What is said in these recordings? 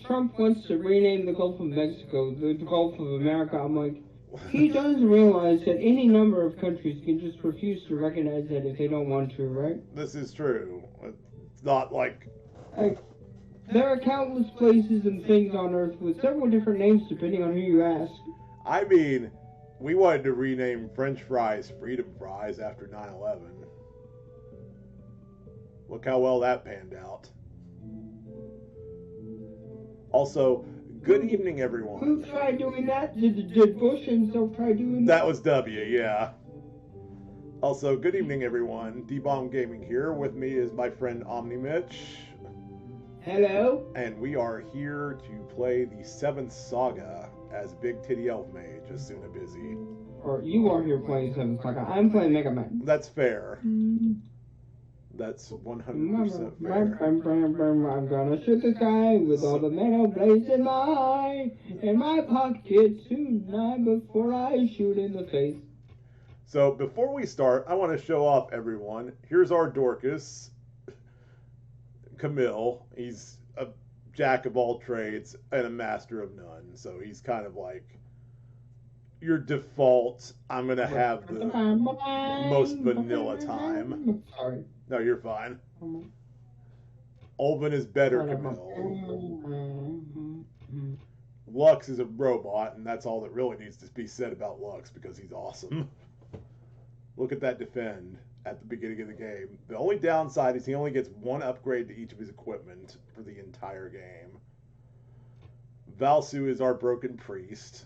Trump wants to rename the Gulf of Mexico the Gulf of America. I'm like, he does realize that any number of countries can just refuse to recognize that if they don't want to, right? This is true. It's not like Like, there are countless places and things on Earth with several different names depending on who you ask. I mean, we wanted to rename French fries Freedom Fries after 9/11. Look how well that panned out. Also, good evening, everyone. Who tried doing that? Did Bush himself try doing that? That was W, yeah. Also, good evening, everyone. D-Bomb Gaming here. With me is my friend Omni Mitch. Hello? And we are here to play the 7th Saga as Big Titty Elf Mage, Asuna Busy. Or you are here playing 7 Saga. I'm playing Mega Man. That's fair. That's 100% fair. I'm gonna shoot this guy with all the metal blades in my pocket tonight before I shoot in the face. So before we start, I want to show off everyone. Here's our Dorcas, Camille. He's a jack of all trades and a master of none. So he's kind of like your default. I'm gonna have the most vanilla time. Sorry. No, you're fine. Ulvin is better, Camille. Lux is a robot, and that's all that really needs to be said about Lux because he's awesome. Look at that defend at the beginning of the game. The only downside is he only gets one upgrade to each of his equipment for the entire game. Valsu is our broken priest.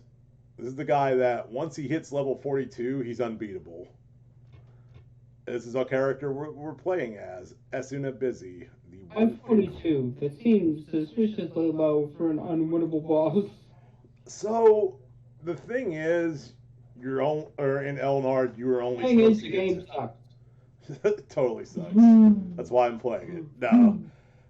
This is the guy that once he hits level 42, he's unbeatable. This is our character we're playing as, Asuna Busy. I'm 42. That seems suspiciously low for an unwinnable boss. So, the thing is, in Elnard, you were only supposed to get... The game sucks. Totally sucks. That's why I'm playing it. No.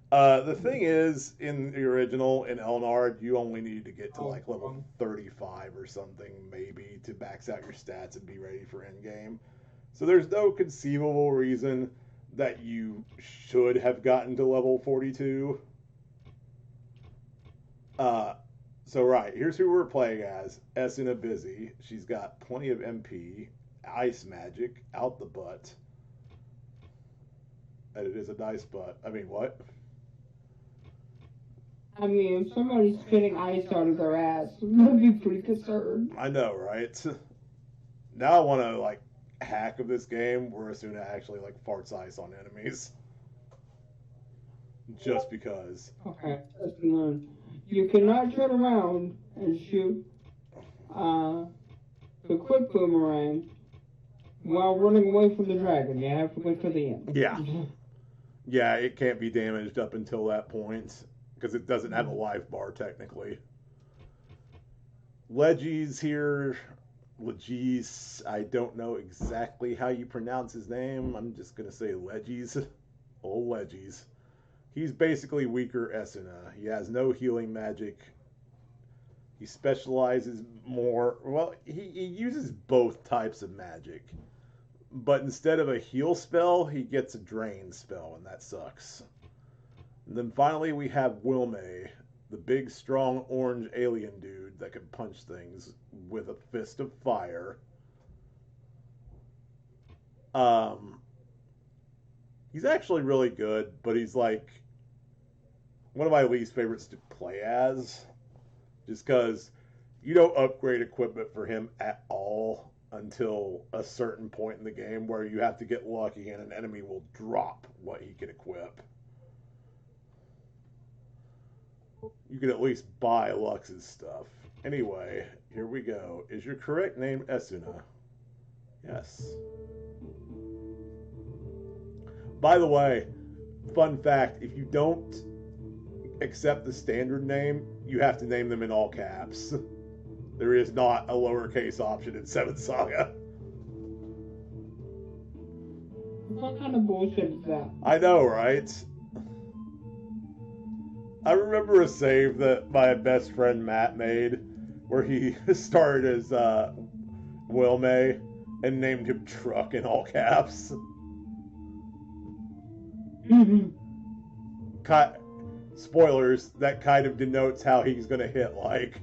The thing is, in the original, in Elnard, you only need to get to like level 35 or something, maybe, to max out your stats and be ready for endgame. So there's no conceivable reason that you should have gotten to level 42. So right, here's who we're playing as. Asuna Busy. She's got plenty of MP, ice magic, out the butt. And it is a nice butt. I mean, what? I mean, if somebody's spitting ice out of their ass, I'm gonna be pretty concerned. I know, right? Now I want to, like, hack of this game where Asuna actually, like, farts ice on enemies. Just because. Okay, let's learn. You cannot turn around and shoot the quick boomerang while running away from the dragon. You have to wait till the end. Yeah. Yeah, it can't be damaged up until that point because it doesn't have a life bar technically. Legis here. Legis, I don't know exactly how you pronounce his name. I'm just going to say Legis. Old Legis. He's basically weaker Asuna. He has no healing magic. He specializes more. Well, he uses both types of magic. But instead of a heal spell, he gets a drain spell, and that sucks. And then finally we have Wilme, the big, strong, orange alien dude that can punch things with a fist of fire. He's actually really good, but he's like one of my least favorites to play as, just because you don't upgrade equipment for him at all until a certain point in the game where you have to get lucky and an enemy will drop what he can equip. You can at least buy Lux's stuff. Anyway, here we go. Is your correct name Asuna? Yes. By the way, fun fact, if you don't accept the standard name, you have to name them in all caps. There is not a lowercase option in 7th Saga. What kind of bullshit is that? I know, right? I remember a save that my best friend Matt made where he started as Wilme and named him Truck in all caps. spoilers, that kind of denotes how he's going to hit, like.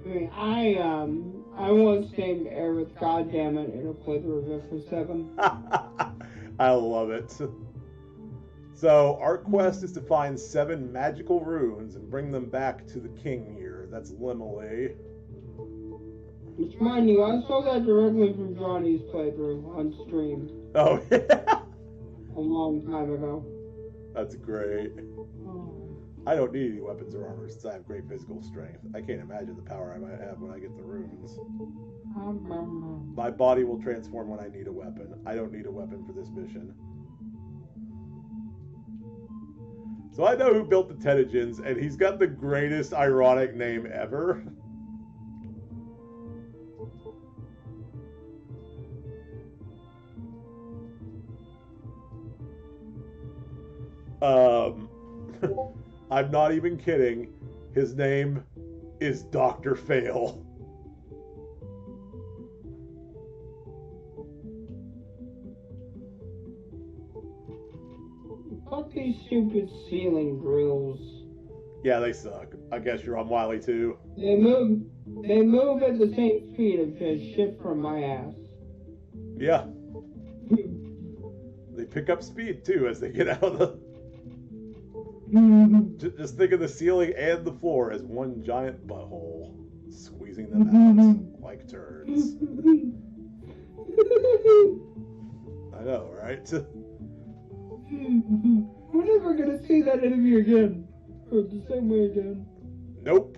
I mean, I once named Aerith Goddammit in a playthrough of FF7. I love it. So, our quest is to find 7 magical runes and bring them back to the king here. That's Limily. Which, mind you, I saw that directly from Johnny's playthrough on stream. Oh, yeah. A long time ago. That's great. Oh. I don't need any weapons or armor since I have great physical strength. I can't imagine the power I might have when I get the runes. My body will transform when I need a weapon. I don't need a weapon for this mission. So I know who built the Tenogens, and he's got the greatest ironic name ever. I'm not even kidding. His name is Dr. Fail. Fuck these stupid ceiling drills. Yeah, they suck. I guess you're on Wily too. They move at the same speed as shit from my ass. Yeah. They pick up speed too as they get out of the... Just think of the ceiling and the floor as one giant butthole, squeezing them out like turds. I know, right? We're never gonna see that enemy again. Or the same way again. Nope.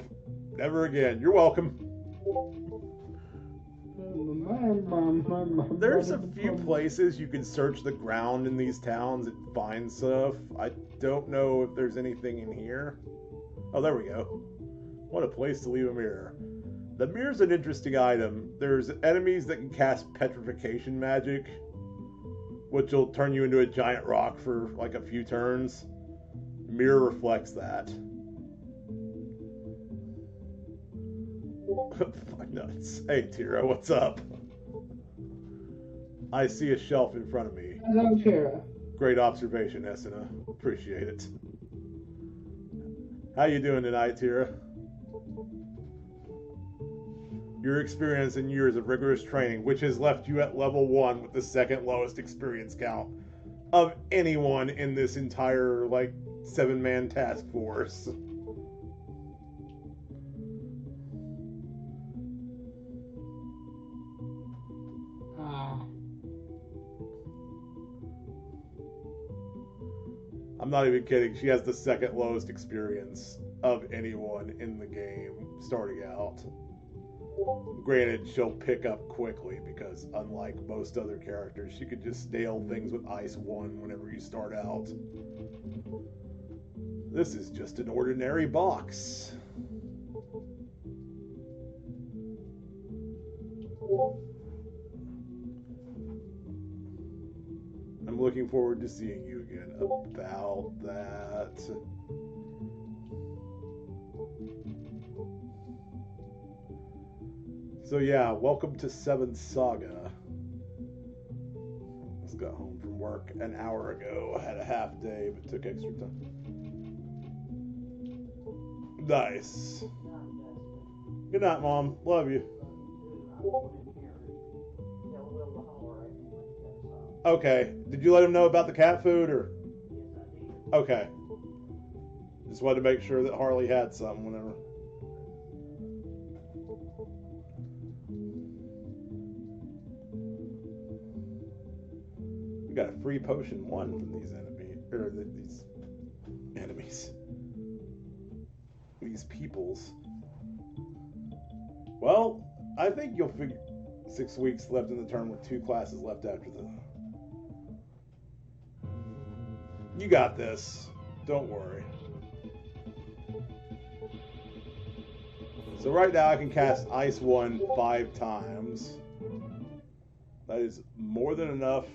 Never again. You're welcome. There's a few places you can search the ground in these towns and find stuff. I don't know if there's anything in here. Oh, there we go. What a place to leave a mirror. The mirror's an interesting item. There's enemies that can cast petrification magic, which will turn you into a giant rock for like a few turns. Mirror reflects that. Fuck nuts. Hey, Tira, what's up? I see a shelf in front of me. Hello, Tira. Great observation, Essena. Appreciate it. How you doing tonight, Tira? Your experience and years of rigorous training, which has left you at level 1 with the second lowest experience count of anyone in this entire, like, 7-man task force. I'm not even kidding. She has the second lowest experience of anyone in the game starting out. Granted, she'll pick up quickly because unlike most other characters, she could just nail things with Ice 1 whenever you start out. This is just an ordinary box. I'm looking forward to seeing you again about that. So yeah, welcome to 7 Saga. Just got home from work an hour ago. I had a half day, but took extra time. Nice. Good night, Mom. Love you. Okay. Did you let him know about the cat food, or? Okay. Just wanted to make sure that Harley had some whenever. We got a free potion 1 from these enemies. These peoples. Well, I think you'll figure 6 weeks left in the term with 2 classes left after the... You got this. Don't worry. So right now I can cast Ice 1 5 times. That is more than enough.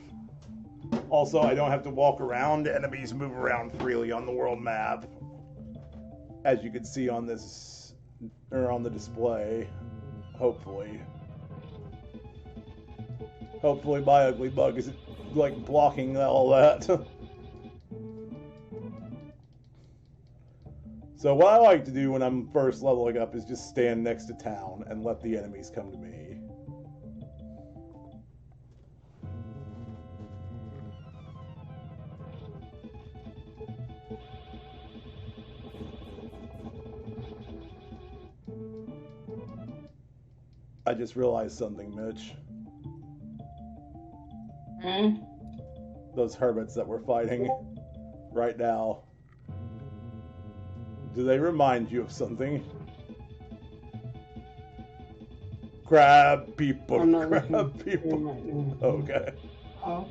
Also, I don't have to walk around. Enemies move around freely on the world map, as you can see on this, or on the display. Hopefully my ugly bug isn't like blocking all that. So what I like to do when I'm first leveling up is just stand next to town and let the enemies come to me. I just realized something, Mitch. Huh? Those hermits that we're fighting right now, do they remind you of something? Crab people, I'm not crab looking people. right now. Okay. Oh.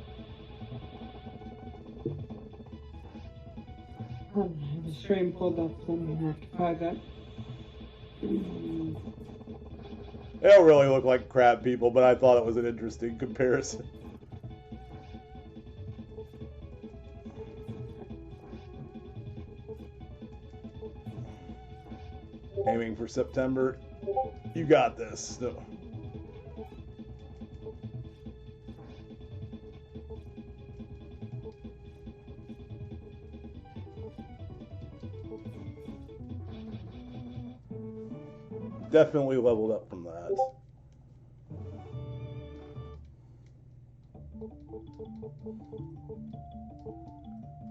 The stream pulled up, so I'm gonna have to buy that. They don't really look like crab people, but I thought it was an interesting comparison. Aiming for September. You got this. No. Definitely leveled up from that.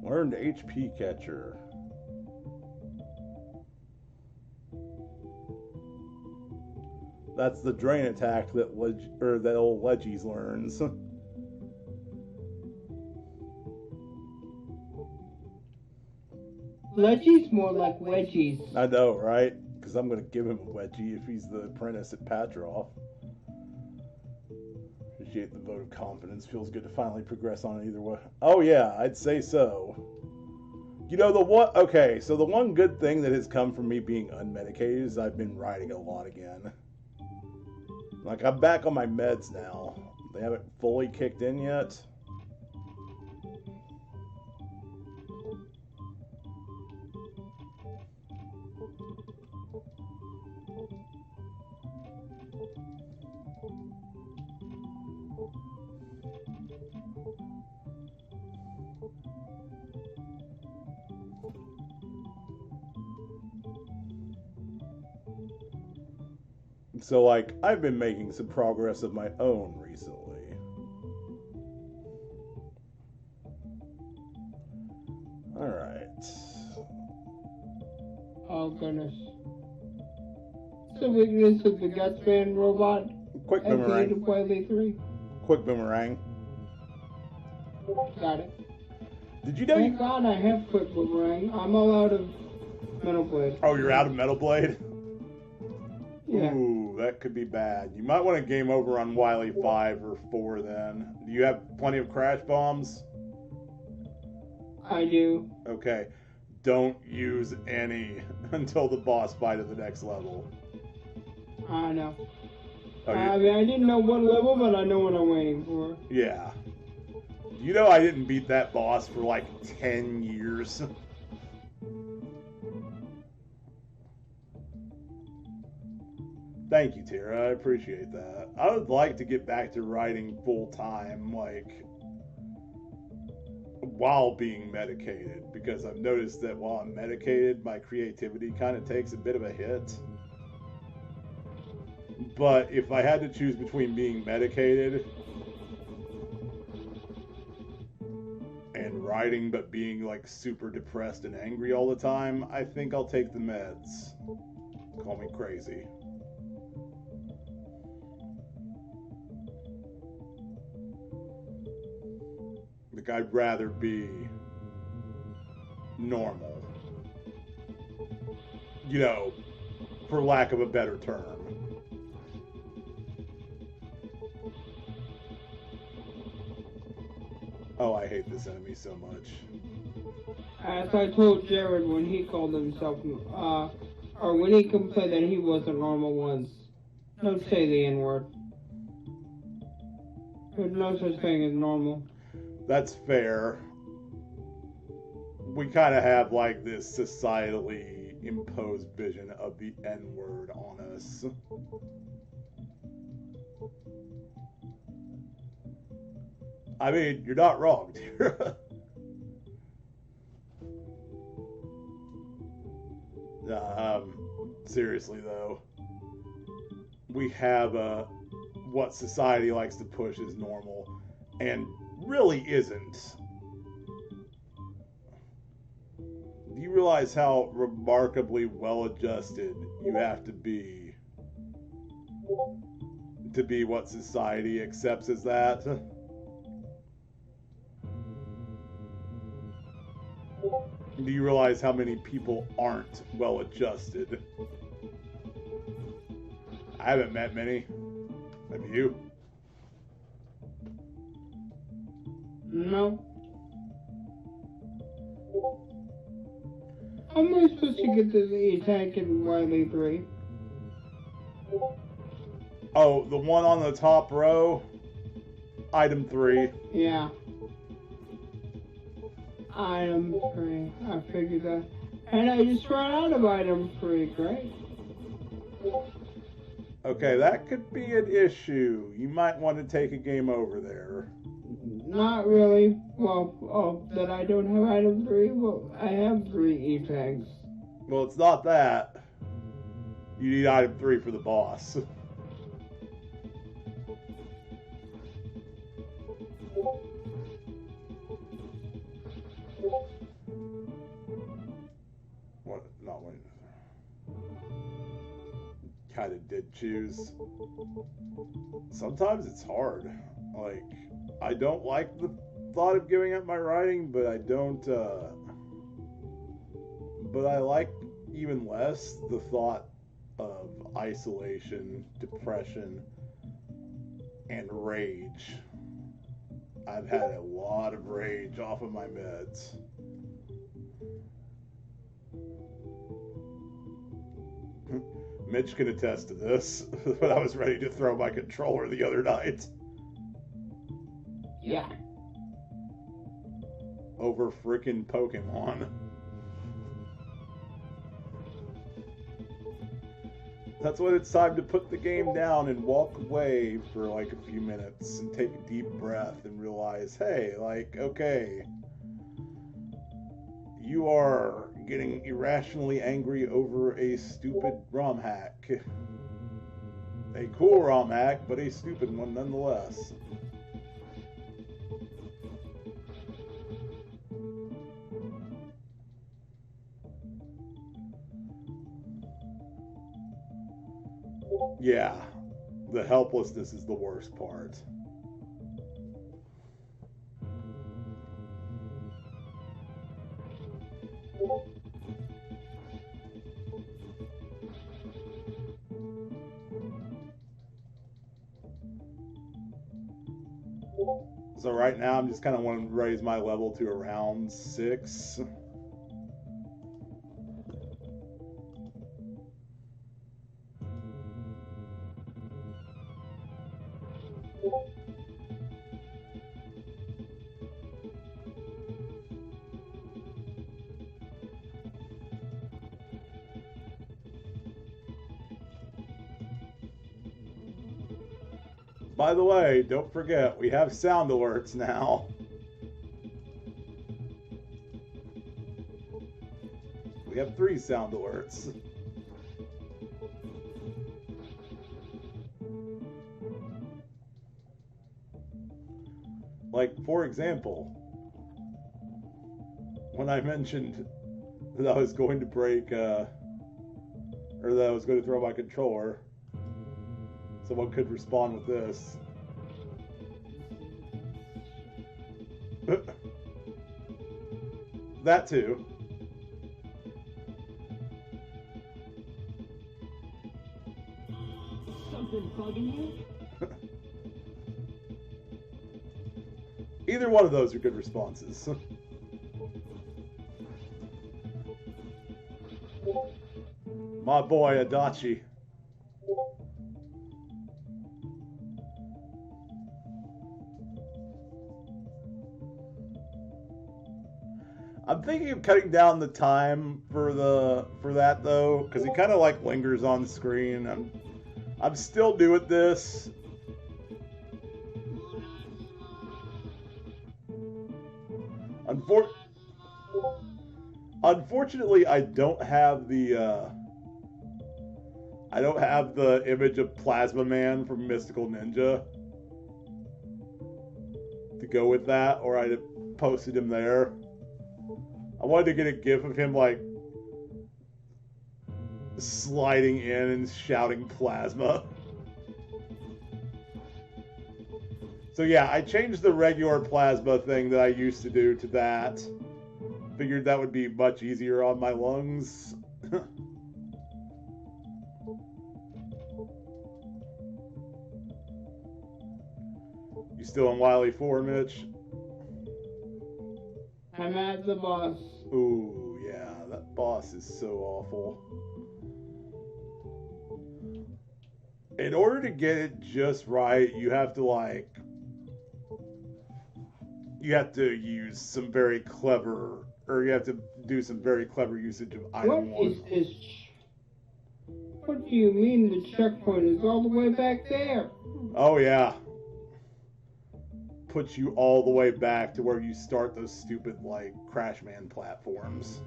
Learned HP catcher. That's the drain attack that that old Leggies learns. Leggies more like wedgies. I know, right? Because I'm going to give him a wedgie if he's the apprentice at Patroff. Appreciate the vote of confidence. Feels good to finally progress on it either way. Oh yeah, I'd say so. You know, so the one good thing that has come from me being unmedicated is I've been riding a lot again. Like, I'm back on my meds now. They haven't fully kicked in yet. So, like, I've been making some progress of my own recently. Alright. Oh goodness. The weakness of the Gutsman robot Quick at the end boomerang. of Wily 3. Quick boomerang. Got it. Did you know Thank God I have quick boomerang. I'm all out of Metal Blade. Oh, you're out of Metal Blade? Yeah. Ooh, that could be bad. You might want to game over on Wily 5 or 4 then. Do you have plenty of crash bombs? I do. Okay. Don't use any until the boss fight at the next level. I know. Oh, I mean, I didn't know what level, but I know what I'm waiting for. yeah. You know I didn't beat that boss for like 10 years. Thank you, Tara. I appreciate that. I would like to get back to writing full time, like, while being medicated, because I've noticed that while I'm medicated, my creativity kind of takes a bit of a hit. But if I had to choose between being medicated and writing but being like super depressed and angry all the time, I think I'll take the meds. Call me crazy. Like, I'd rather be normal. You know, for lack of a better term. Oh, I hate this enemy so much. As I told Jared when he called himself, or when he complained that he wasn't normal once, don't say the N-word. There's no such thing as normal. That's fair. We kind of have like this societally imposed vision of the N-word on us. I mean, you're not wrong, dear. Seriously though, we have what society likes to push as normal, and really isn't. Do you realize how remarkably well-adjusted you have to be what society accepts as that? Do you realize how many people aren't well-adjusted? I haven't met many. Have you? No. How am I supposed to get this attack in Wiley 3? Oh, the one on the top row? Item 3. Yeah. Item 3. I figured that. And I just ran out of item 3, great. Okay, that could be an issue. You might want to take a game over there. Not really. Well, oh, that I don't have item 3? Well, I have 3 E-tags. Well, it's not that. You need item 3 for the boss. What? Not one. Kind of did choose. Sometimes it's hard. Like, I don't like the thought of giving up my writing, but I don't, but I like even less the thought of isolation, depression, and rage. I've had a lot of rage off of my meds. Mitch can attest to this, but I was ready to throw my controller the other night. Yeah. Over frickin' Pokemon. That's when it's time to put the game down and walk away for like a few minutes and take a deep breath and realize, hey, like, okay, you are getting irrationally angry over a stupid ROM hack. A cool ROM hack, but a stupid one nonetheless. Yeah, the helplessness is the worst part. So right now I'm just kind of wanting to raise my level to around 6. By the way, don't forget, we have sound alerts now. We have 3 sound alerts. Like, for example, when I mentioned that I was going to break, or that I was going to throw my controller, someone could respond with this. That too. Something bugging you? Either one of those are good responses. My boy Adachi. I'm thinking of cutting down the time for that though, because it kind of like lingers on screen. I'm still new at this. Unfortunately, I don't have the image of Plasma Man from Mystical Ninja to go with that, or I'd have posted him there. I wanted to get a gif of him like sliding in and shouting plasma. So yeah, I changed the regular plasma thing that I used to do to that. Figured that would be much easier on my lungs. You still in Wily 4, Mitch? I'm at the boss. Ooh, yeah, that boss is so awful. In order to get it just right, you have to use some very clever, or you have to do some very clever usage of item What is this? What do you mean the checkpoint is all the way back there? Oh yeah. Puts you all the way back to where you start those stupid, like, Crashman platforms.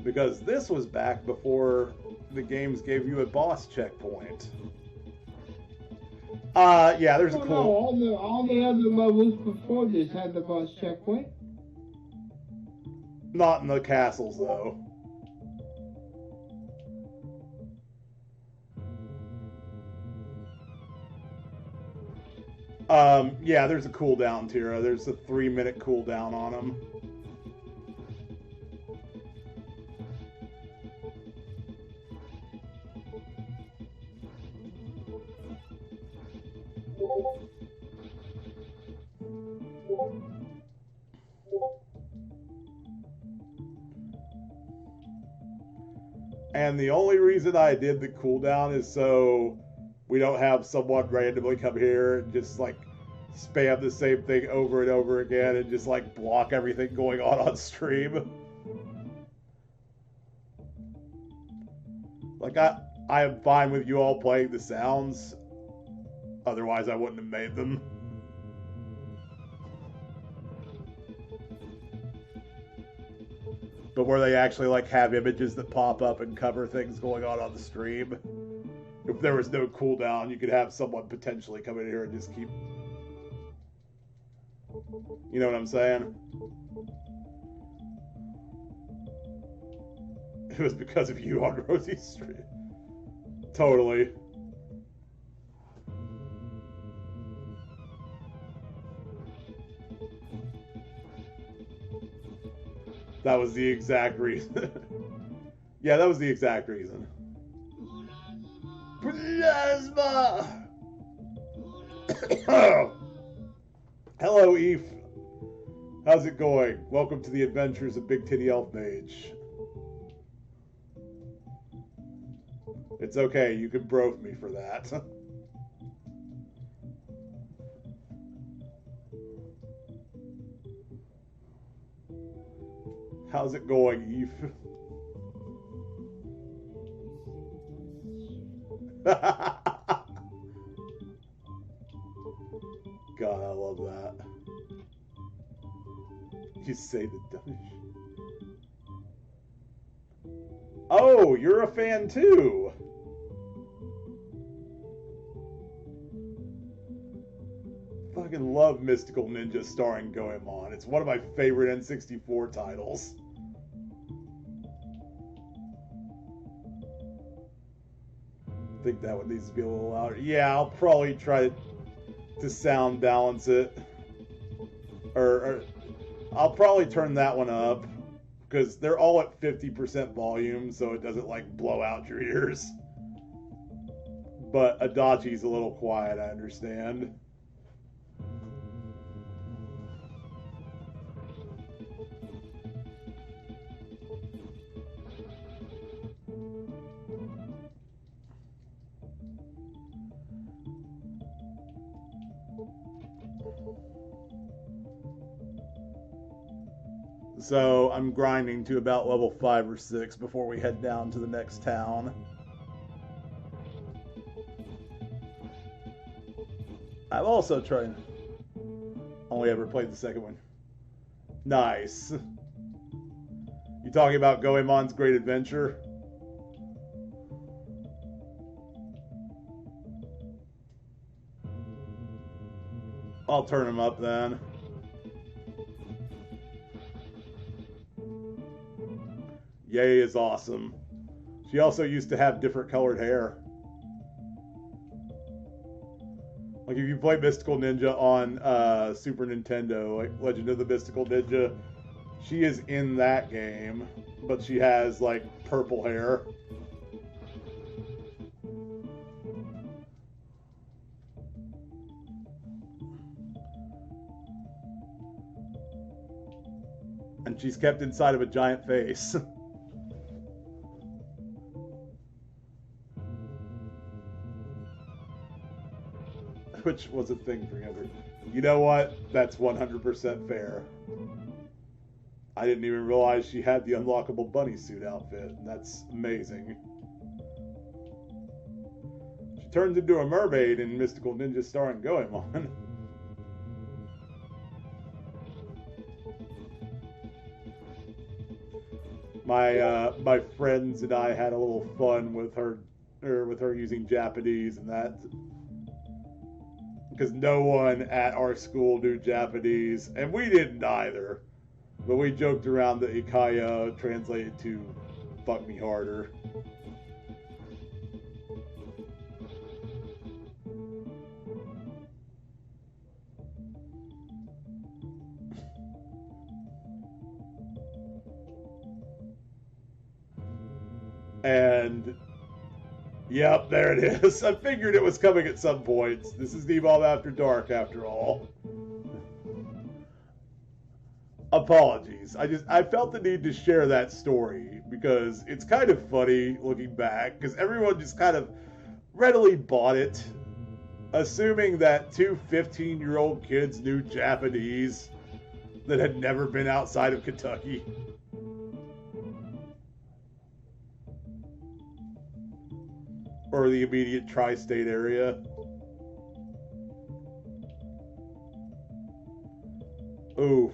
Because this was back before the games gave you a boss checkpoint. Yeah, there's a cool... No, all the other levels before this had the boss checkpoint. Not in the castles, though. Yeah, there's a cooldown, Tira. There's a 3-minute cooldown on them. And the only reason I did the cooldown is so we don't have someone randomly come here and just like spam the same thing over and over again and just like block everything going on stream. Like I am fine with you all playing the sounds. Otherwise I wouldn't have made them. But where they actually like have images that pop up and cover things going on the stream. If there was no cooldown, you could have someone potentially come in here and just keep... You know what I'm saying? It was because of you on Rosie's stream. Totally. That was the exact reason. Yeah, that was the exact reason. Plasma! Hello, Eve. How's it going? Welcome to the adventures of Big Titty Elf Mage. It's okay, you can broke me for that. How's it going, Eve? God, I love that. You say the dumbest. Oh, you're a fan too. Fucking love Mystical Ninja starring Goemon. It's one of my favorite N64 titles. I think that one needs to be a little louder. Yeah, I'll probably try to sound balance it. Or I'll probably turn that one up. Because they're all at 50% volume, so it doesn't, like, blow out your ears. But Adachi's a little quiet, I understand. So I'm grinding to about level 5 or 6 before we head down to the next town. I've also tried... Only ever played the second one. Nice. You talking about Goemon's Great Adventure? I'll turn him up then. Yay is awesome. She also used to have different colored hair. Like if you play Mystical Ninja on Super Nintendo, like Legend of the Mystical Ninja, she is in that game, but she has like purple hair. And she's kept inside of a giant face. Which was a thing for him. You know what? That's 100% fair. I didn't even realize she had the unlockable bunny suit outfit, and that's amazing. She turns into a mermaid in Mystical Ninja starring Goemon. My friends and I had a little fun with her using Japanese and that, because no one at our school knew Japanese, and we didn't either. But we joked around that Ikaya translated to "fuck me harder." And yep, there it is. I figured it was coming at some point. This is D-Bomb After Dark, after all. Apologies. I felt the need to share that story because it's kind of funny looking back, because everyone just kind of readily bought it, assuming that two 15-year-old kids knew Japanese that had never been outside of Kentucky. Or the immediate tri-state area. Oof.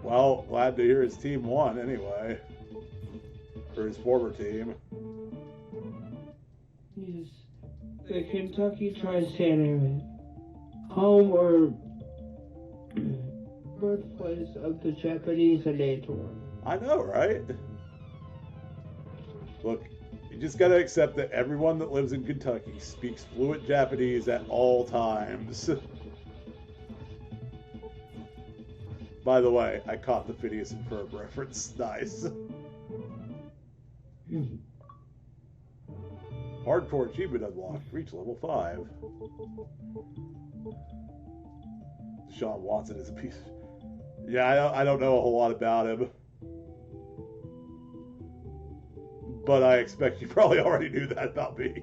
Well, glad to hear his team won anyway. For his former team. Yes. The Kentucky tri-state area. Home or birthplace of the Japanese Nator. I know, right? Look, you just gotta accept that everyone that lives in Kentucky speaks fluent Japanese at all times. By the way, I caught the Phineas and Ferb reference. Nice. Hardcore achievement unlocked. Reach level 5. Deshaun Watson is a piece of... Yeah, I don't know a whole lot about him. But I expect you probably already knew that about me.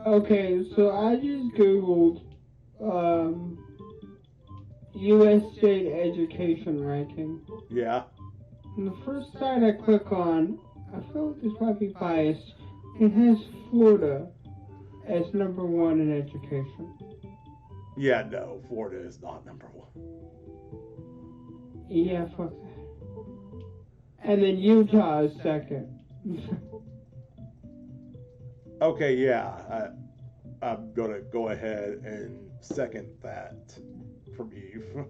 Okay, so I just googled U.S. state education ranking. Yeah. And the first site I click on, I feel like this might be biased. It has Florida as number 1 in education. Yeah, no, Florida is not number 1. Yeah, fuck that. And then Utah is second. Okay, yeah, I'm gonna go ahead and second that from Eve.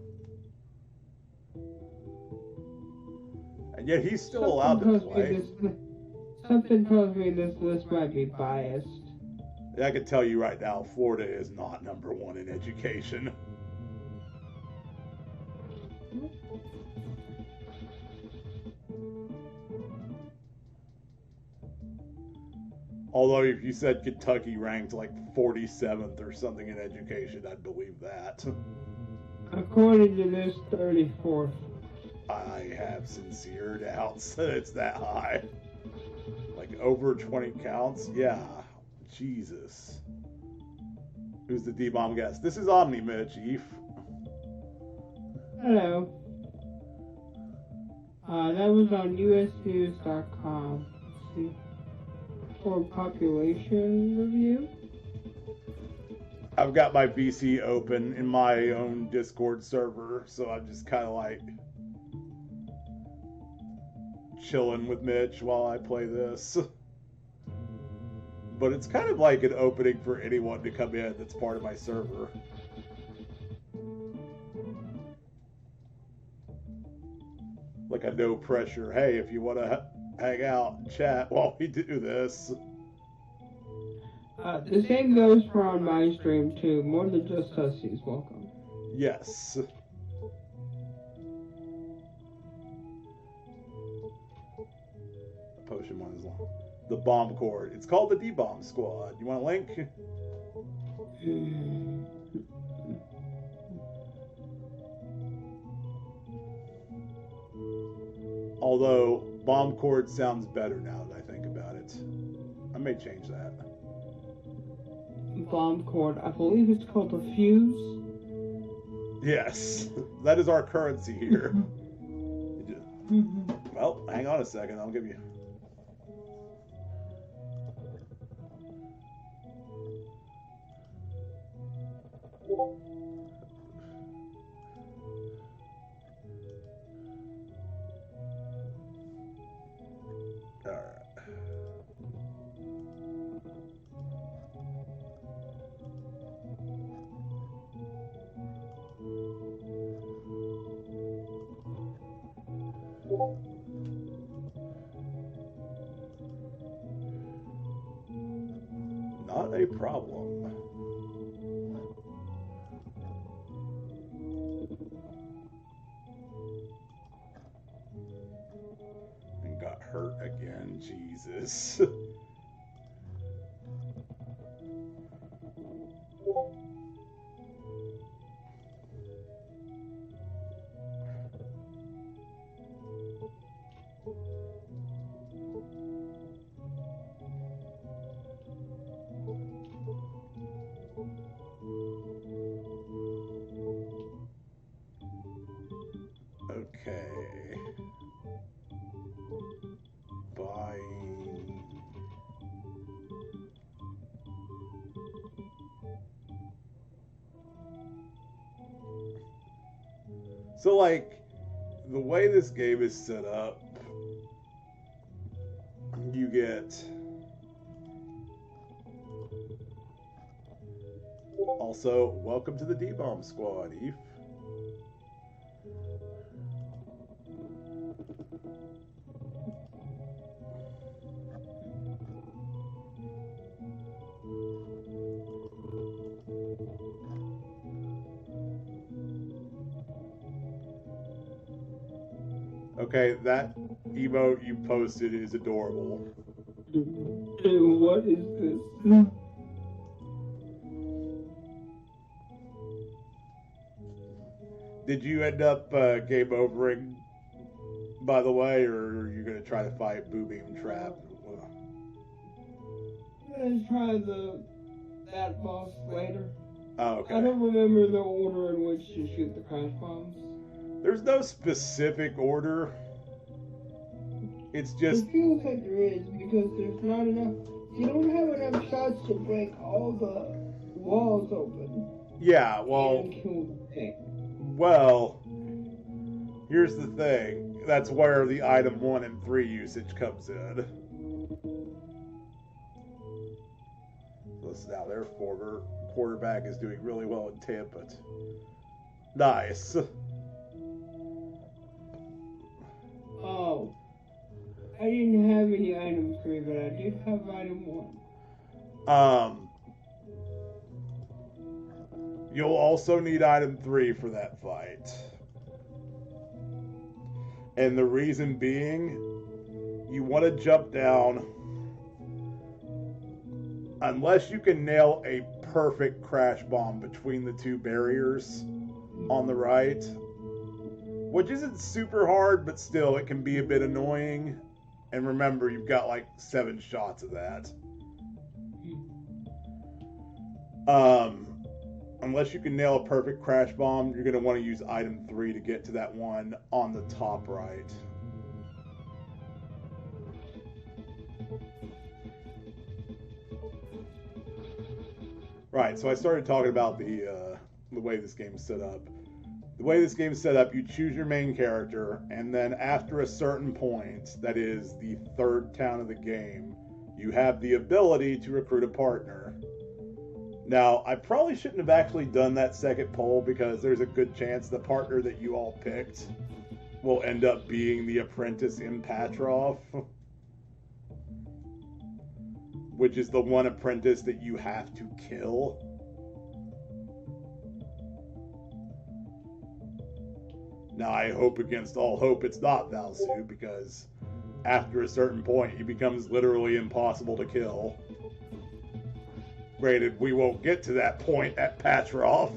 And yet he's still allowed to play. Something tells me this list might be biased. I can tell you right now, Florida is not number 1 in education. Although if you said Kentucky ranked like 47th or something in education, I'd believe that. According to this, 34th. I have sincere doubts that it's that high. Like over 20 counts? Yeah. Jesus. Who's the D-Bomb guest? This is Omni-Med, Chief. Hello. That was on usnews.com. Let's see. For population review. I've got my VC open in my own Discord server, so I'm just kind of like chilling with Mitch while I play this. But it's kind of like an opening for anyone to come in that's part of my server. Like a no pressure, hey, if you want to hang out and chat while we do this. The same goes for on my stream too. More than just us is welcome. Yes. Potion one is long. The bomb cord. It's called the D-Bomb Squad. You want a link? Although bomb cord sounds better now that I think about it. I may change that. Bomb cord. I believe it's called a fuse. Yes, that is our currency here. Well, hang on a second. I'll give you. Not a problem. And got hurt again, Jesus. Okay. Buying. So, like, the way this game is set up, you get also welcome to the D-Bomb Squad, Eve. Okay, that emote you posted is adorable. What is this? Did you end up game overing, by the way, or are you going to try to fight Boo Beam Trap? Let's try that boss later. Oh, okay. I don't remember the order in which to shoot the crash bombs. There's no specific order. It's just... It feels like there is, because there's not enough... You don't have enough shots to break all the walls open. Yeah, well... And kill the thing. Well, here's the thing. That's where the item 1 and 3 usage comes in. Listen now, their former quarterback is doing really well in Tampa. Nice. Oh. I didn't have any item 3, but I did have item 1. You'll also need item 3 for that fight. And the reason being, you want to jump down unless you can nail a perfect crash bomb between the two barriers on the right, which isn't super hard, but still it can be a bit annoying. And remember, you've got like 7 shots of that. Unless you can nail a perfect crash bomb, you're going to want to use item 3 to get to that one on the top right. Right, so I started talking about the way this game's set up. The way this game's set up, you choose your main character, and then after a certain point, that is the third town of the game, you have the ability to recruit a partner. Now, I probably shouldn't have actually done that second poll because there's a good chance the partner that you all picked will end up being the apprentice in Patrov, which is the one apprentice that you have to kill. Now, I hope against all hope it's not Valsu, because after a certain point, he becomes literally impossible to kill. Granted, we won't get to that point at Patrov.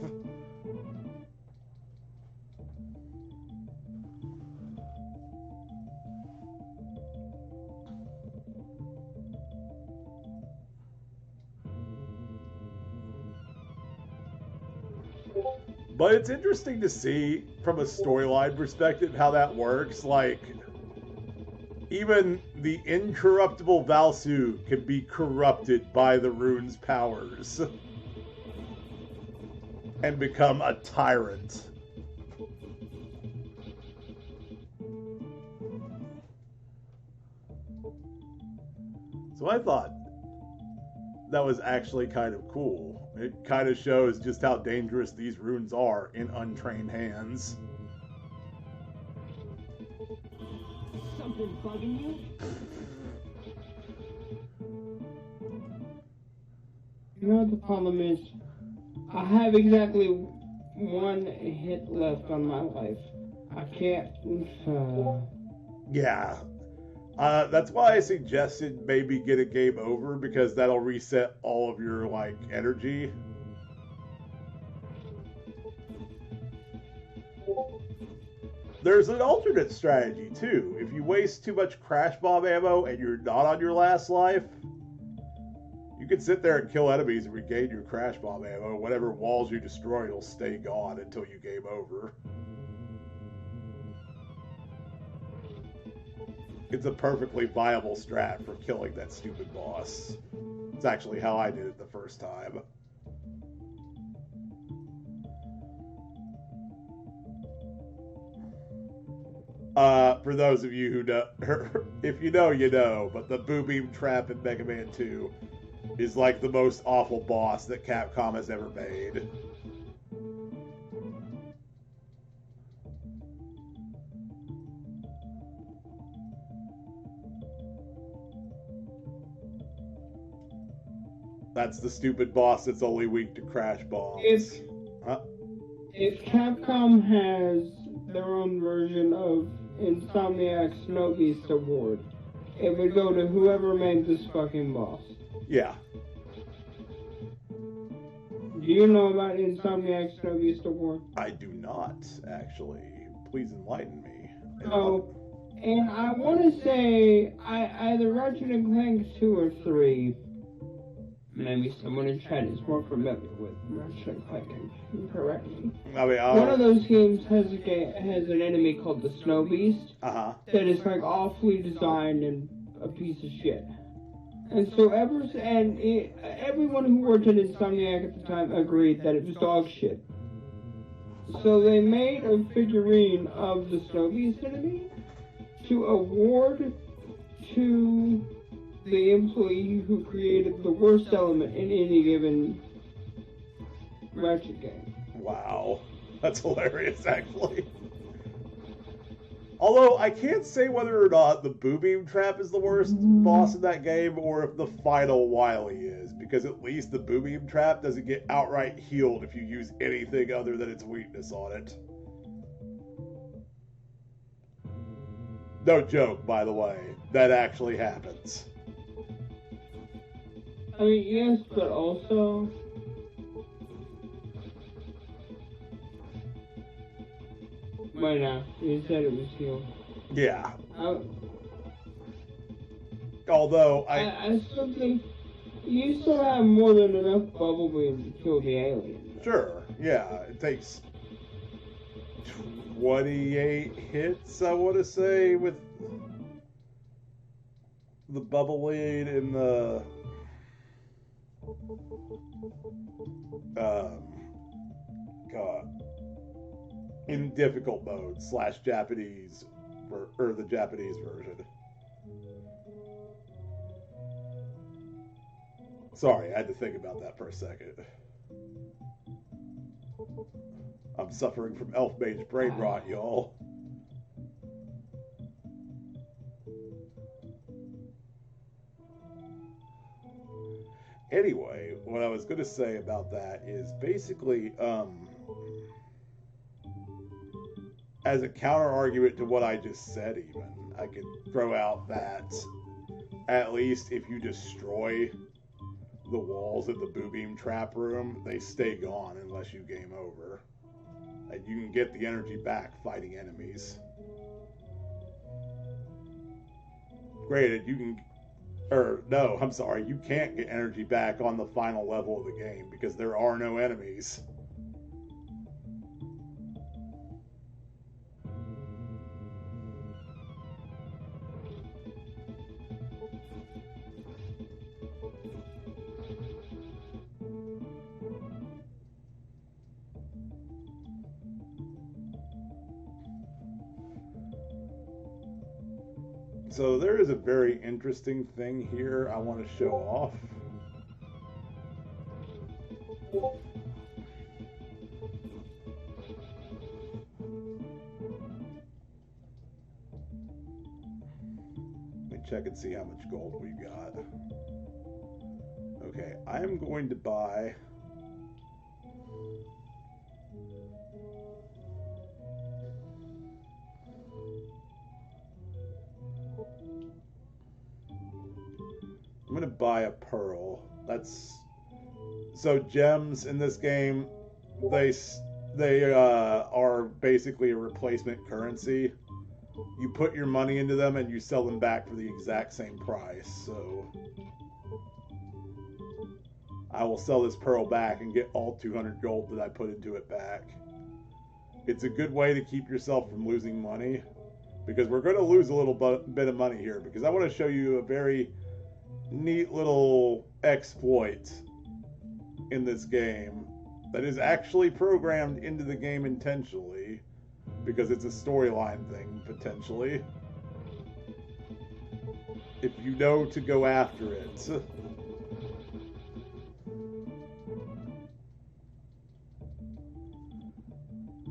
But it's interesting to see from a storyline perspective how that works. Like, even the incorruptible Valsu can be corrupted by the rune's powers and become a tyrant. So I thought that was actually kind of cool. It kind of shows just how dangerous these runes are in untrained hands. Something bugging you? You know what the problem is? I have exactly one hit left on my life. I can't. Yeah. That's why I suggested maybe get a game over, because that'll reset all of your, like, energy. There's an alternate strategy, too. If you waste too much crash bomb ammo and you're not on your last life, you can sit there and kill enemies and regain your crash bomb ammo. Whatever walls you destroy will stay gone until you game over. It's a perfectly viable strat for killing that stupid boss. It's actually how I did it the first time. For those of you who know, if you know, you know, but the Boo Beam Trap in Mega Man 2 is like the most awful boss that Capcom has ever made. That's the stupid boss that's only weak to crash bombs. If Capcom has their own version of Insomniac's Snow Beast Award, it would go to whoever made this fucking boss. Yeah. Do you know about Insomniac's Snow Beast Award? I do not, actually. Please enlighten me. Oh, and I want to say either Ratchet and Clank 2 or 3. Maybe someone in chat is more familiar with Ratchet and Clank and correct me. I mean, one of those games has an enemy called the Snow Beast that is like awfully designed and a piece of shit. And so everyone who worked at Insomniac at the time agreed that it was dog shit. So they made a figurine of the Snow Beast enemy to award to the employee who created the worst element in any given Ratchet game. Wow. That's hilarious, actually. Although, I can't say whether or not the Boo Beam Trap is the worst boss in that game, or if the final Wily is, because at least the Boo Beam Trap doesn't get outright healed if you use anything other than its weakness on it. No joke, by the way. That actually happens. I mean, yes, but also... Why not? You said it was healed. Yeah. Although, I still think you still have more than enough bubble beam to kill the alien. Sure, yeah. It takes 28 hits, I want to say, with the bubble lead and the... God, in difficult mode / Japanese, or the Japanese version. Sorry, I had to think about that for a second. I'm suffering from elf mage brain rot, y'all. Anyway, what I was going to say about that is basically, as a counter argument to what I just said, even, I could throw out that at least if you destroy the walls of the Boo Beam trap room, they stay gone unless you game over. And you can get the energy back fighting enemies. Granted, you can... Or, no, I'm sorry, you can't get energy back on the final level of the game because there are no enemies. So there is a very interesting thing here I want to show off. Let me check and see how much gold we've got. Okay, I am going to buy... I'm going to buy a pearl. That's... So gems in this game, they are basically a replacement currency. You put your money into them and you sell them back for the exact same price. So I will sell this pearl back and get all 200 gold that I put into it back. It's a good way to keep yourself from losing money, because we're going to lose a little bit of money here, because I want to show you a very neat little exploit in this game that is actually programmed into the game intentionally, because it's a storyline thing, potentially, if you know to go after it.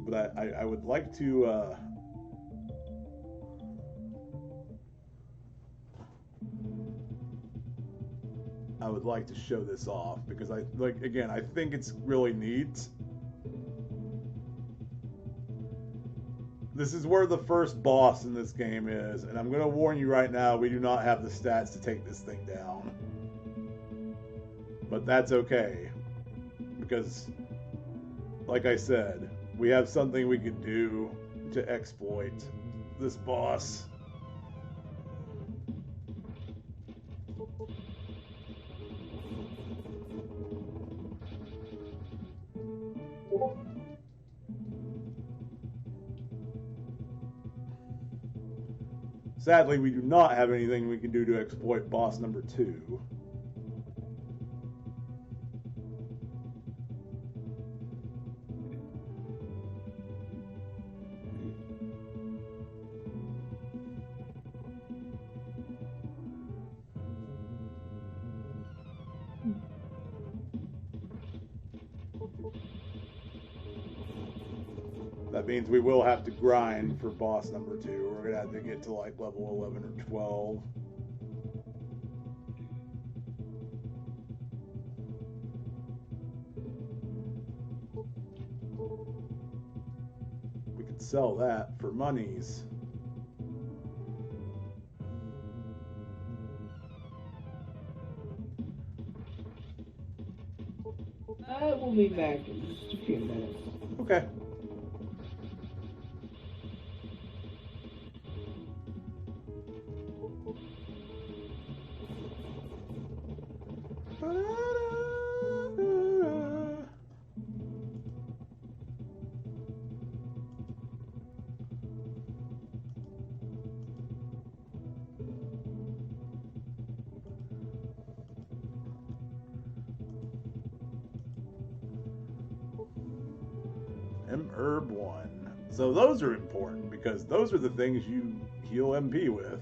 But I would like to show this off, because I think it's really neat. This is where the first boss in this game is, and I'm going to warn you right now, we do not have the stats to take this thing down. But that's okay, because, like I said, we have something we can do to exploit this boss. Sadly, we do not have anything we can do to exploit boss number 2. That means we will have to grind for boss number 2. We're going to have to get to like level 11 or 12. We could sell that for monies. We'll be back in just a few minutes. Okay. M-Herb 1. So those are important because those are the things you heal MP with.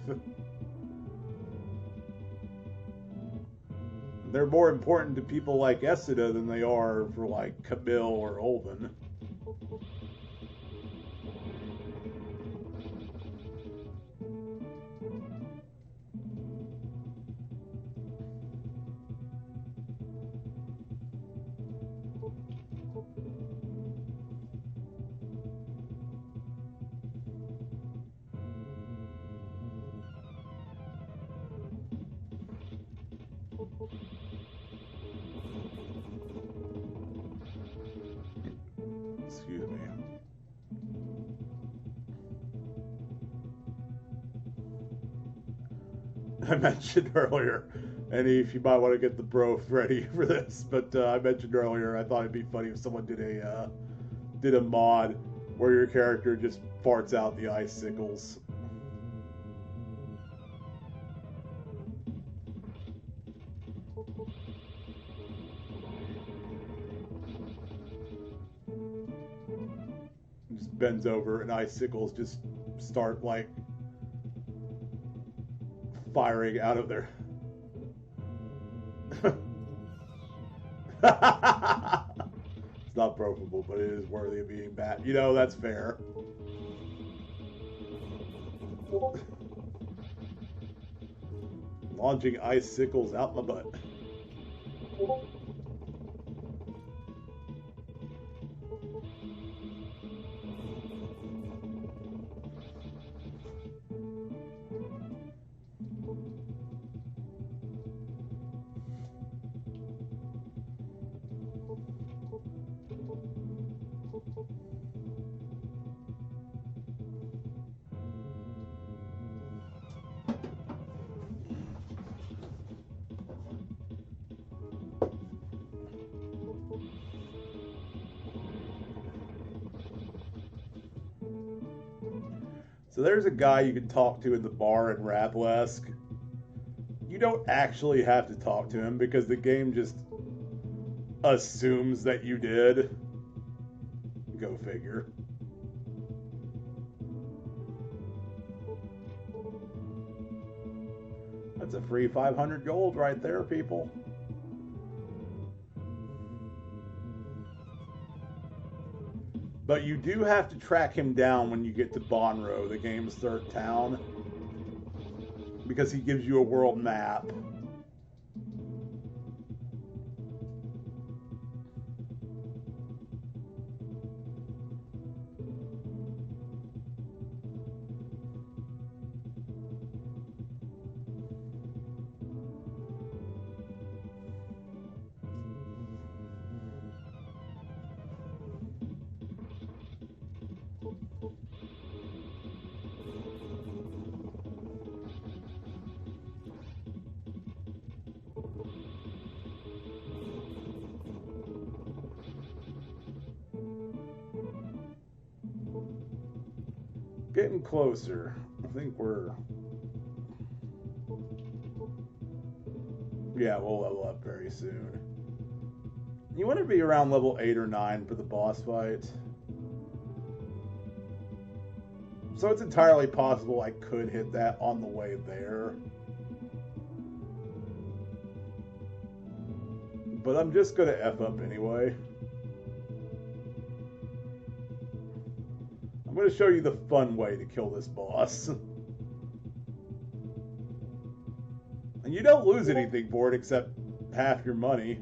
They're more important to people like Esida than they are for like Camille or Olven. Excuse me. I mentioned earlier, and if you might want to get the bro ready for this, but I mentioned earlier I thought it'd be funny if someone did a mod where your character just farts out the icicles. Just bends over and icicles just start like firing out of there. It's not brokeable, but it is worthy of being bat. You know, that's fair. Launching icicles out my butt. So there's a guy you can talk to in the bar in Radlesk. You don't actually have to talk to him because the game just assumes that you did. Go figure. That's a free 500 gold right there, people. But you do have to track him down when you get to Bonro, the game's third town, because he gives you a world map. Getting closer. I think we're... Yeah, we'll level up very soon. You want to be around level 8 or 9 for the boss fight. So it's entirely possible I could hit that on the way there. But I'm just going to F up anyway. I'm going to show you the fun way to kill this boss. And you don't lose anything for it except half your money.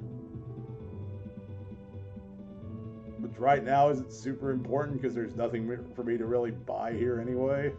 Which right now isn't super important because there's nothing for me to really buy here anyway.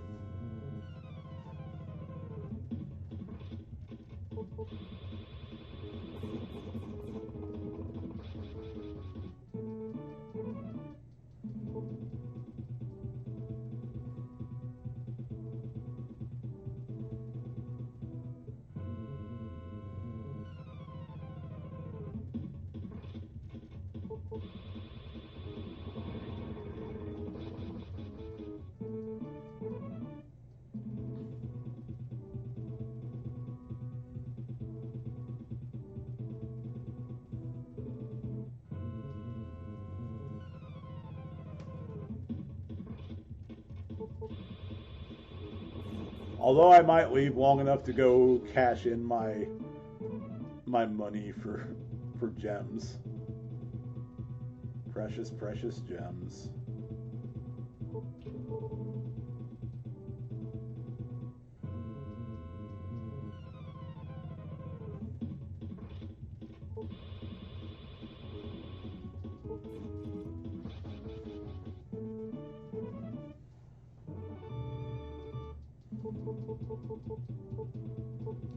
Although I might leave long enough to go cash in my money for gems. Precious, precious gems.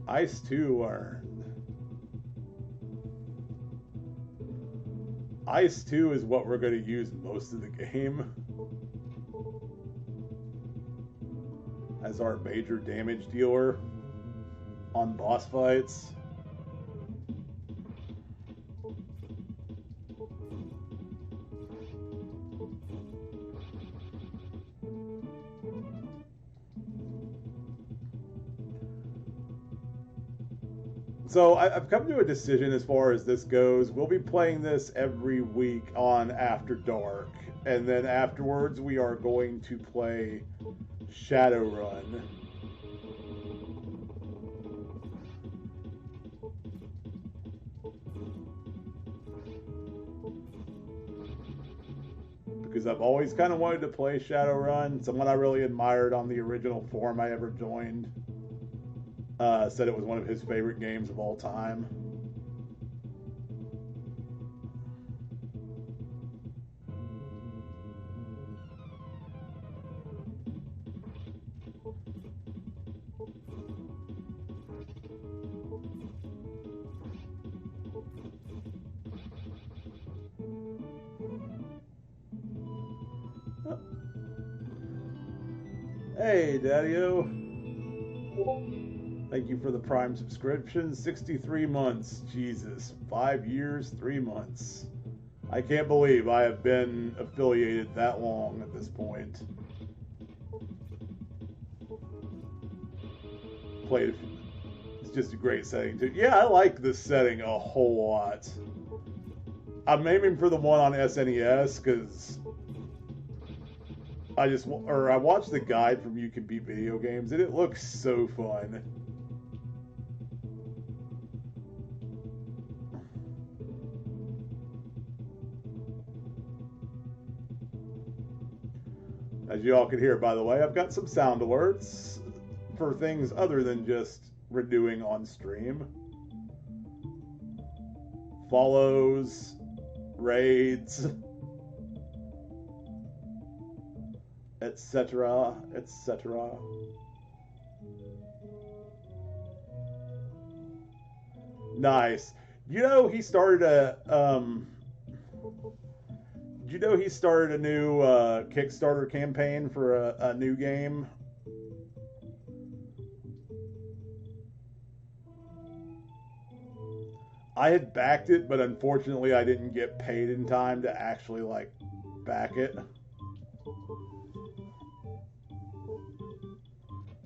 Ice 2 earned. Ice 2 is what we're going to use most of the game as our major damage dealer on boss fights. So I've come to a decision as far as this goes. We'll be playing this every week on After Dark. And then afterwards we are going to play Shadowrun. Because I've always kind of wanted to play Shadowrun. Someone I really admired on the original forum I ever joined said it was one of his favorite games of all time. Hey, Daddy-O. Thank you for the Prime subscription. 63 months. Jesus. 5 years, 3 months. I can't believe I have been affiliated that long at this point. Played. It's just a great setting too. Yeah, I like this setting a whole lot. I'm aiming for the one on SNES because I watched the guide from You Can Beat Video Games and it looks so fun. As you all can hear, by the way, I've got some sound alerts for things other than just renewing on stream. Follows, raids, etc., etc. Nice. You know, he started a new Kickstarter campaign for a new game? I had backed it, but unfortunately I didn't get paid in time to actually, like, back it.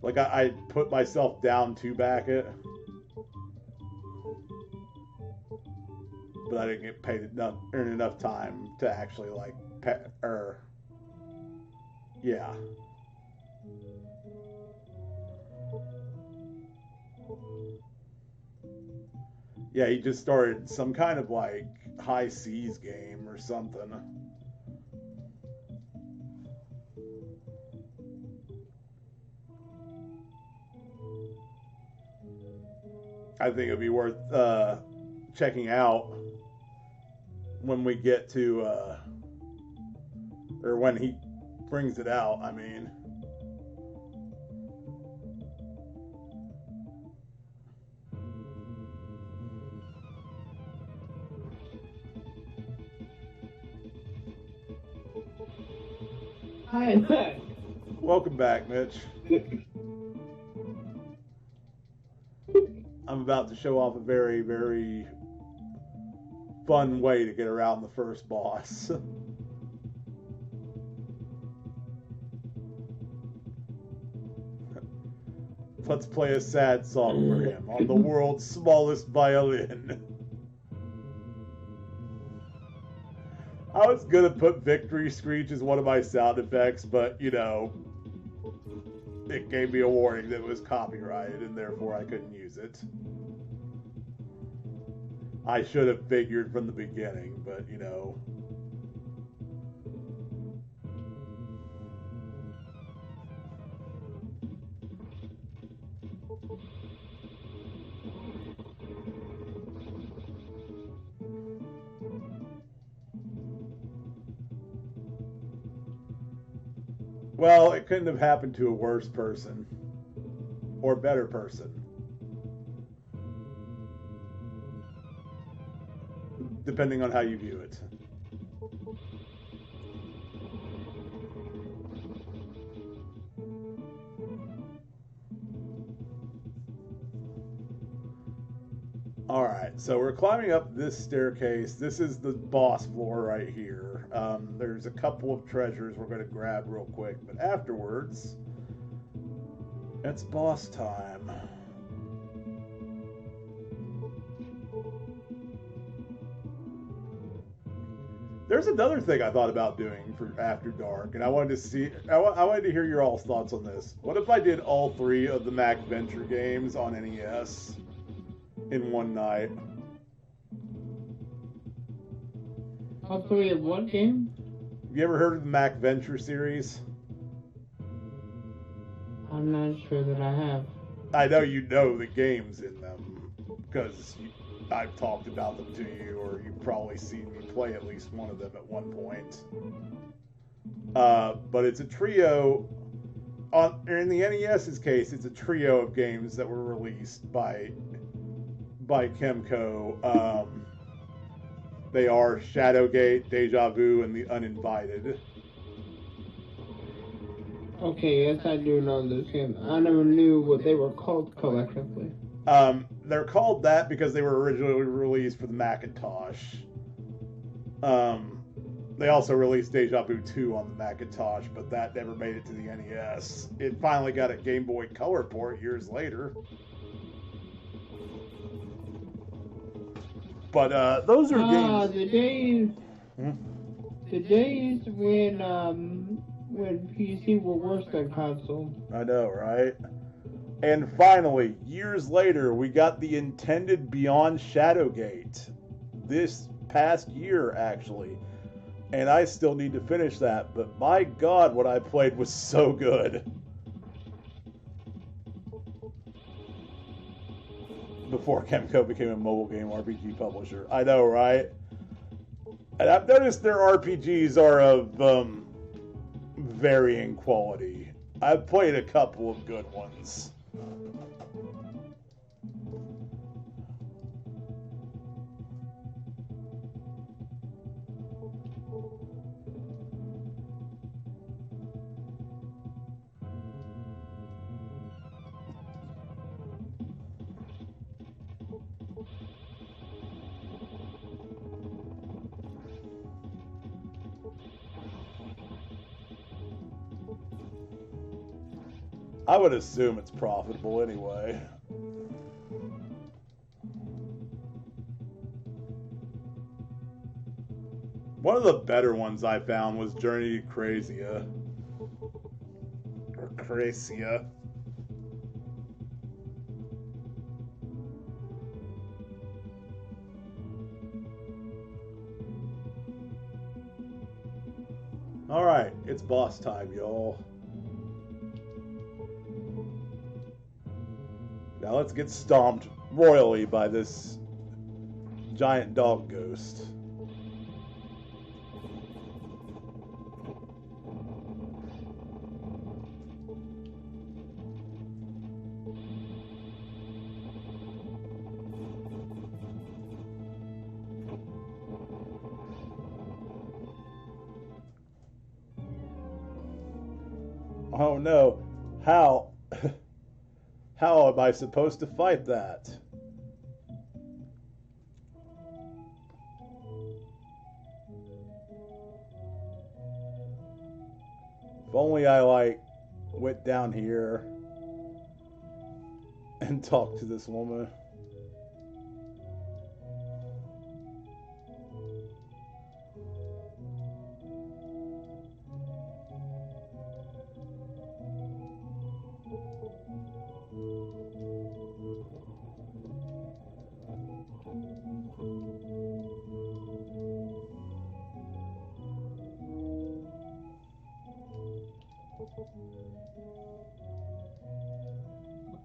Like, I put myself down to back it. But I didn't get paid earn enough time to actually, like, yeah. Yeah, he just started some kind of, like, high seas game or something. I think it'd be worth checking out when we get to, or when he brings it out, I mean. Hi. Welcome back, Mitch. I'm about to show off a very, very fun way to get around the first boss. Let's play a sad song for him on the world's smallest violin. I was gonna put Victory Screech as one of my sound effects, but, you know, it gave me a warning that it was copyrighted and therefore I couldn't use it. I should have figured from the beginning, but you know. Well, it couldn't have happened to a worse person or better person. Depending on how you view it. Alright, so we're climbing up this staircase. This is the boss floor right here. There's a couple of treasures we're going to grab real quick, but afterwards, it's boss time. There's another thing I thought about doing for After Dark, and I wanted to see. I wanted to hear your all's thoughts on this. What if I did all 3 of the Mac Venture games on NES in one night? All 3 of what game? Have you ever heard of the Mac Venture series? I'm not sure that I have. I know you know the games in them because I've talked about them to you, or you've probably seen me play at least one of them at one point. But it's a trio. In the NES's case, it's a trio of games that were released by Kemco. They are Shadowgate, Deja Vu, and The Uninvited. Okay, yes, I do know this game. I never knew what they were called collectively. They're called that because they were originally released for the Macintosh. They also released Deja Vu 2 on the Macintosh, but that never made it to the NES. It finally got a Game Boy Color port years later. But those are games. The days when PC were worse than console. I know, right? And finally, years later, we got the intended Beyond Shadowgate. This past year, actually. And I still need to finish that, but my God, what I played was so good. Before Kemco became a mobile game RPG publisher. I know, right? And I've noticed their RPGs are of varying quality. I've played a couple of good ones. I would assume it's profitable anyway. One of the better ones I found was Journey to Crazia. Or Crazia. Alright, it's boss time, y'all. Now let's get stomped royally by this giant dog ghost. Oh no, how? How am I supposed to fight that? If only I, went down here and talked to this woman.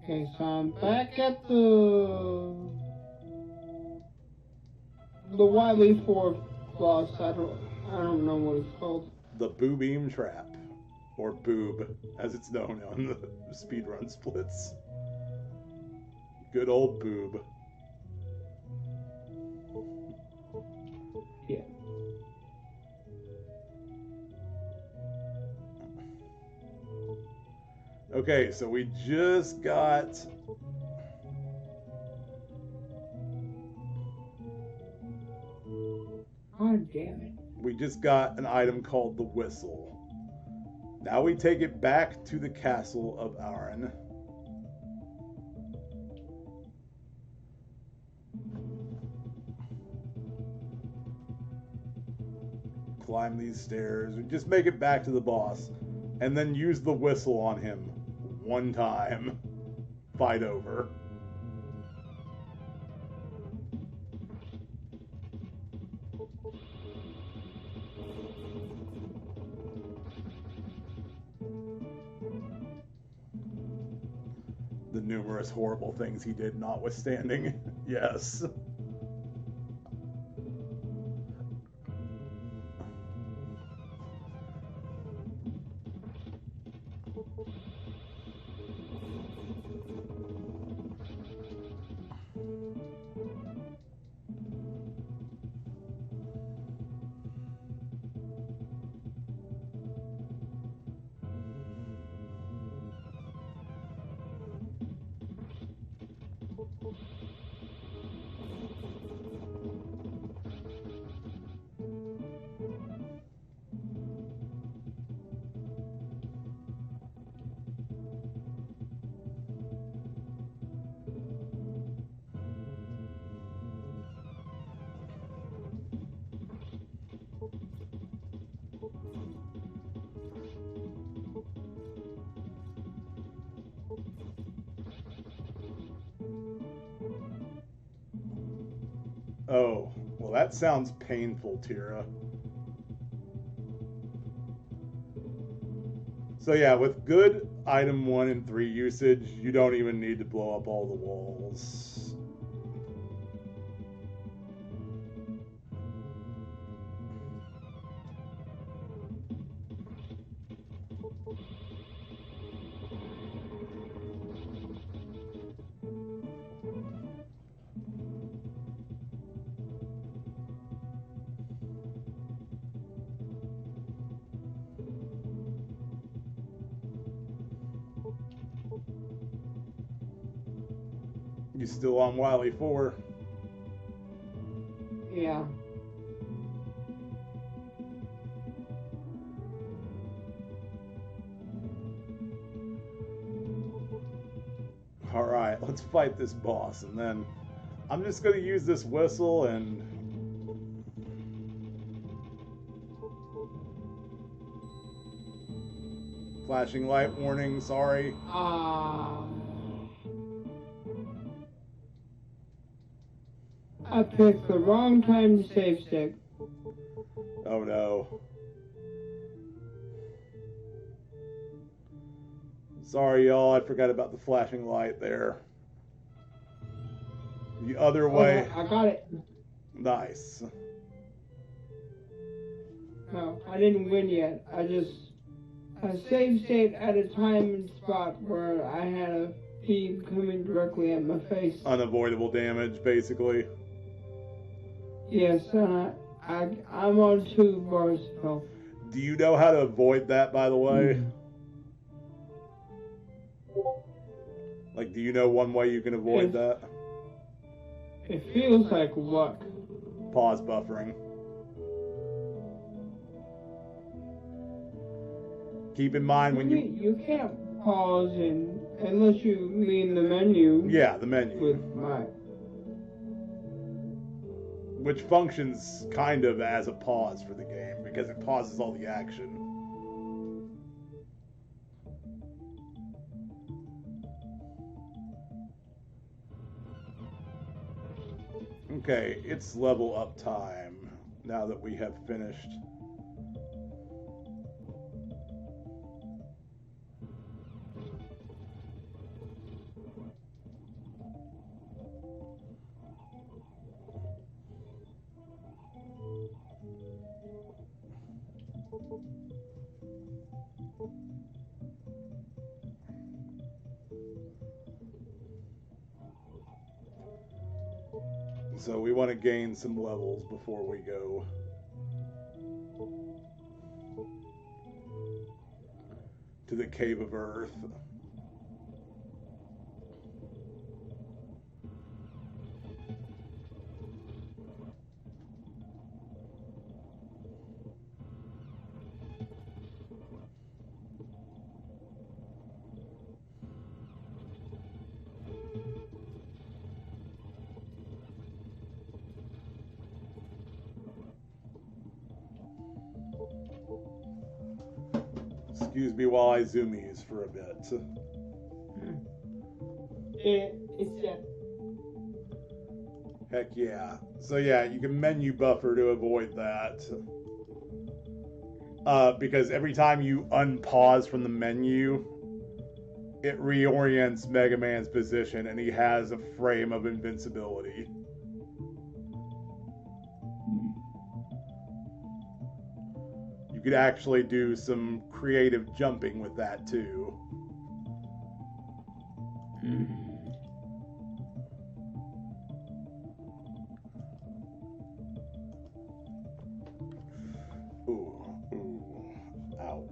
Okay, so I'm back at the Wiley 4 boss. I don't know what it's called. The Boobeam Trap, or Boob, as it's known on the speedrun splits. Good old Boob. Yeah. Okay, so we just got... God damn it. We just got an item called the Whistle. Now we take it back to the castle of Aaron. Climb these stairs. We just make it back to the boss. And then use the whistle on him. One time. Fight over. The numerous horrible things he did notwithstanding. Yes. Oh, well that sounds painful, Tira. So yeah, with good item 1 and 3 usage, you don't even need to blow up all the walls. You still on Wily 4? Yeah. Alright, let's fight this boss, and then I'm just going to use this whistle and... Flashing light warning, sorry. I picked the wrong time to save stick. Oh no. Sorry y'all, I forgot about the flashing light there. The other way. Okay, I got it. Nice. No, I didn't win yet. I saved state at a time and spot where I had a beam coming directly at my face. Unavoidable damage, basically. Yes, I'm on 2 bars of health. Do you know how to avoid that, by the way? Like, do you know one way you can avoid that? It feels like luck. Pause buffering. Keep in mind when you can't pause unless you mean the menu. Yeah, the menu. With my... Which functions kind of as a pause for the game, because it pauses all the action. Okay, it's level up time, now that we have finished. So we want to gain some levels before we go. To the Cave of Earth. Excuse me while I zoom these for a bit. It's set. Heck yeah. So yeah, you can menu buffer to avoid that. Because every time you unpause from the menu, it reorients Mega Man's position and he has a frame of invincibility. You could actually do some creative jumping with that too. Ow.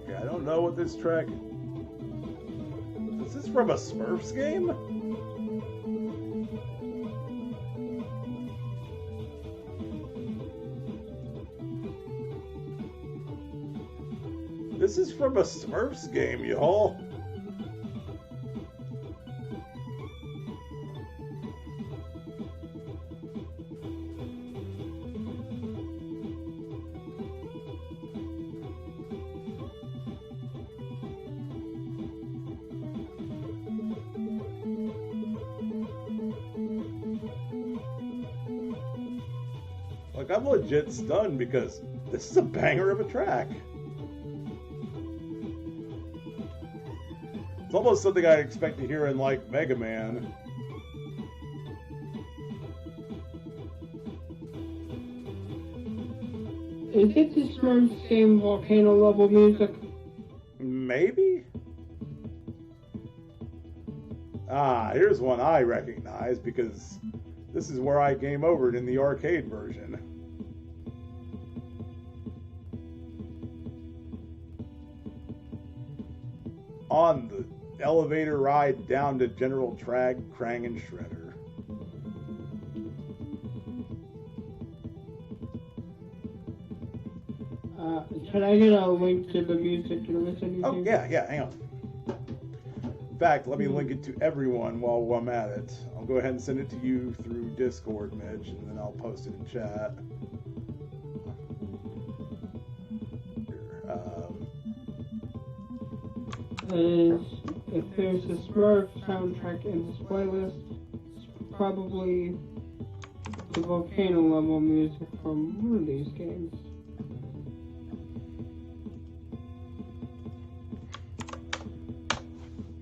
Okay, I don't know what this track... Is this from a Smurfs game? This is from a Smurfs game, y'all. Like, I'm legit stunned because this is a banger of a track. It's almost something I'd expect to hear in, like, Mega Man. Is it the Smurfs game volcano level music? Maybe? Ah, here's one I recognize because this is where I game overed in the arcade version. On the elevator ride down to General Trag, Krang, and Shredder. Can I get a link to the music to listen to? Oh, yeah, hang on. In fact, let me link it to everyone while I'm at it. I'll go ahead and send it to you through Discord, Mitch, and then I'll post it in chat. If there's a Smurf soundtrack in this playlist, it's probably the volcano level music from one of these games.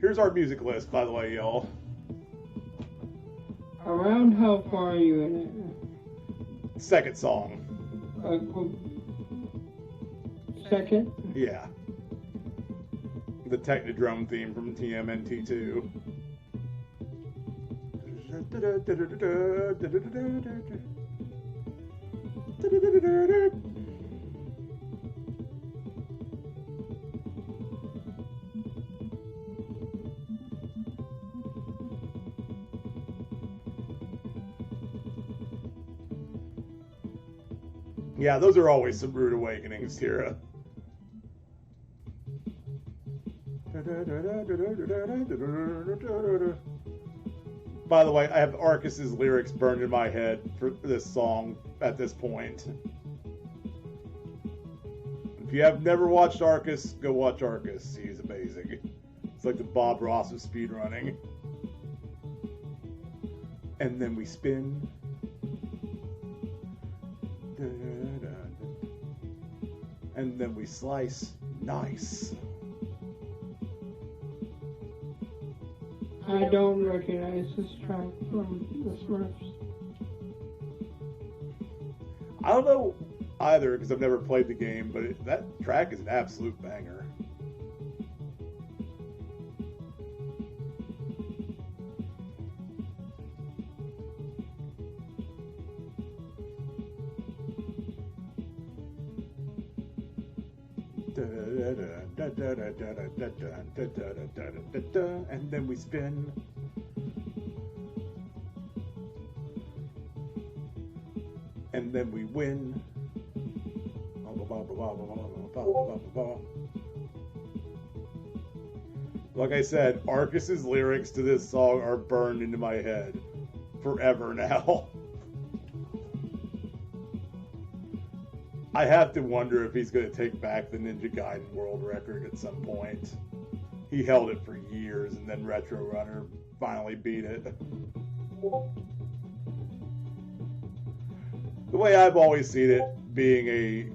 Here's our music list, by the way, y'all. Around how far are you in it? Second song. Second? Yeah. The Technodrome theme from TMNT2. Yeah, those are always some rude awakenings, Tira. By the way, I have Arcus's lyrics burned in my head for this song at this point. If you have never watched Arcus, go watch Arcus. He's amazing. It's like the Bob Ross of speedrunning. And then we spin. And then we slice. Nice. I don't recognize this track from the Smurfs. I don't know either because I've never played the game, but that track is an absolute banger. And then we spin. And then we win. Like I said, Arcus's lyrics to this song are burned into my head forever now. I have to wonder if he's going to take back the Ninja Gaiden world record at some point. He held it for years, and then Retro Runner finally beat it. The way I've always seen it, being a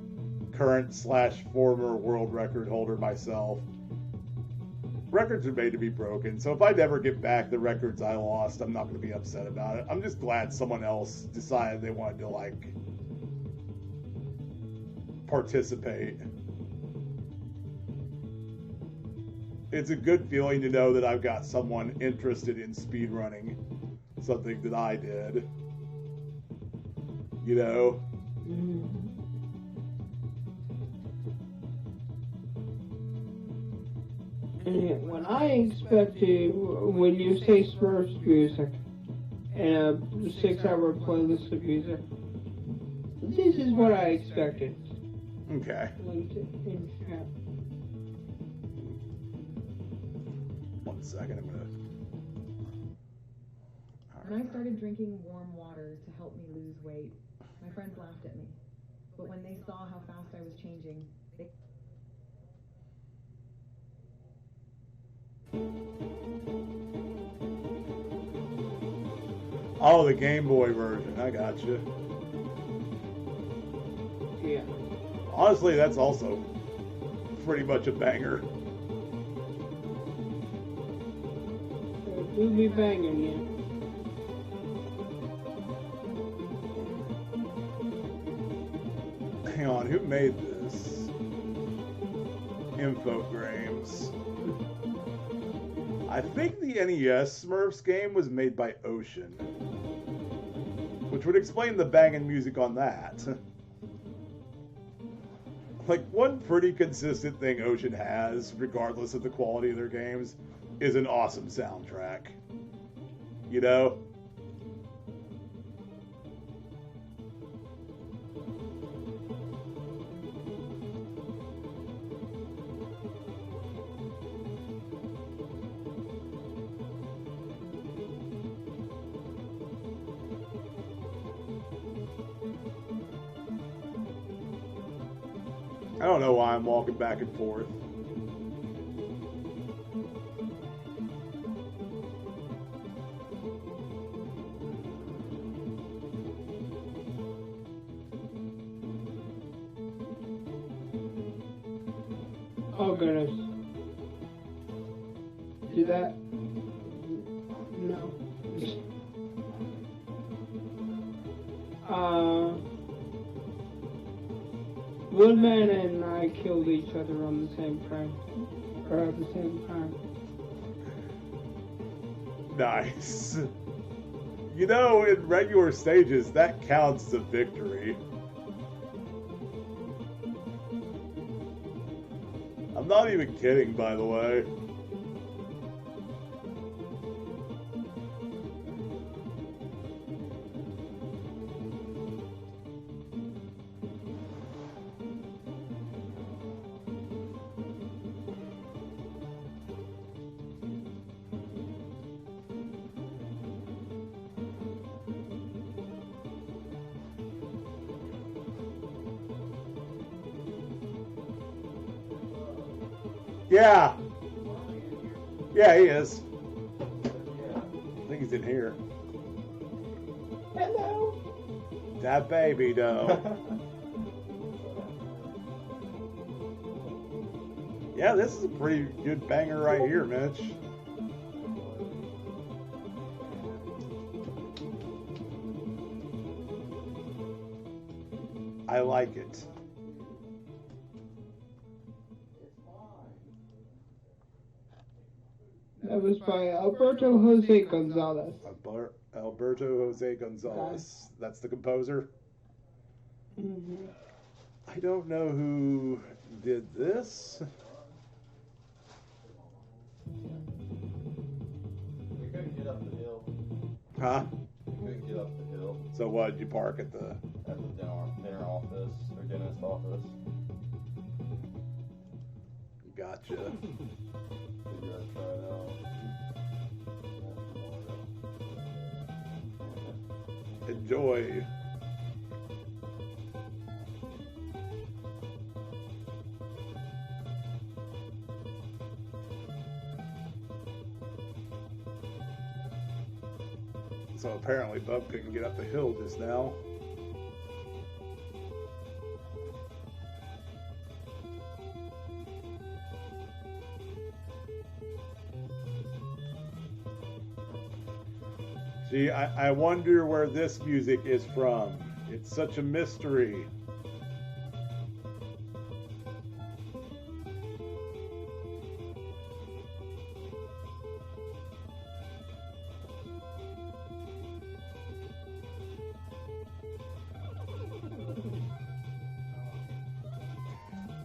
current/former world record holder myself, records are made to be broken. So if I never get back the records I lost, I'm not going to be upset about it. I'm just glad someone else decided they wanted to, like, participate. It's a good feeling to know that I've got someone interested in speedrunning something that I did. You know? And when I expected, when you say Smurfs music and a 6-hour playlist of music, this is what I expected. Okay. Linked in chat. 1 second, I'm gonna. When I started drinking warm water to help me lose weight, my friends laughed at me. But when they saw how fast I was changing, they... Oh, the Game Boy version. I got you. Yeah. Honestly, that's also pretty much a banger. We'll be banging, yeah. Hang on, who made this? Infogrames. I think the NES Smurfs game was made by Ocean, which would explain the banging music on that. Like, one pretty consistent thing Ocean has, regardless of the quality of their games, is an awesome soundtrack. You know? I don't know why I'm walking back and forth. Oh goodness. Do that? No. Woodman and I killed each other on the same frame. Or at the same time. Nice. You know, in regular stages, that counts as a victory. I'm not even kidding, by the way. Yeah. Yeah, he is. I think he's in here. Hello. That baby, though. Yeah, this is a pretty good banger right here, Mitch. I like it. That was by Alberto Jose Gonzalez. Alberto Jose Gonzalez. That's the composer. Mm-hmm. I don't know who did this. We couldn't get up the hill. Huh? We couldn't get up the hill So what, did you park at the... at the dinner office or dentist office. Gotcha. Figure I'd try it out. Enjoy. So apparently Bub couldn't get up the hill just now. See, I wonder where this music is from. It's such a mystery.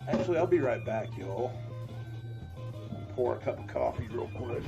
Actually, I'll be right back, y'all. Pour a cup of coffee real quick.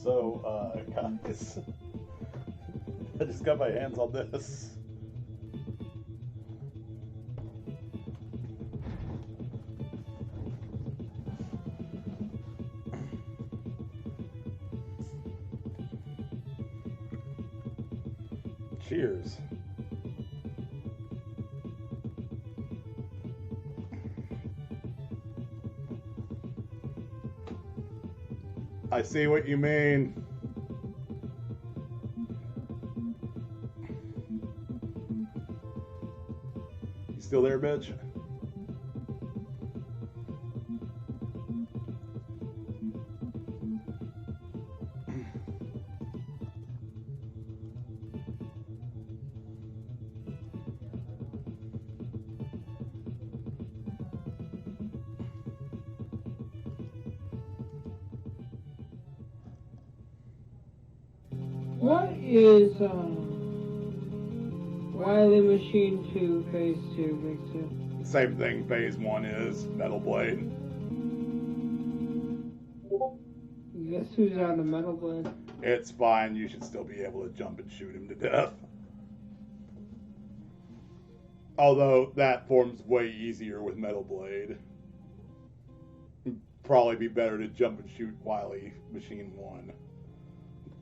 So, guys, I just got my hands on this. Cheers. I see what you mean. You still there, bitch? What is Wily Machine 2 Phase 2, Big 2? Same thing Phase 1 is, Metal Blade. Guess who's out of Metal Blade? It's fine, you should still be able to jump and shoot him to death. Although, that form's way easier with Metal Blade. It'd probably be better to jump and shoot Wily Machine 1.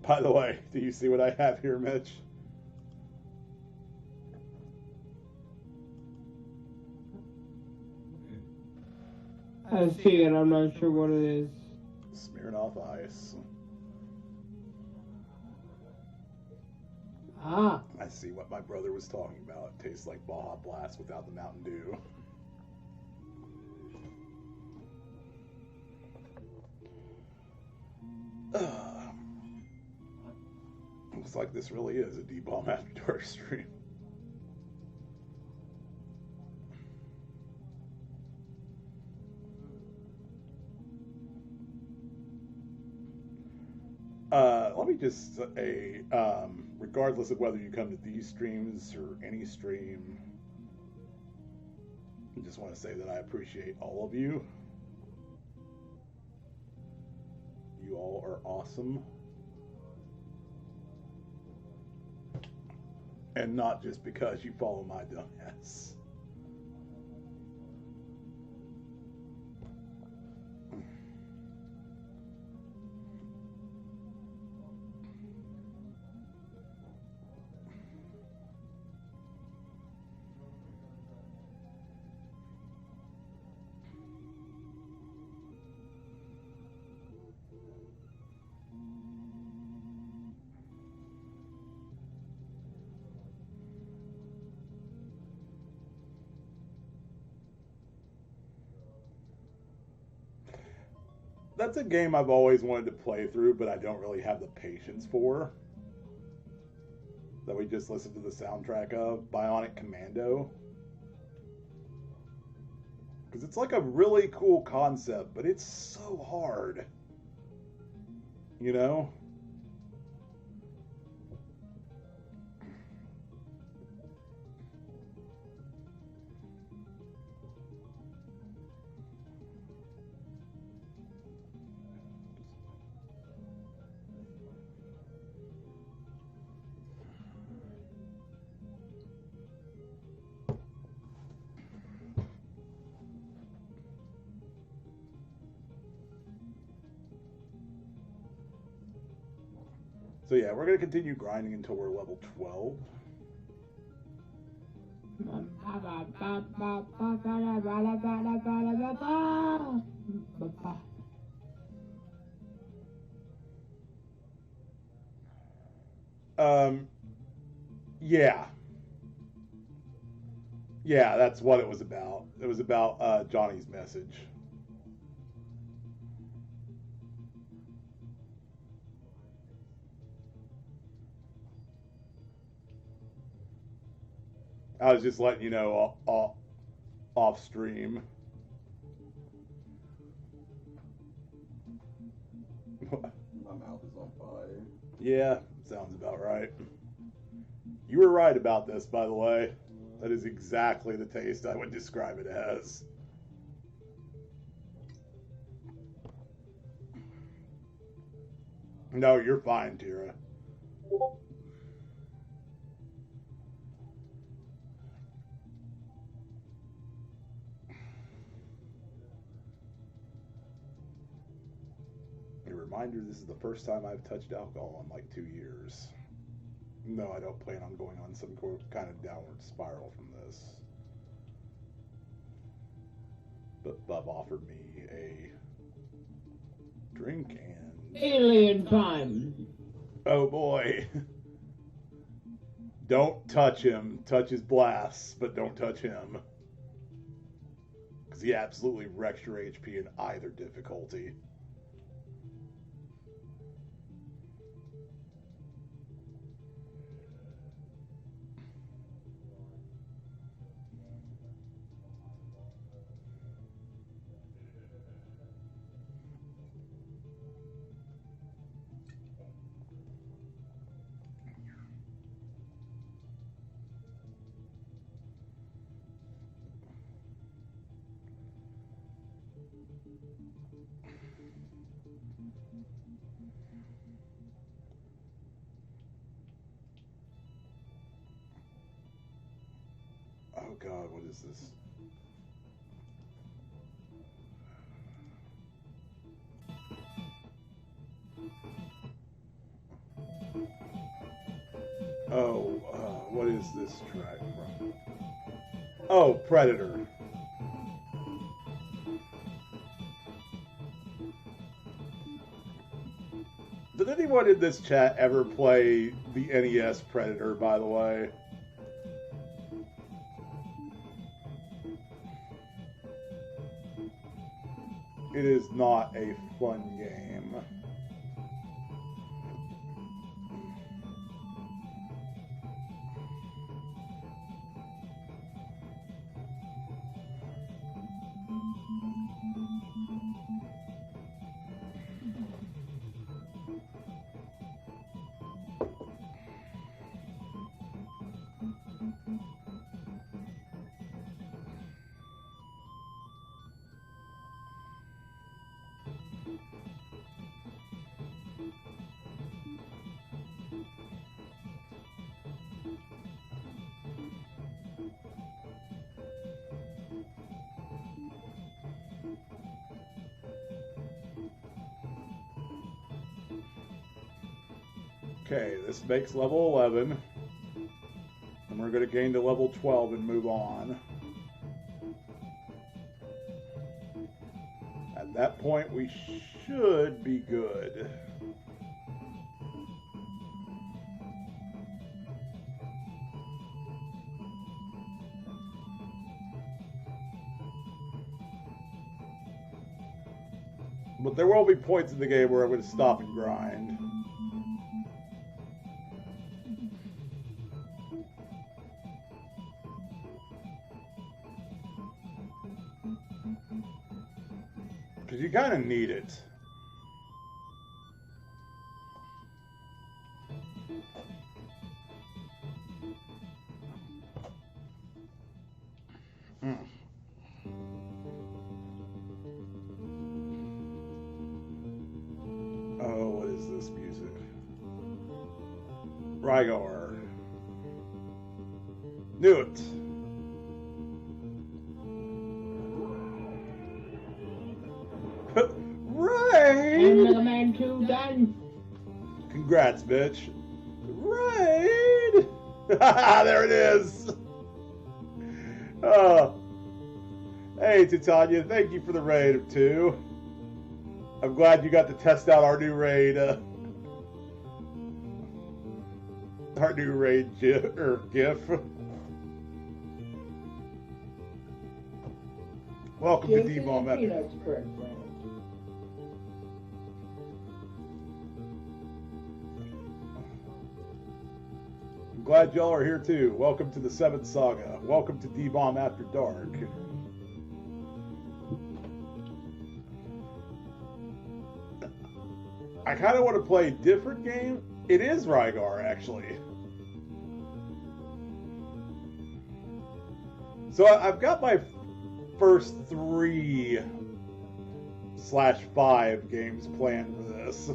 By the way, do you see what I have here, Mitch? I see it, I'm not sure what it is. Smirnoff Ice. Ah. I see what my brother was talking about. It tastes like Baja Blast without the Mountain Dew. Looks like this really is a D-Bomb After Dark stream. Let me just say, regardless of whether you come to these streams or any stream, I just want to say that I appreciate all of you. You all are awesome. And not just because you follow my dumbass. That's a game I've always wanted to play through, but I don't really have the patience for. That we just listened to the soundtrack of, Bionic Commando. Because it's like a really cool concept, but it's so hard. You know? So yeah, we're going to continue grinding until we're level 12. Yeah. Yeah, that's what it was about. It was about Johnny's message. I was just letting you know off stream. My mouth is on fire. Yeah, sounds about right. You were right about this, by the way. That is exactly the taste I would describe it as. No, you're fine, Tira. A reminder, this is the first time I've touched alcohol in like 2 years. No, I don't plan on going on some kind of downward spiral from this. But Bub offered me a drink and... Alien time! Oh boy. Don't touch him. Touch his blasts, but don't touch him. Because he absolutely wrecks your HP in either difficulty. Oh god, what is this? Oh, what is this track from? Oh, Predator. Did anyone in this chat ever play the NES Predator, by the way? It is not a fun game. Okay, this makes level 11. And we're going to gain to level 12 and move on. At that point, we should be good. But there will be points in the game where I'm going to stop and grind. Because you kind of need it. Oh, what is this music? Rygar. Knew it. Raid! Mega Man 2 done. Congrats, bitch. Raid! There it is. Oh. Hey, Titania, thank you for the raid of 2. I'm glad you got to test out our new raid. Our new raid GIF. Welcome to D-Bomb. That's correct, man. I'm glad y'all are here too. Welcome to the 7th Saga. Welcome to D-Bomb After Dark. I kind of want to play a different game. It is Rygar, actually. So I've got my first 3/5 games planned for this.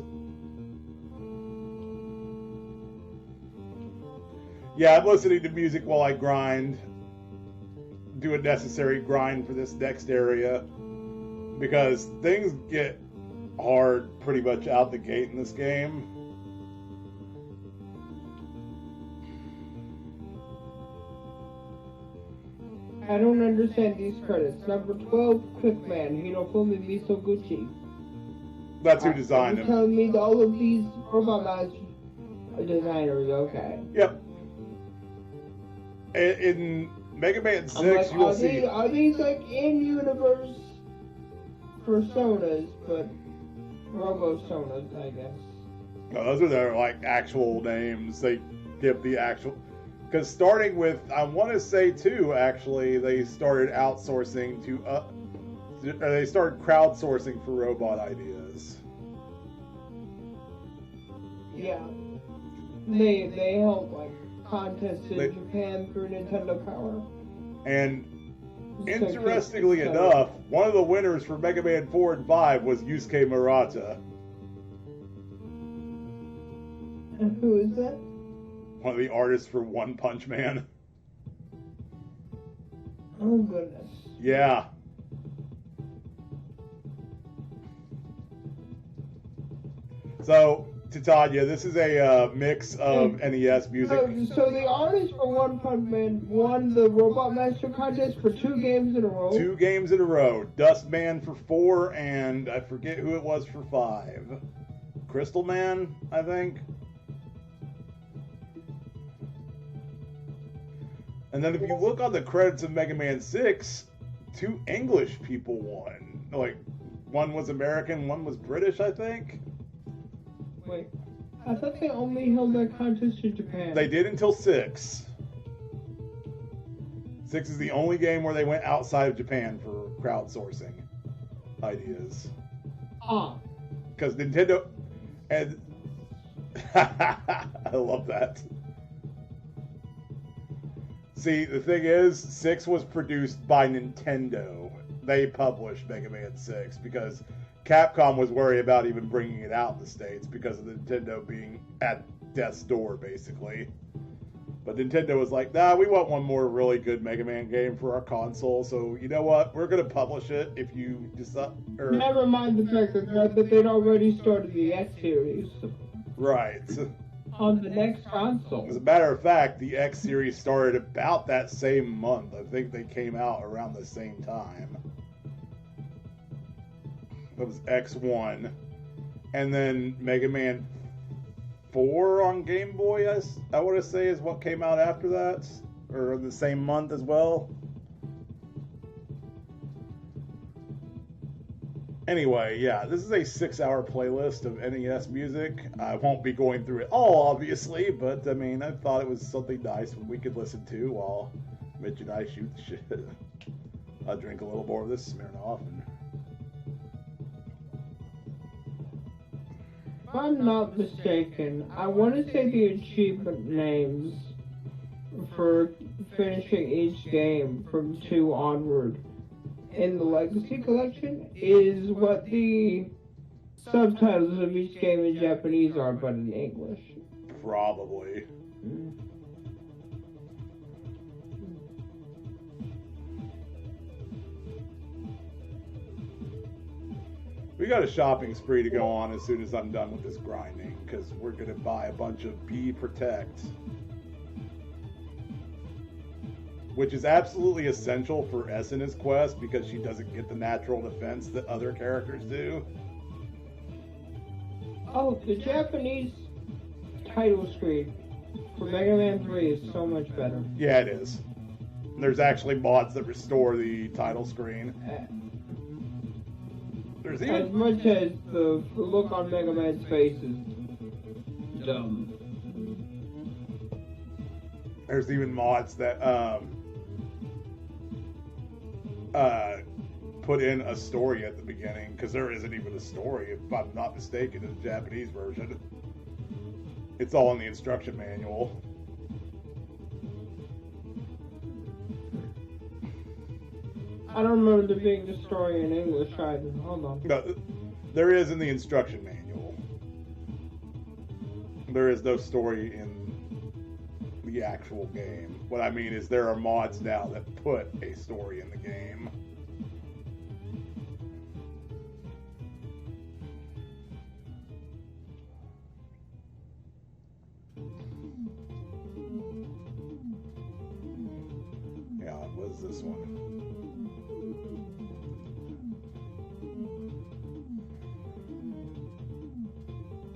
Yeah, I'm listening to music while I grind. Do a necessary grind for this next area. Because things get hard pretty much out the gate in this game. I don't understand these credits. Number 12, Quickman, Hirofumi Misoguchi. That's who designed You're them. telling me that all of these Robot Master designers, okay. Yep. In Mega Man 6, like, you will see... Are these like in-universe personas, but Robo-sonas, I guess? No, those are their, like, actual names. They give the actual... Because starting with, I want to say, too, actually, they started outsourcing to... they started crowdsourcing for robot ideas. Yeah. They held, like, contests in Japan through Nintendo Power. And interestingly enough, one of the winners for Mega Man 4 and 5 was Yusuke Murata. And who is that? One of the artists for One Punch Man. Oh, goodness. Yeah. So, Titania, this is a mix of NES music. So the artist for One Punch Man won the Robot Master contest for 2 games in a row? 2 games in a row. Dustman for 4, and I forget who it was for 5. Crystal Man, I think. And then if you look on the credits of Mega Man 6, 2 English people won. Like, one was American, one was British, I think. Wait, I thought they only held that contest in Japan. They did until 6. 6 is the only game where they went outside of Japan for crowdsourcing ideas. Because Nintendo... And... I love that. See, the thing is, 6 was produced by Nintendo. They published Mega Man 6 because Capcom was worried about even bringing it out in the States because of Nintendo being at death's door, basically. But Nintendo was like, nah, we want one more really good Mega Man game for our console, so you know what? We're going to publish it if you decide... Never mind the fact that they'd already started the X series. Right. On the next console. As a matter of fact, the X series started about that same month. I think they came out around the same time. That was X1. And then Mega Man 4 on Game Boy, I want to say, is what came out after that. Or the same month as well. Anyway, yeah, this is a 6-hour playlist of NES music. I won't be going through it all, obviously, but, I mean, I thought it was something nice we could listen to while Mitch and I shoot the shit. I'll drink a little more of this Smirnoff. If I'm not mistaken, I want to say the achievement names for finishing each game from 2 onward in the Legacy Collection is what the subtitles of each game in Japanese are, but in English. Probably. We got a shopping spree to go on as soon as I'm done with this grinding, because we're going to buy a bunch of Bee Protect. Which is absolutely essential for Essena's quest, because she doesn't get the natural defense that other characters do. Oh, the Japanese title screen for Mega Man 3 is so much better. Yeah, it is. There's actually mods that restore the title screen. There's even... As much as the look on Mega Man's face is dumb. There's even mods that put in a story at the beginning, because there isn't even a story, if I'm not mistaken, in the Japanese version. It's all in the instruction manual. I don't remember there being a story in English either. Hold on. No, there is in the instruction manual. There is no story in the actual game. What I mean is there are mods now that put a story in the game. Yeah, what is this one?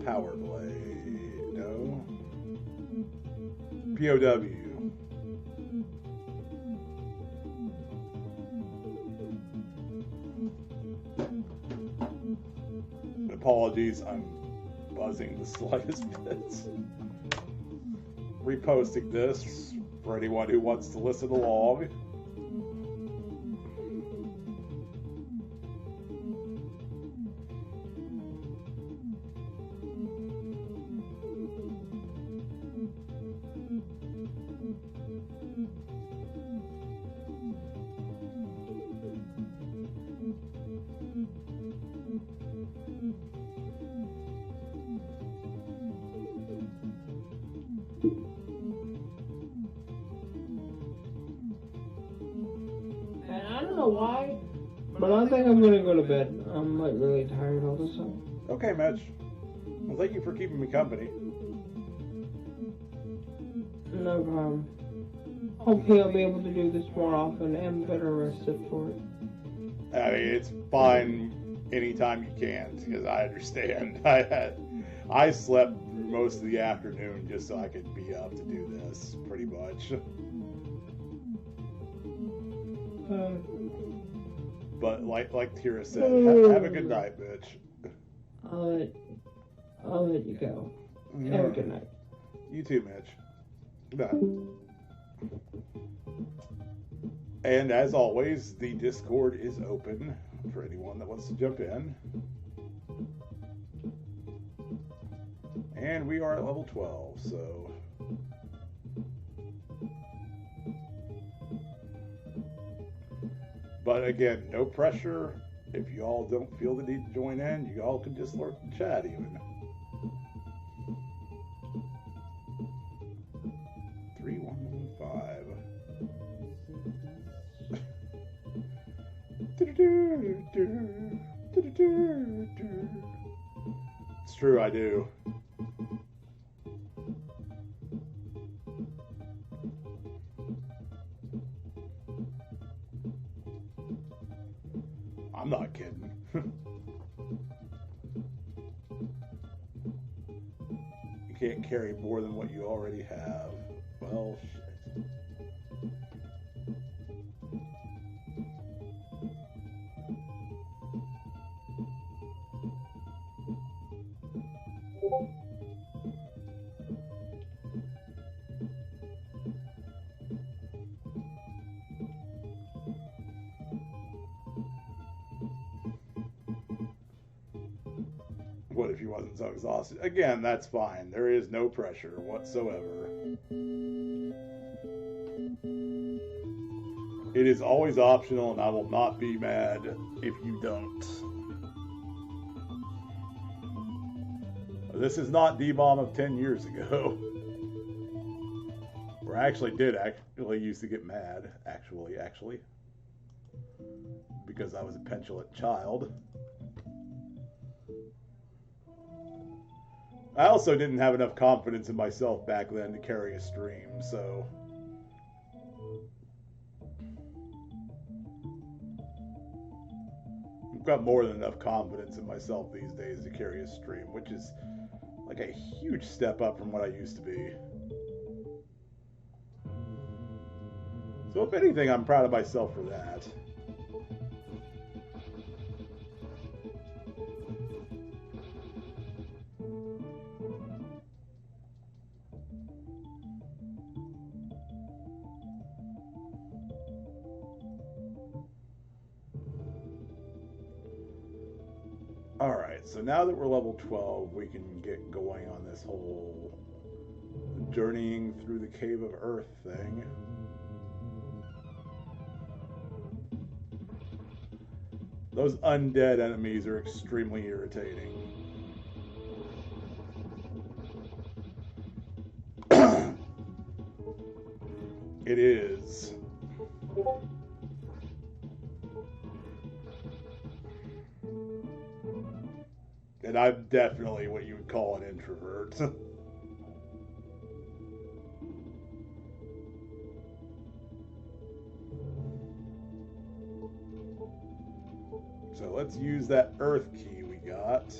Power Blade, no. POW. Apologies, I'm buzzing the slightest bit. Reposting this for anyone who wants to listen along. And I don't know why, but I think I'm gonna go to bed. I'm like really tired all of a sudden. Okay, Mitch. Well, thank you for keeping me company. No problem. Hopefully I'll be able to do this more often and better rested for it. I mean, it's fine anytime you can, because I understand. I slept through most of the afternoon just so I could be up to do this, pretty much. But like Tira said, have a good night, bitch. I'll let you go. Have a good night. You too, Mitch. Good night. And as always, the Discord is open for anyone that wants to jump in. And we are at level 12, so... But again, no pressure. If you all don't feel the need to join in, you all can just lurk and chat even. 3115. It's true, I do. I'm not kidding. You can't carry more than what you already have. Well, shit. What if he wasn't so exhausted? Again, that's fine. There is no pressure whatsoever. It is always optional, and I will not be mad if you don't. This is not D-Bomb of 10 years ago. Where I actually used to get mad, actually. Because I was a petulant child. I also didn't have enough confidence in myself back then to carry a stream, so... I've got more than enough confidence in myself these days to carry a stream, which is like a huge step up from what I used to be. So if anything, I'm proud of myself for that. Alright, so now that we're level 12, we can get going on this whole journeying through the Cave of Earth thing. Those undead enemies are extremely irritating. It is. And I'm definitely what you would call an introvert. So let's use that earth key we got.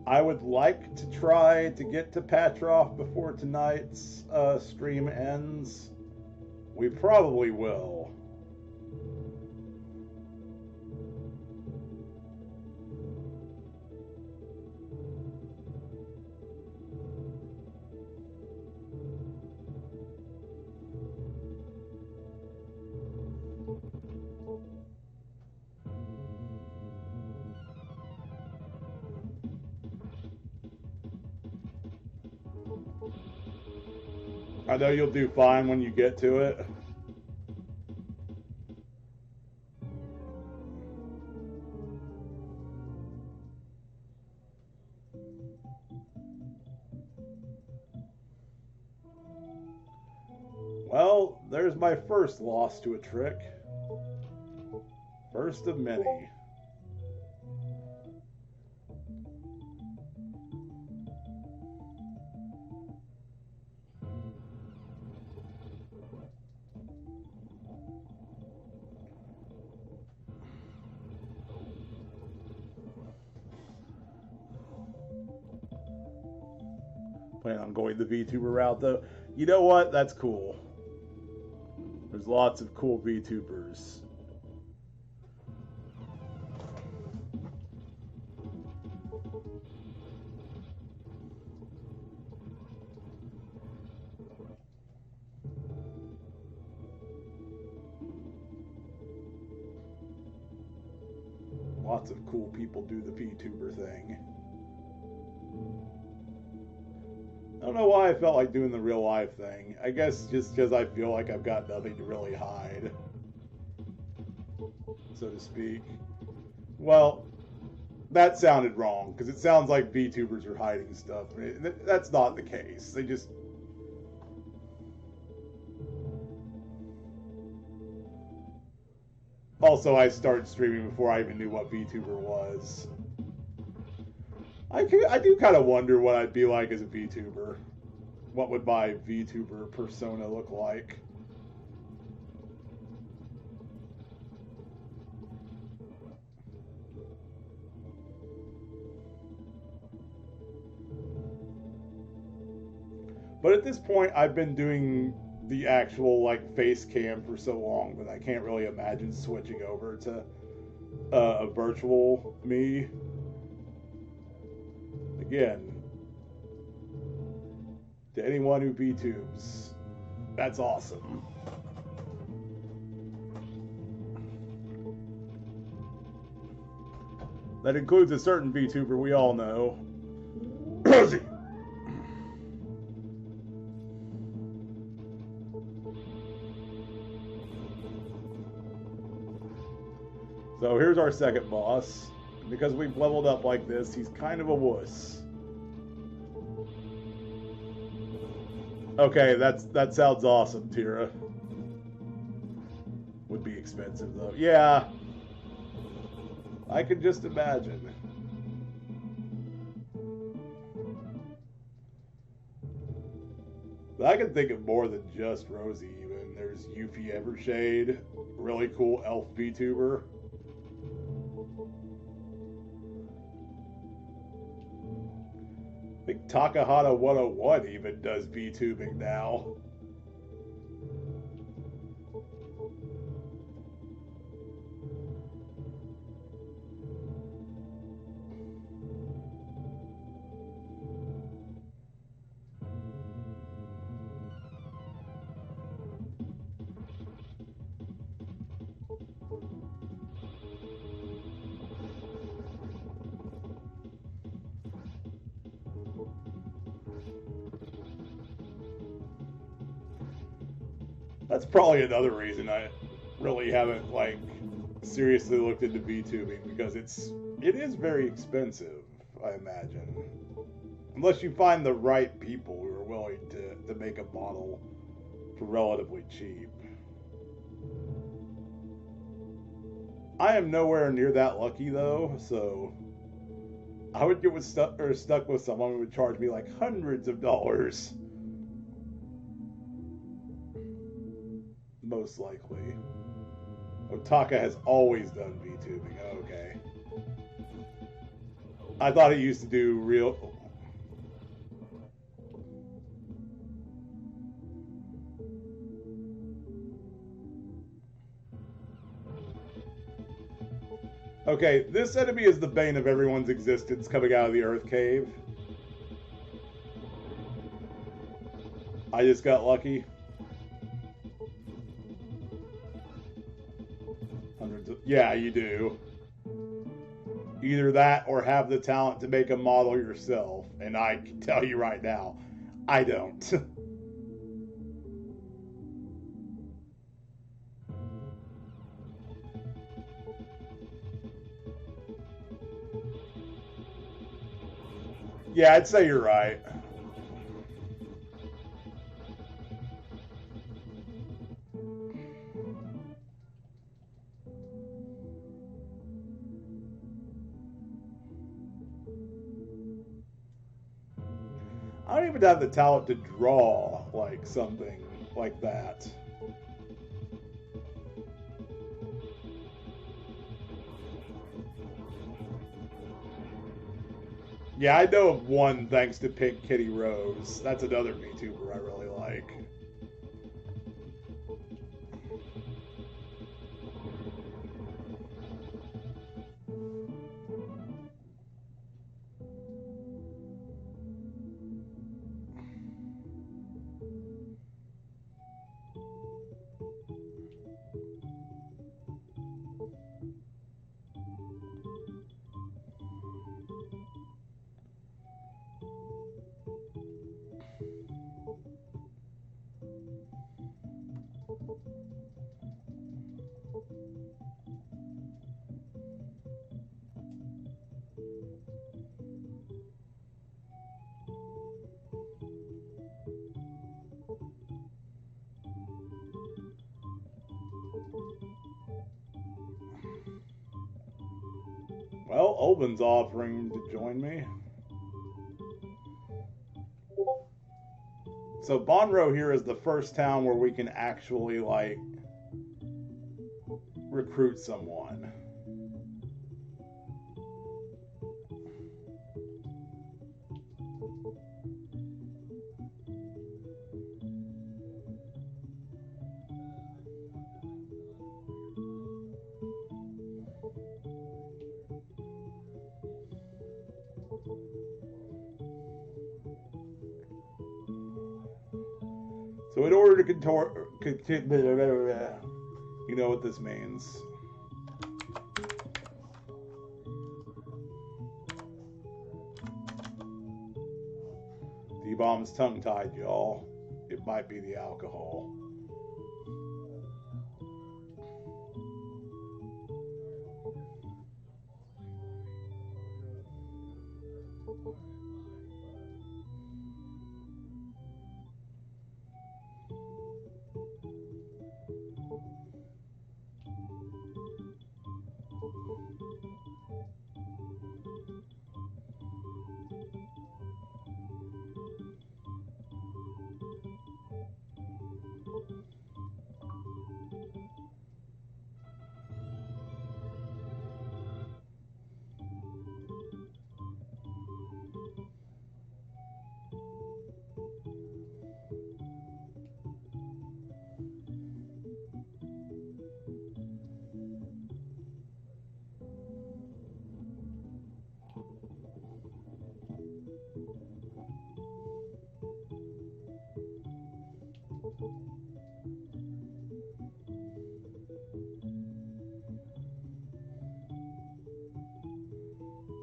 I would like to try to get to Patroff before tonight's stream ends. We probably will. I know you'll do fine when you get to it. Well, there's my first loss to a trick. First of many. Plan on going the VTuber route though. You know what? That's cool. There's lots of cool VTubers. Lots of cool people do the VTuber thing. I don't know why I felt like doing the real life thing. I guess just because I feel like I've got nothing to really hide, so to speak. Well, that sounded wrong, because it sounds like VTubers are hiding stuff. That's not the case. They just... Also, I started streaming before I even knew what VTuber was. I do kind of wonder what I'd be like as a VTuber. What would my VTuber persona look like? But at this point, I've been doing the actual like face cam for so long that I can't really imagine switching over to a virtual me. Again, to anyone who VTubes, that's awesome. That includes a certain VTuber we all know. So here's our second boss. Because we've leveled up like this, he's kind of a wuss. Okay, that sounds awesome, Tira. Would be expensive though. Yeah. I can just imagine. But I can think of more than just Rosie even. There's Yuffie Evershade, really cool elf VTuber. I think Takahata 101 even does VTubing now. That's probably another reason really haven't like seriously looked into VTubing because it is very expensive, I imagine. Unless you find the right people who are willing to make a model for relatively cheap. I am nowhere near that lucky though, so I would get stuck with someone who would charge me like hundreds of dollars. Most likely. Otaka has always done VTubing. Okay. I thought he used to do real... Okay, this enemy is the bane of everyone's existence coming out of the Earth Cave. I just got lucky. Yeah, you do. Either that or have the talent to make a model yourself. And I can tell you right now, I don't. Yeah, I'd say you're right. I don't even have the talent to draw like something like that. Yeah, I know of one thanks to Pink Kitty Rose. That's another VTuber I really like. Well, Owen's offering to join me. So Bonro here is the first town where we can actually, like, recruit someone. So in order to you know what this means. D-Bomb's tongue-tied, y'all. It might be the alcohol.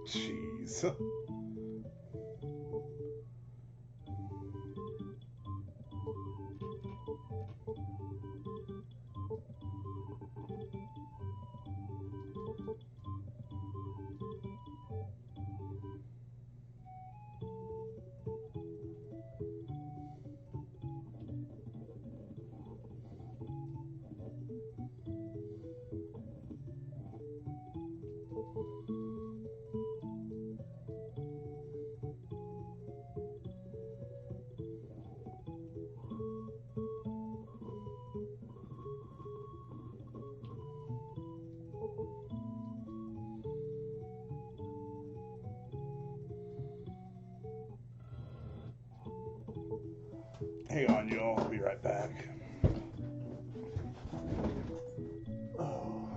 Jeez. Hang on, y'all. I'll be right back. Oh.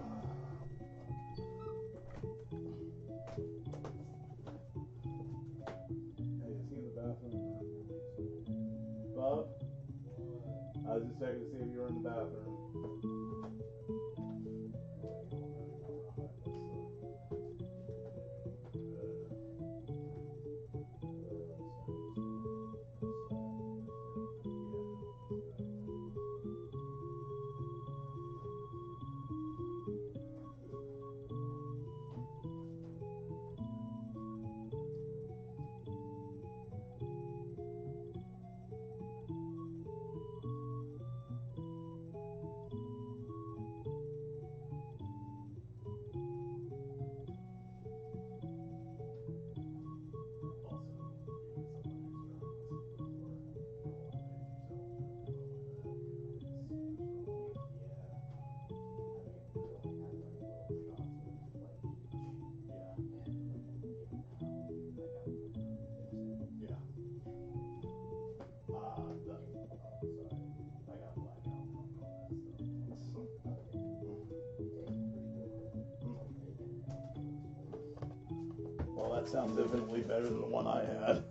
Hey, is he in the bathroom? Bob? I was just checking to see if you were in the bathroom. Well, that sounds infinitely better than the one I had.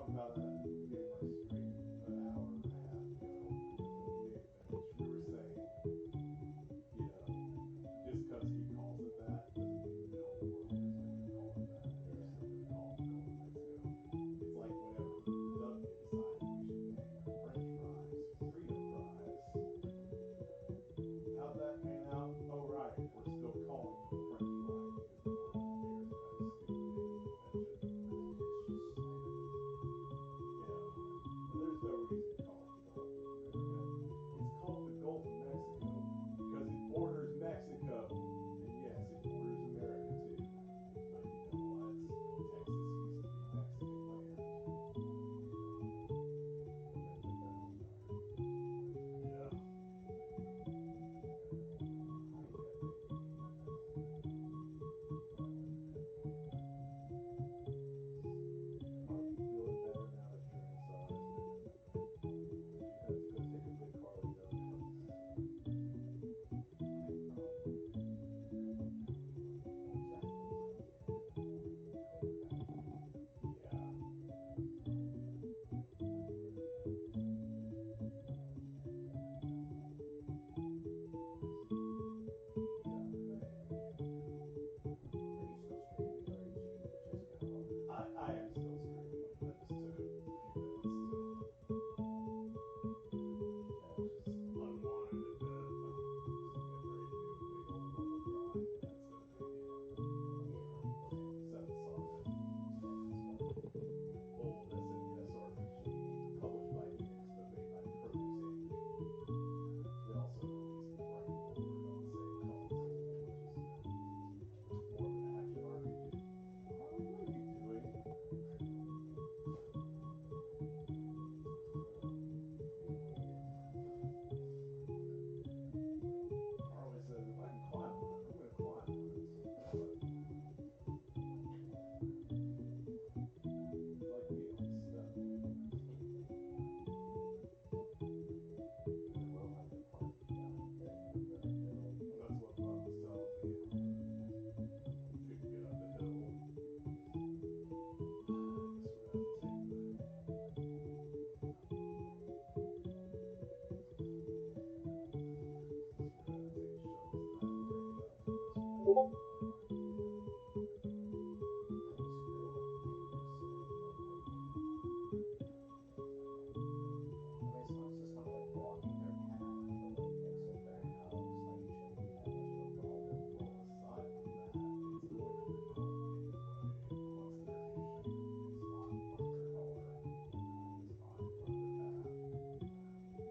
talking about a game I streamed an hour and a half ago with a big finish. We were saying, you know, just because he calls it that doesn't mean the whole world is going to call it that. They're still going to call it the Gulf of Mexico. It's like whenever W decided we should name French fries freedom fries. How'd that pan out? Oh, right. We're still calling them the French fry because the world cares about a stupid invention. It's just stupid. Yeah. There's no reason to call it the Gulf of America. It's called the Gulf of Mexico because it borders Mexico. And yes, it borders America too. But you know what? Texas used to be Mexican land. They've been there all time. Yeah. How do you get baby peanuts? Are you feeling better now that you're inside? Did you have to go take a good Carly donut? Probably. Well, exactly. Yeah. Way better. Yeah. Yeah. Are you still streaming or did you just get off? I am still streaming. I just took a few minutes to Yeah. just unwind a bit. Just get ready to do a big old double drive. That's going to be What game are you playing? 7 Saga. Seven Saga. Old SNES RPG published by Enix but made by Produce Envy. They also released Bright Forward on the same console, which is more of an action RPG. Harley, what are you doing? Being weird. Harley says, if I can climb on it, I'm going to climb on it. But he's like me on snow. There will have the part getting up the hill. That's what Mom was telling me. He couldn't get up the hill. I guess we're going to have to take the. Guess we're going to have to take the shovels to that and break it up. Can you screw with neighbors in Peggy? I mean, as long as it's not like blocking their path or like next to their house, like it shouldn't be that much of a problem. Well, aside from that, it's going to annoy anyway. What's their issue? It's not block their car. It's not in front of their path. Yeah.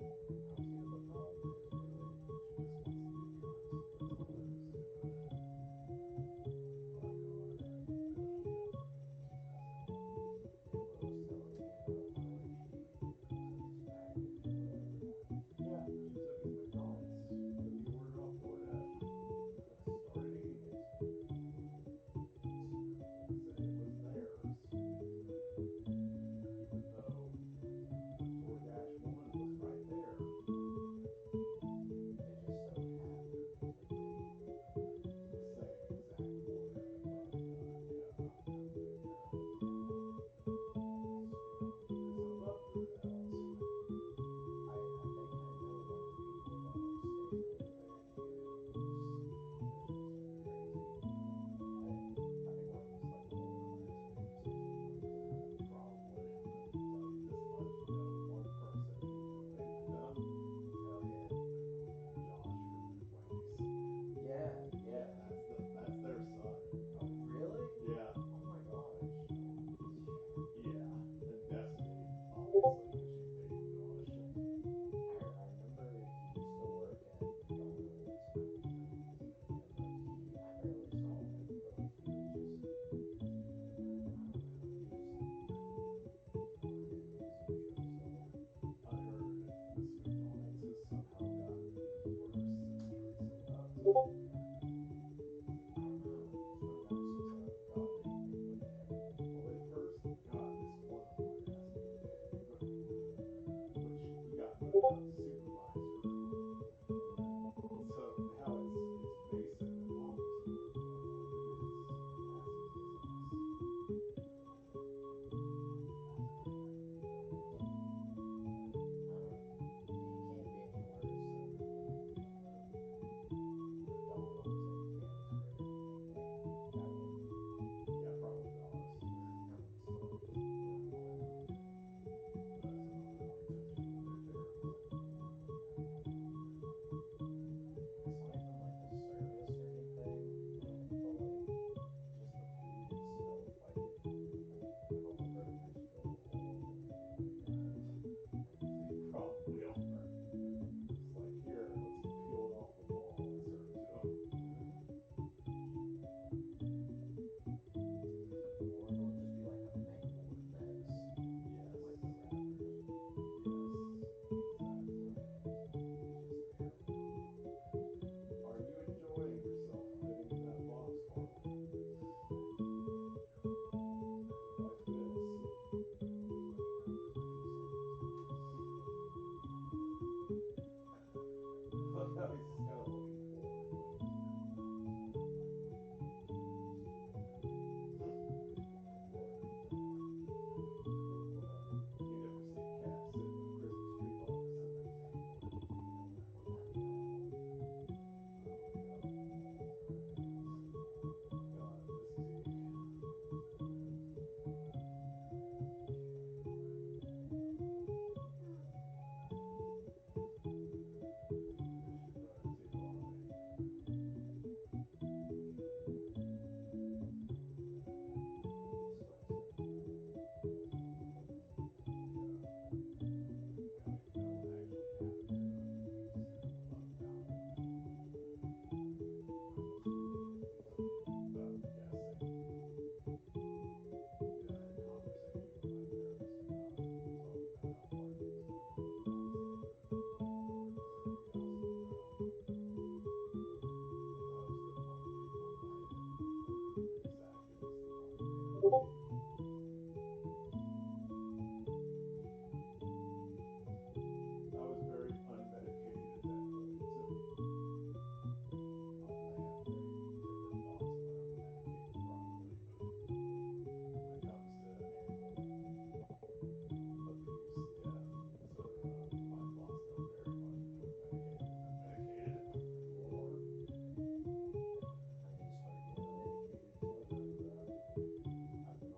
I don't see what the problem is really. She just wants to be a cunt. That's all it is. I was very unmedicated at that point, so I have very different thoughts when I'm medicated properly, but when it comes to animal abuse and death, my thoughts go very much between medicated and unmedicated. Or I need to start getting medicated to where I've been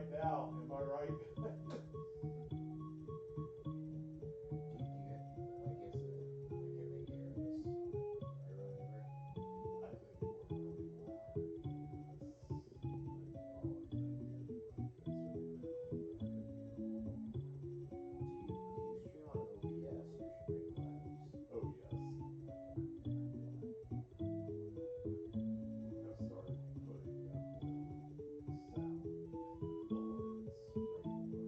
right now. Am I right? Oh yes. I've started putting the sound in the cards right now.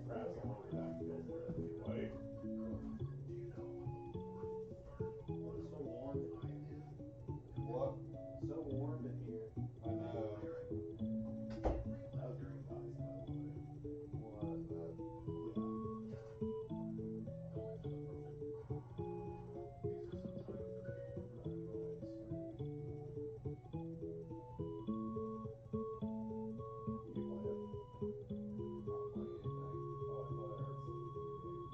Perhaps I'll order that filter anyway. It's so warm in here. What? So warm in here. I know. That was really nice, by the way. What? Yeah. You play it? Not playing anything. Oh, I thought I heard something.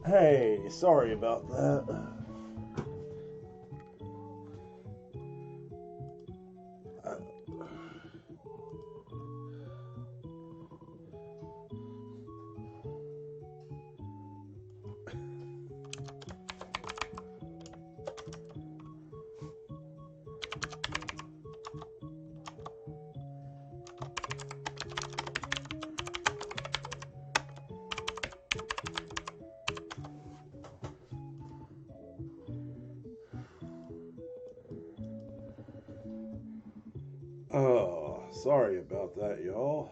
Hey, sorry about that. Oh, sorry about that, y'all.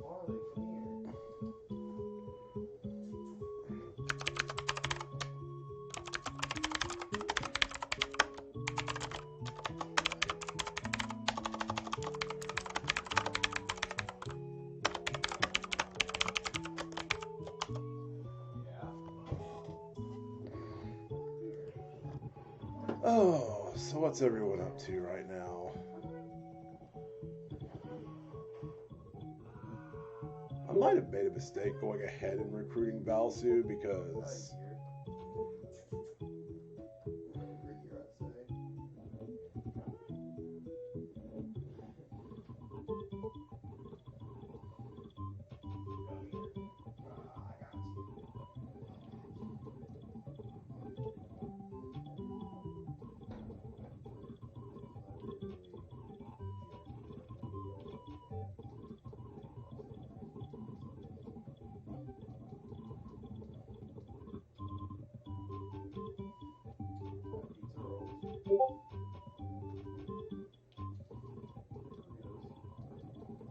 Harley, come here. Oh, so what's everyone up to right now? I might have made a mistake going ahead and recruiting Valsu because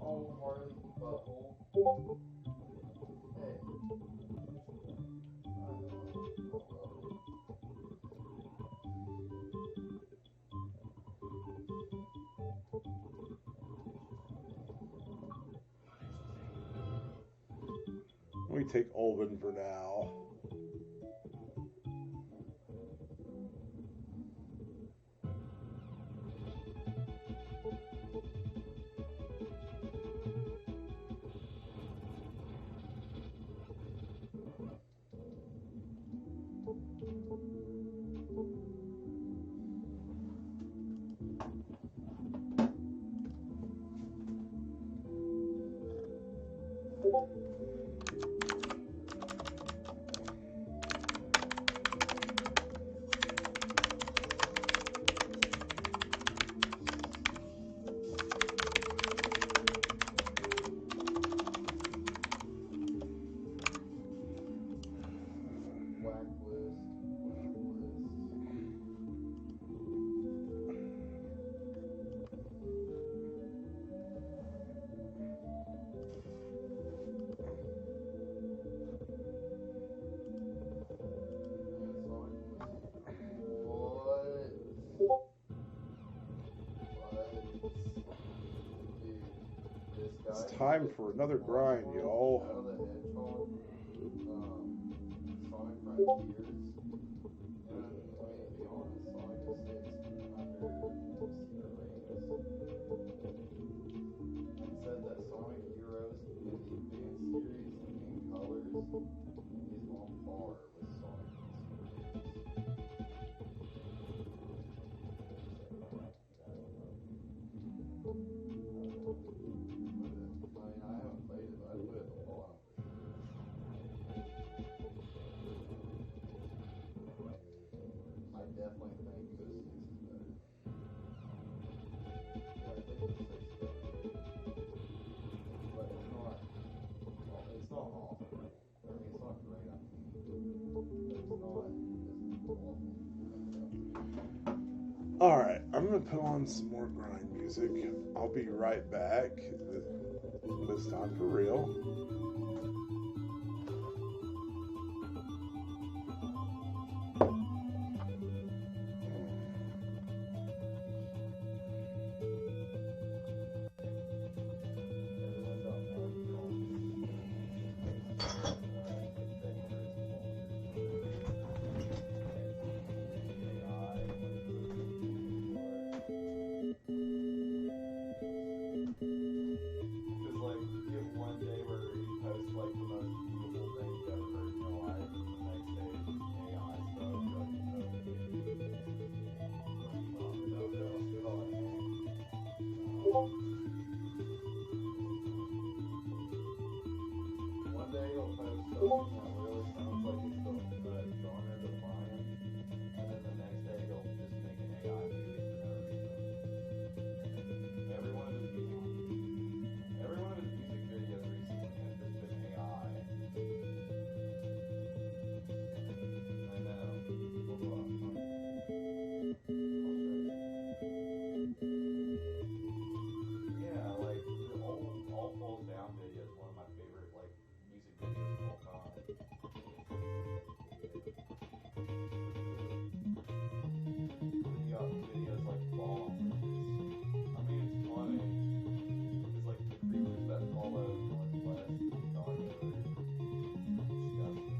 Oh, Harley, you butthole. Hey. I know. we take Olvin for now. Blacklist. It's time for another grind, y'all. Shadow the Hedgehog, Sonic Frontiers, and I mean, to be honest, Saga sits under Secret Rings. It says that Sonic Heroes in the Advanced series in colors is on par with Sonic in Secret Rings. I mean, I haven't played it, but I put it at the bottom for sure. I definitely think Ghost 6 is better. Yeah, I think Ghost 6 is better. But it's not awful. I mean, it's not great on me. But it's not as awful. Alright, I'm gonna put on some more grind music. I'll be right back. This time for real. really sounds like he's still into that genre they're buying, and then the next day he'll just make an AI movie for no reason. Every one of his music videos recently has just been AI. I know. Hold on. Yeah, like the old All Falls Down video is one of my favorite like music videos of all time. You got videos like Bomb, which is, I mean, it's funny. It's like the creatures that follow Northwest Chicago are disgusting.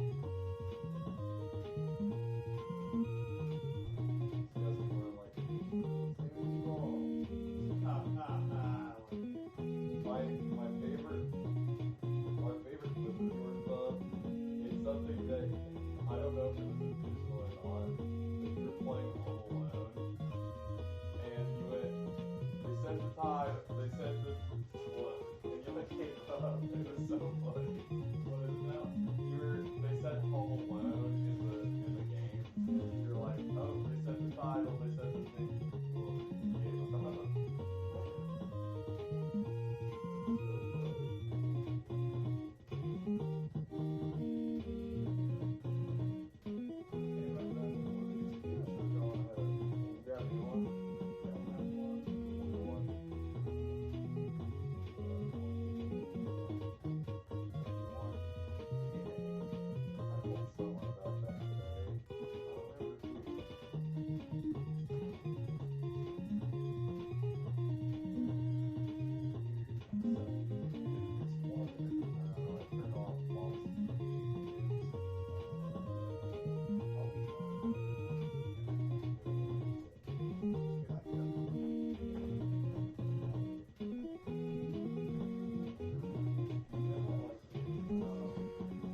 Disgusting where like, say what's wrong. My favorite clip of yours, Bub, it's something that I don't know if it was intentional or not. But you were playing Home Alone, and you went, they said the tide, they said the what, and you like came up. It was so funny. What is it now? They said Home Alone in the game. You're like, oh, they said the title, they said the thing. Well, you gave them up.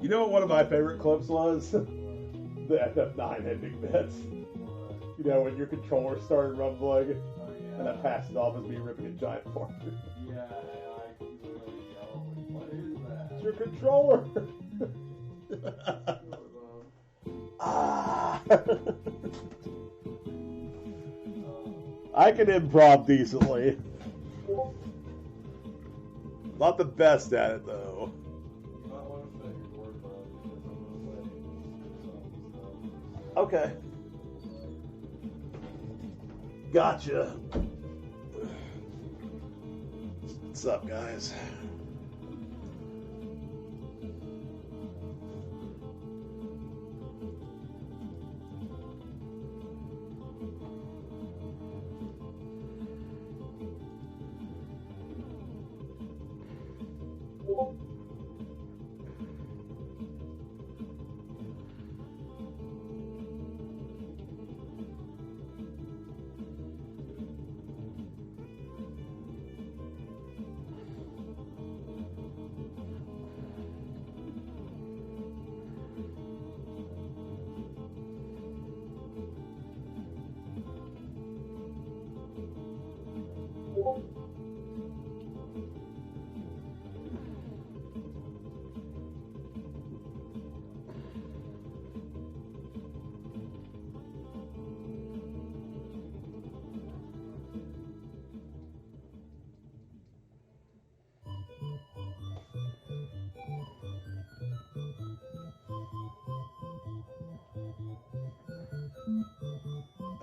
You know what one of my favorite clips was? The FF9 ending bits. You know, when your controller started rumbling, and I passed it off as me ripping a giant fart. Yeah, I literally yelled, what is that? It's your controller! Ah! I can improv decently. Not the best at it, though. Okay. Gotcha. What's up, guys?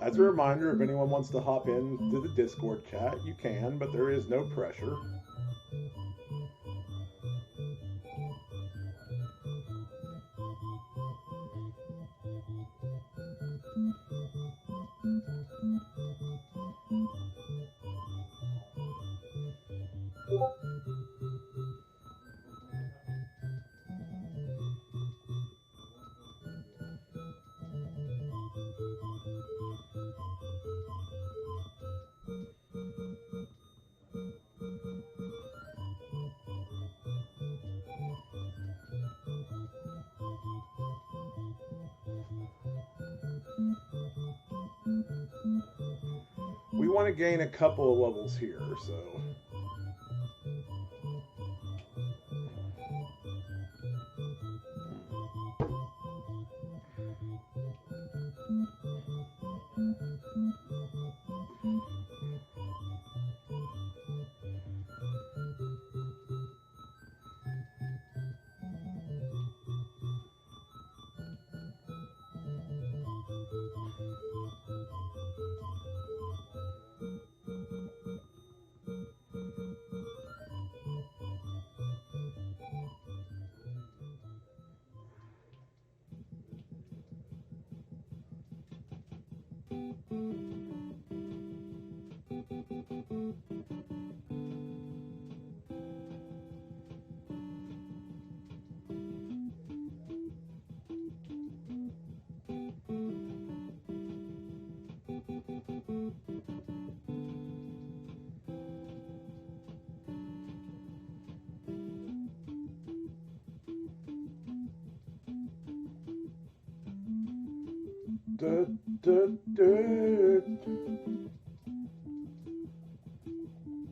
As a reminder, if anyone wants to hop into the Discord chat, you can, but there is no pressure. We want to gain a couple of levels here, so...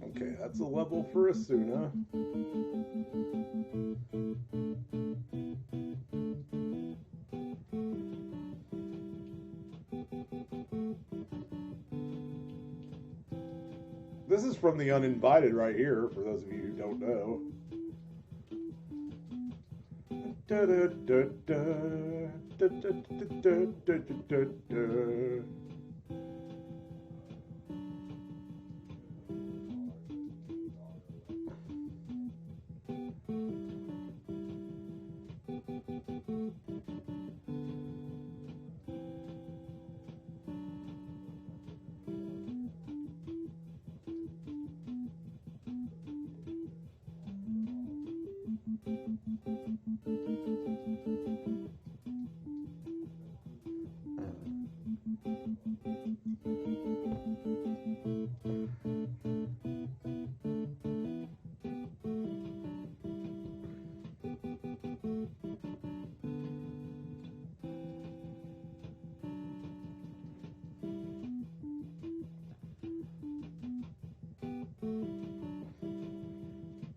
Okay, that's a level for Asuna. This is from The Uninvited right here, for those of you who don't know. Da, da, da, da, da, da, da, da, da, da.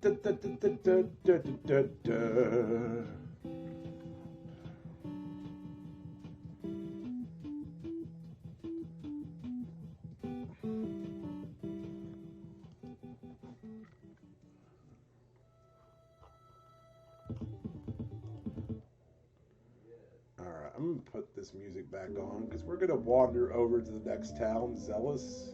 Da, da, da, da, da, da, da. Alright, I'm going to put this music back on because we're going to wander over to the next town, Zealous.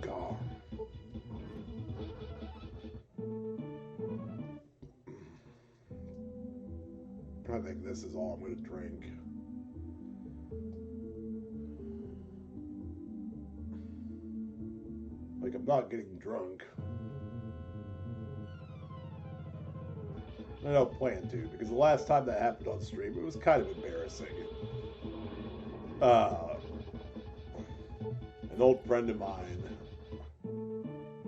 God. I think this is all I'm going to drink. Like, I'm not getting drunk. I don't plan to, because the last time that happened on stream, it was kind of embarrassing. An old friend of mine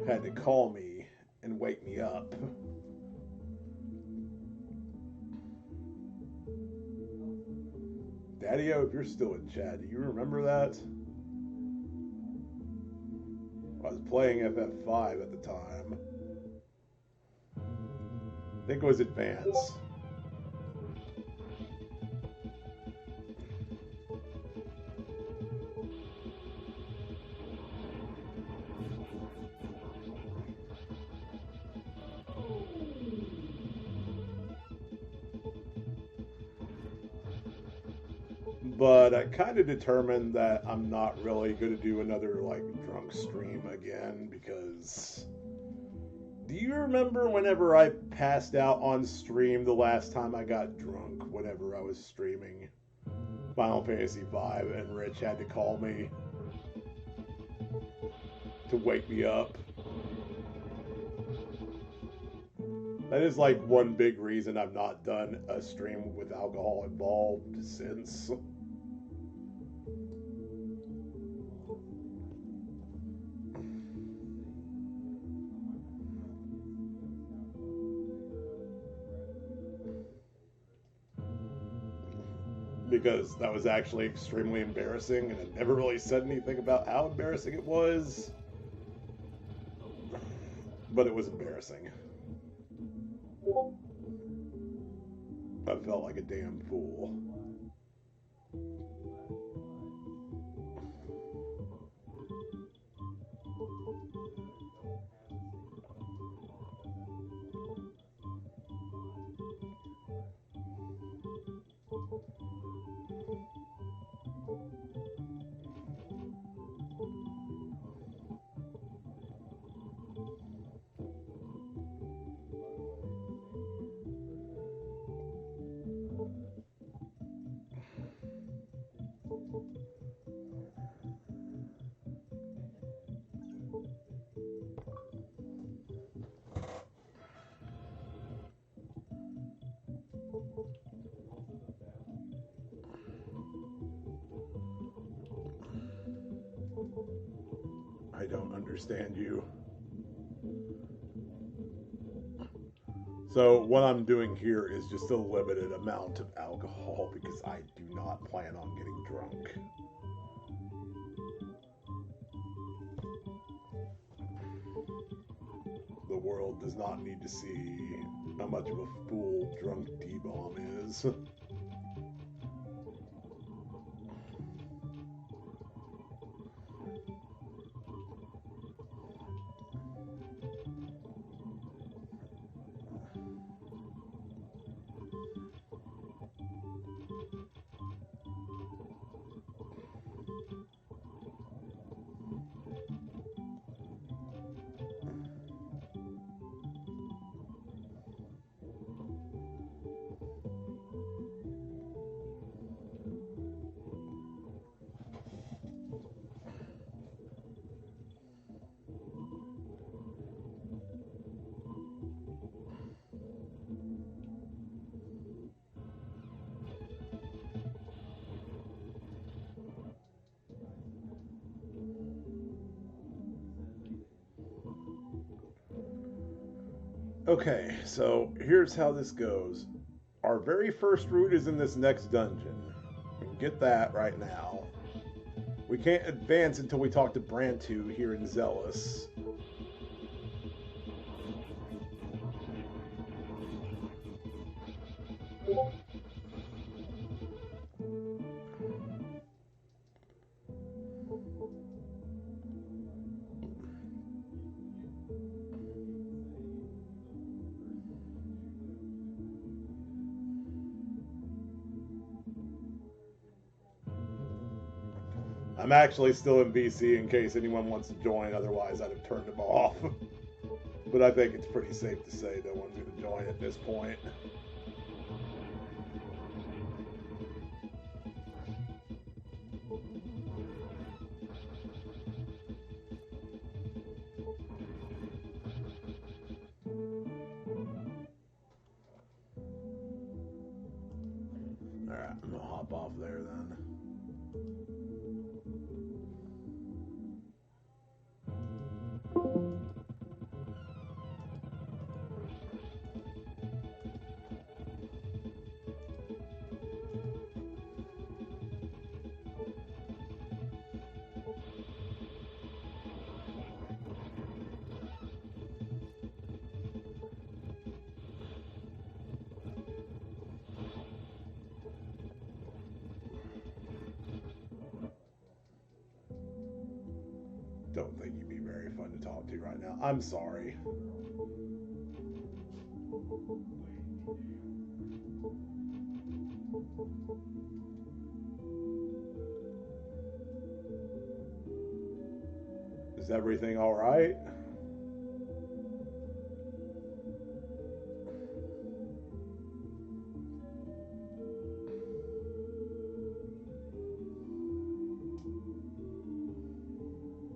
had to call me and wake me up. Daddy-O, if you're still in chat, do you remember that? I was playing FF5 at the time. I think it was Advance. But I kind of determined that I'm not really going to do another, like, drunk stream again, because... Do you remember whenever I passed out on stream the last time I got drunk, whenever I was streaming Final Fantasy V, and Rich had to call me to wake me up? That is, like, one big reason I've not done a stream with alcohol involved since. Because that was actually extremely embarrassing, and I never really said anything about how embarrassing it was. But it was embarrassing. I felt like a damn fool. I don't understand you. So what I'm doing here is just a limited amount of alcohol because I do not plan on getting drunk. The world does not need to see how much of a fool drunk D-Bomb is. Okay, so here's how this goes. Our very first route is in this next dungeon. We can get that right now. We can't advance until we talk to Brantu here in Zealous. I'm actually still in BC in case anyone wants to join, otherwise I'd have turned them off. But I think it's pretty safe to say no one's going to join at this point. Alright, I'm going to hop off there then. Don't think you'd be very fun to talk to right now. I'm sorry. Is everything all right?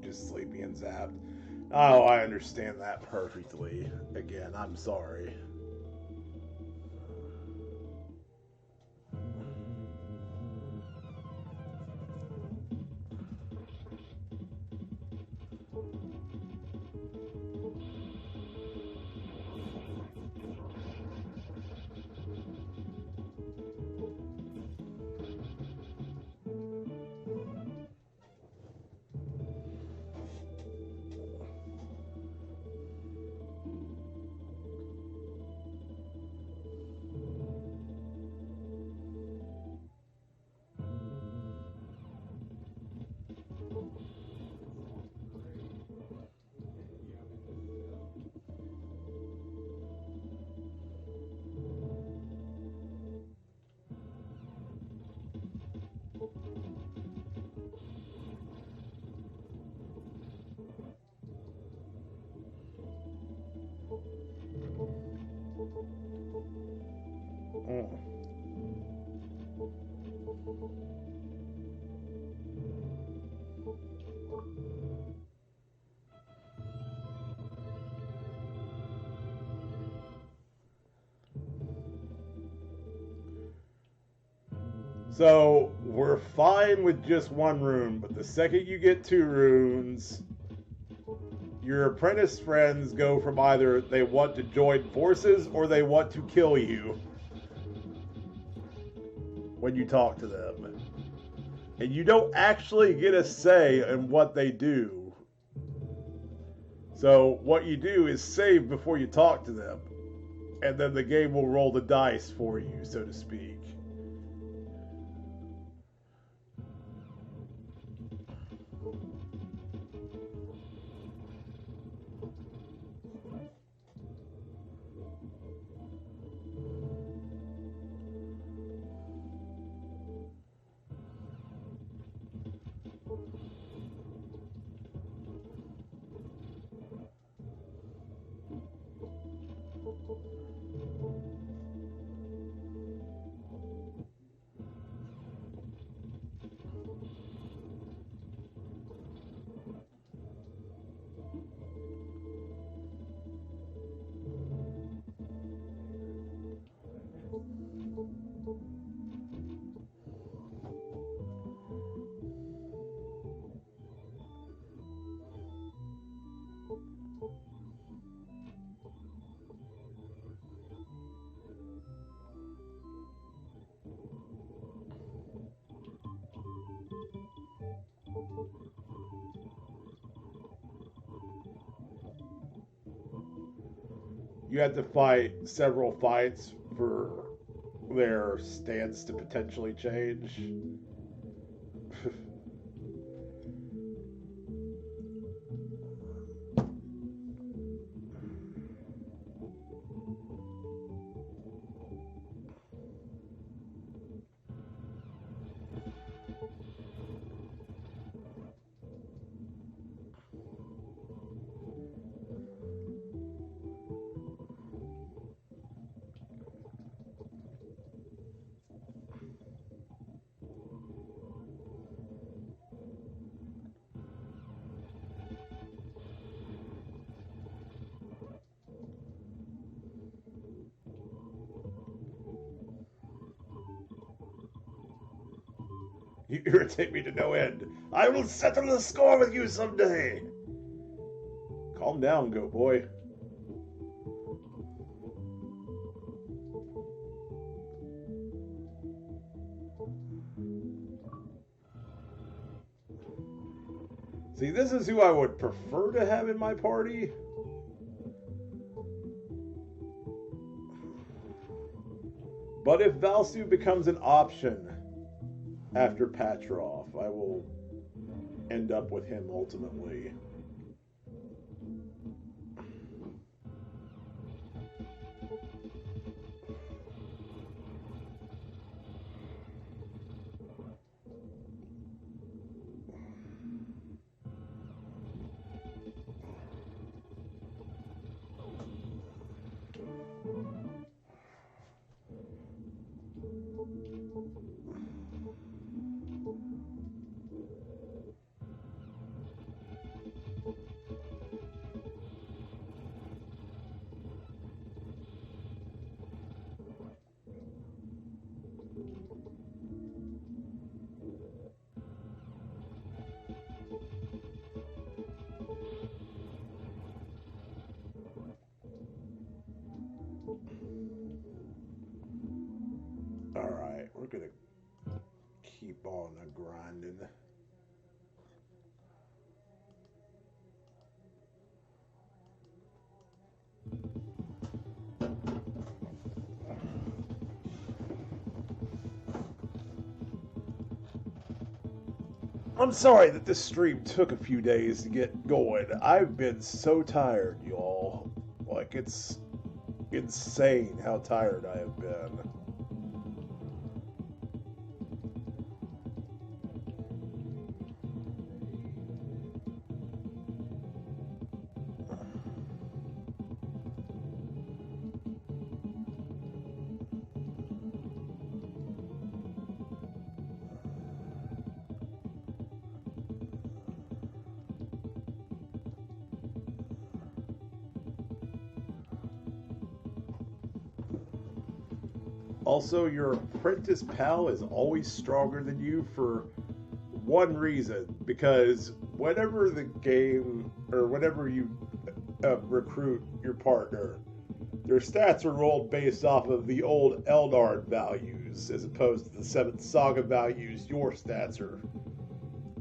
Just sleepy and zapped. Oh, I understand that perfectly. Again, I'm sorry. So we're fine with just one rune, but the second you get 2 runes, your apprentice friends go from either they want to join forces or they want to kill you when you talk to them. And you don't actually get a say in what they do. So what you do is save before you talk to them, and then the game will roll the dice for you, so to speak. You have to fight several fights for their stance to potentially change. You irritate me to no end. I will settle the score with you someday. Calm down, goat boy. See, this is who I would prefer to have in my party. But if Valsu becomes an option after Patrov, I will end up with him ultimately. Alright, we're gonna keep on grinding. I'm sorry that this stream took a few days to get going. I've been so tired, y'all. Like, it's insane how tired I have been. Also, your apprentice pal is always stronger than you for one reason, because whenever the game, or whenever you recruit your partner, their stats are rolled based off of the old Eldard values, as opposed to the 7th Saga values your stats are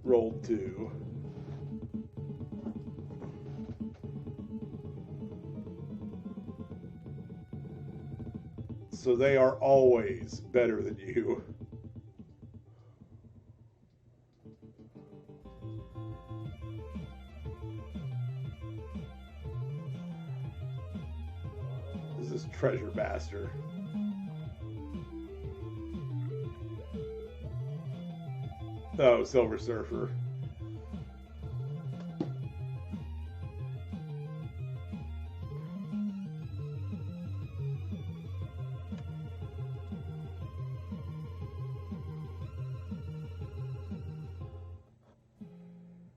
rolled to. So they are always better than you. This is Treasure Master. Oh, Silver Surfer.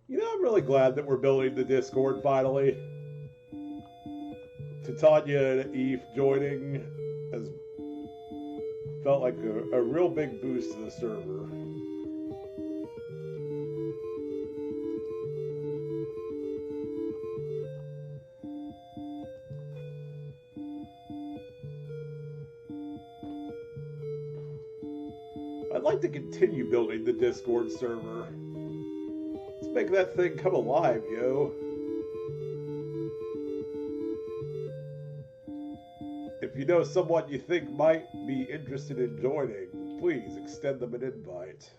You know, I'm really glad that we're building the Discord finally. To Tanya and Eve joining has felt like a real big boost to the server. I'd like to continue building the Discord server. Let's make that thing come alive, yo. If you know someone you think might be interested in joining, please extend them an invite.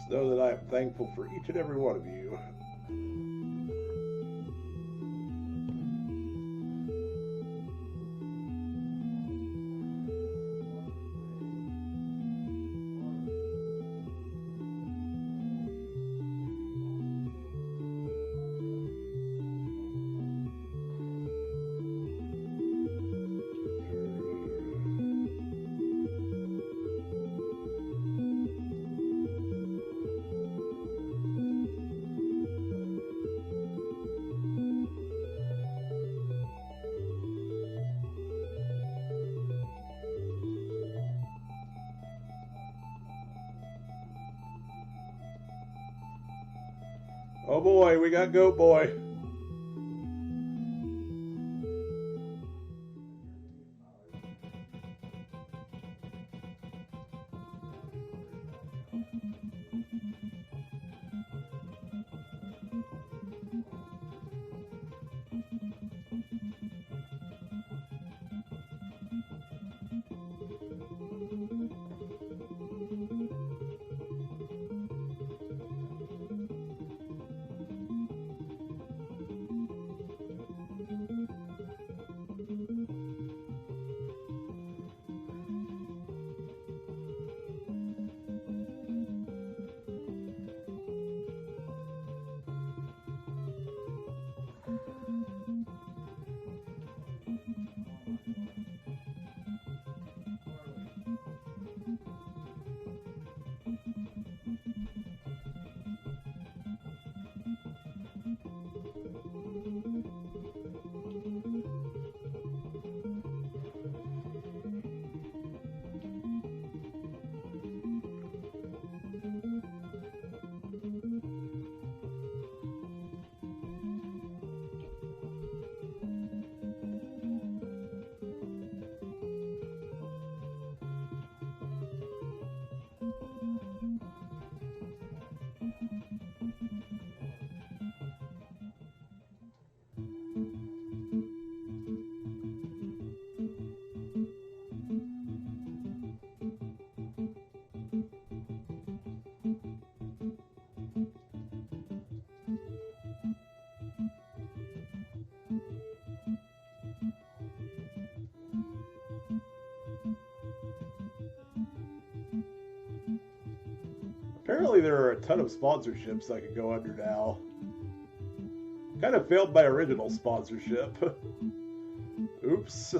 Know that I am thankful for each and every one of you. Oh boy, we got Goat Boy. Apparently there are a ton of sponsorships I could go under now. Kind of failed my original sponsorship. Oops.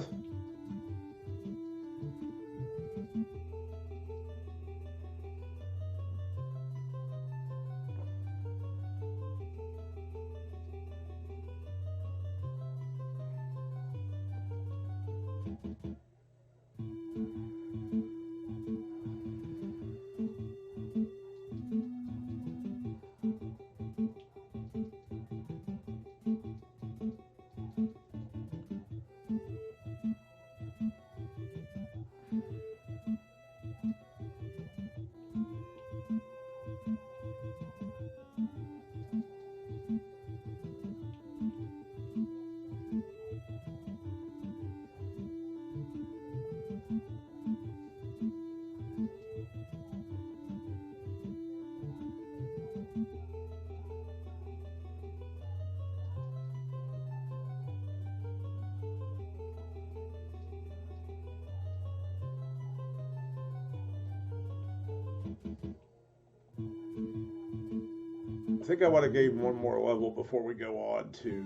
I think I want to gain one more level before we go on to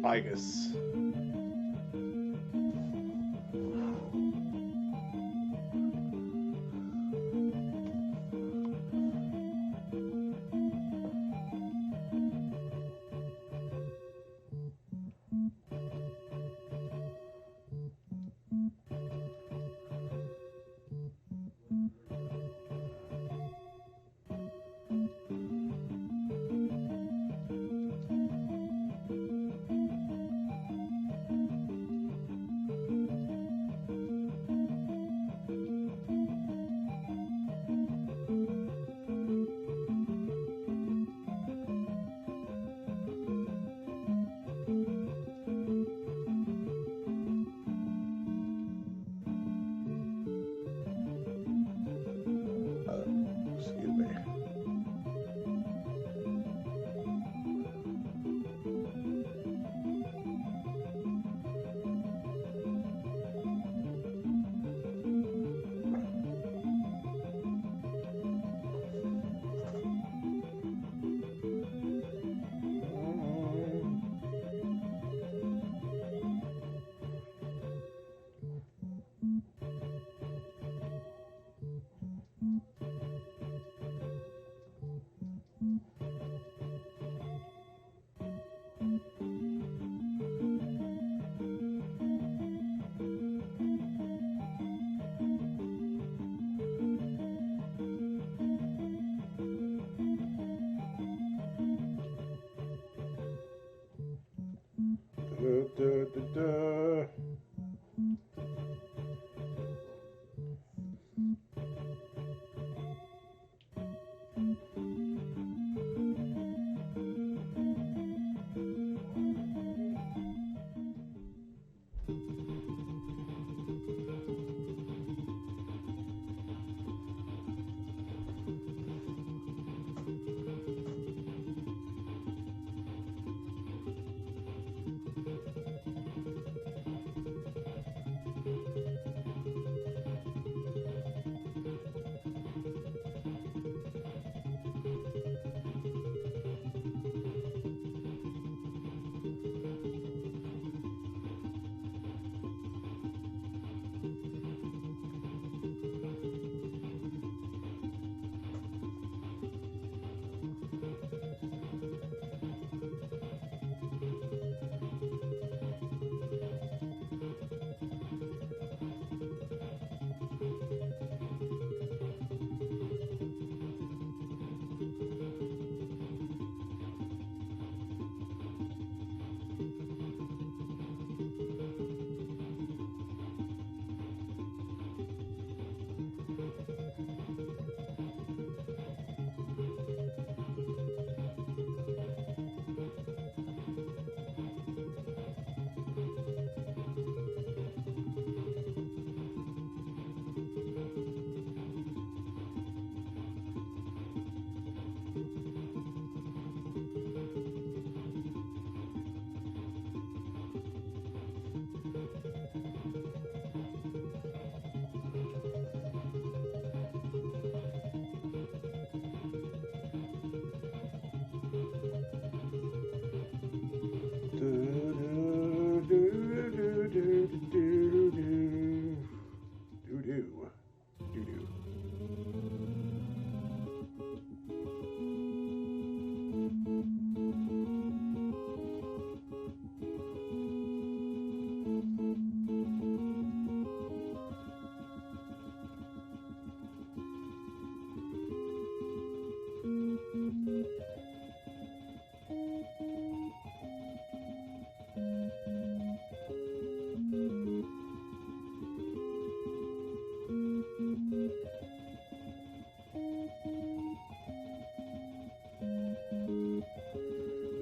Igus.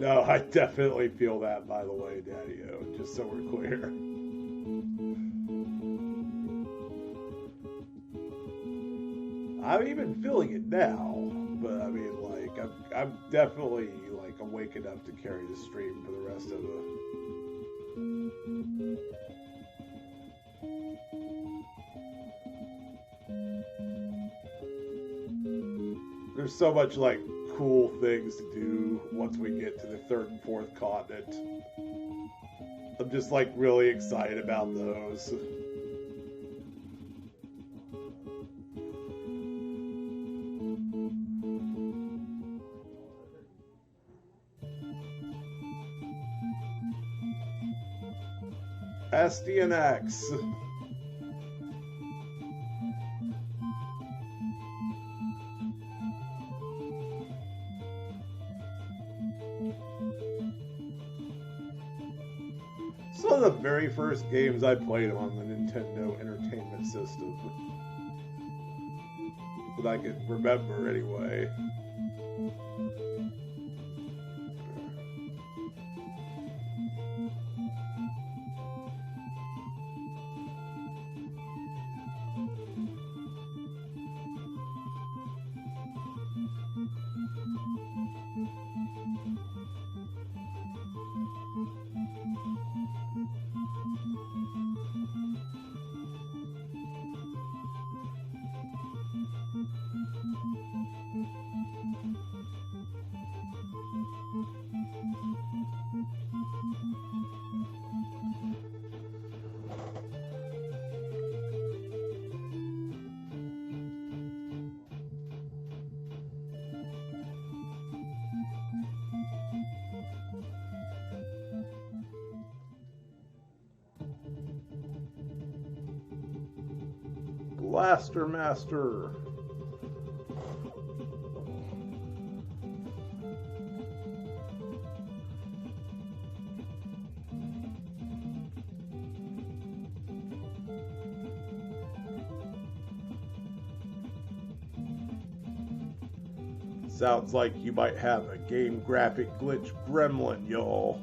No, I definitely feel that, by the way, Daddy-O, just so we're clear. I'm even feeling it now, but I mean, like, I'm definitely, like, awake enough to carry the stream for the rest of the... There's so much, like, cool things to do once we get to the third and fourth continent. I'm just, like, really excited about those. SDNX. It's one of the very first games I played on the Nintendo Entertainment System. That I can remember anyway. Blaster Master. Sounds like you might have a game graphic glitch gremlin, y'all.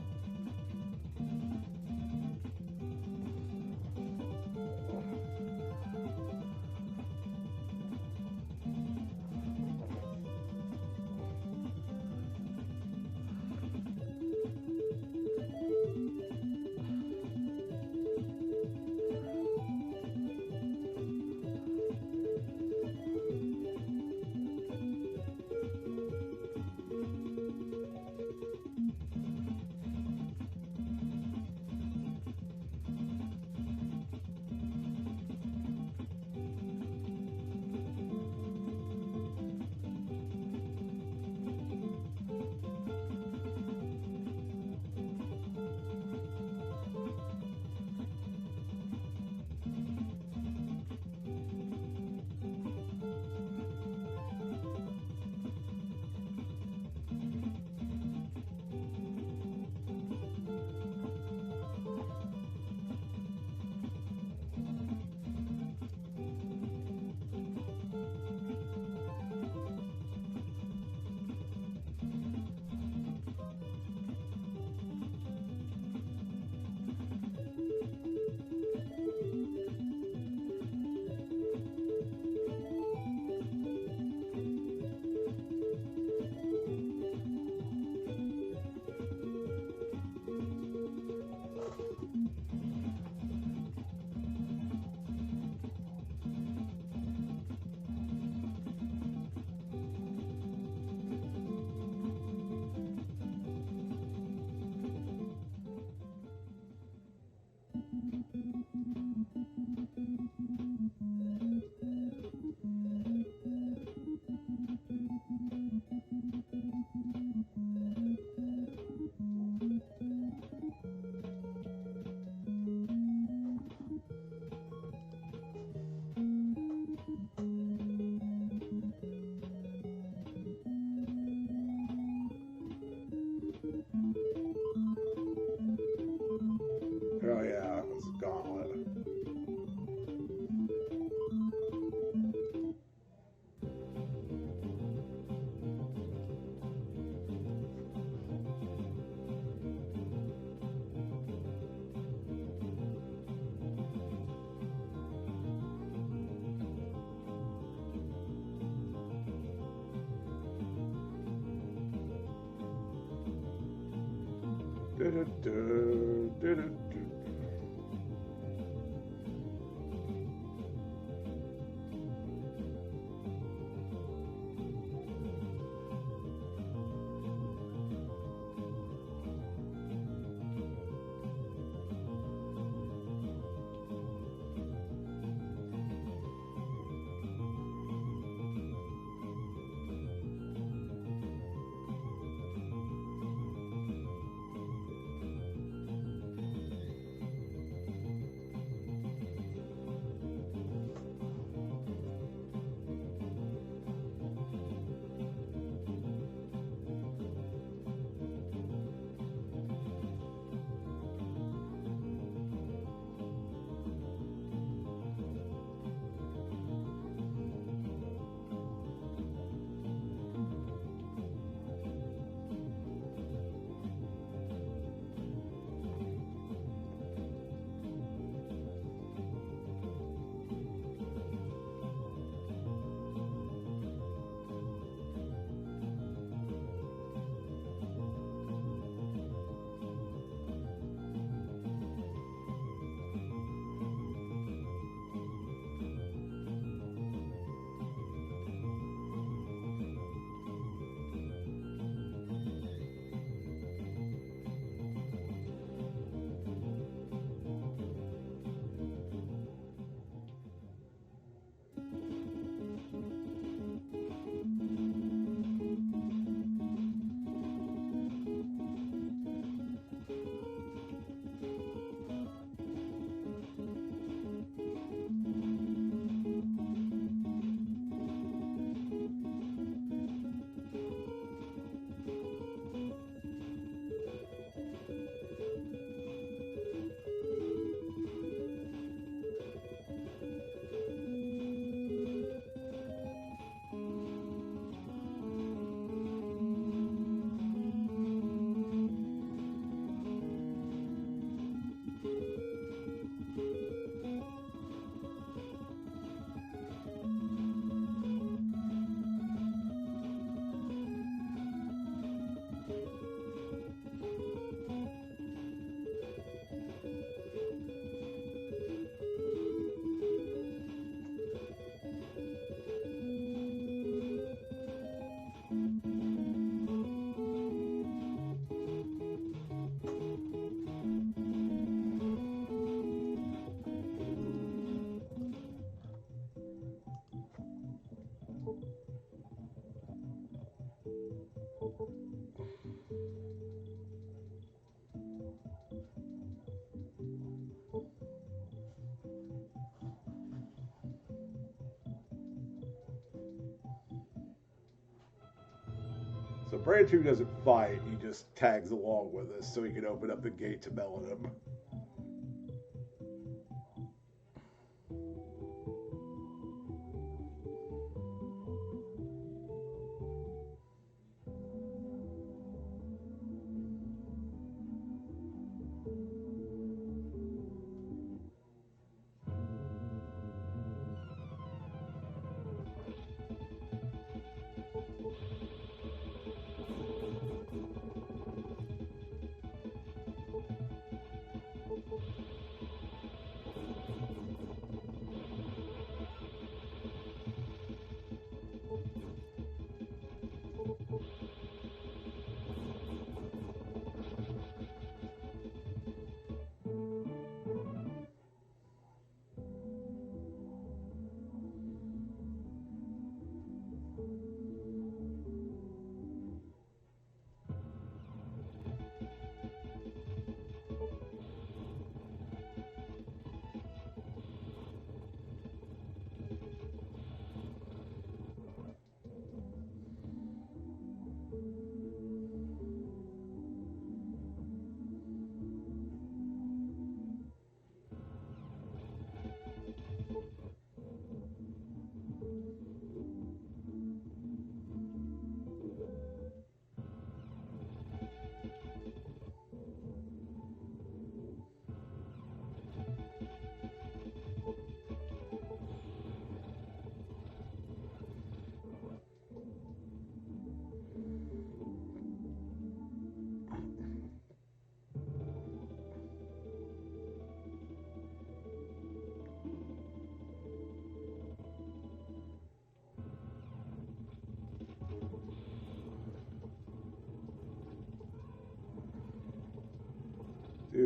So Brand doesn't fight, he just tags along with us so he can open up the gate to Melanim.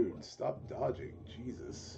Dude, stop dodging. Jesus.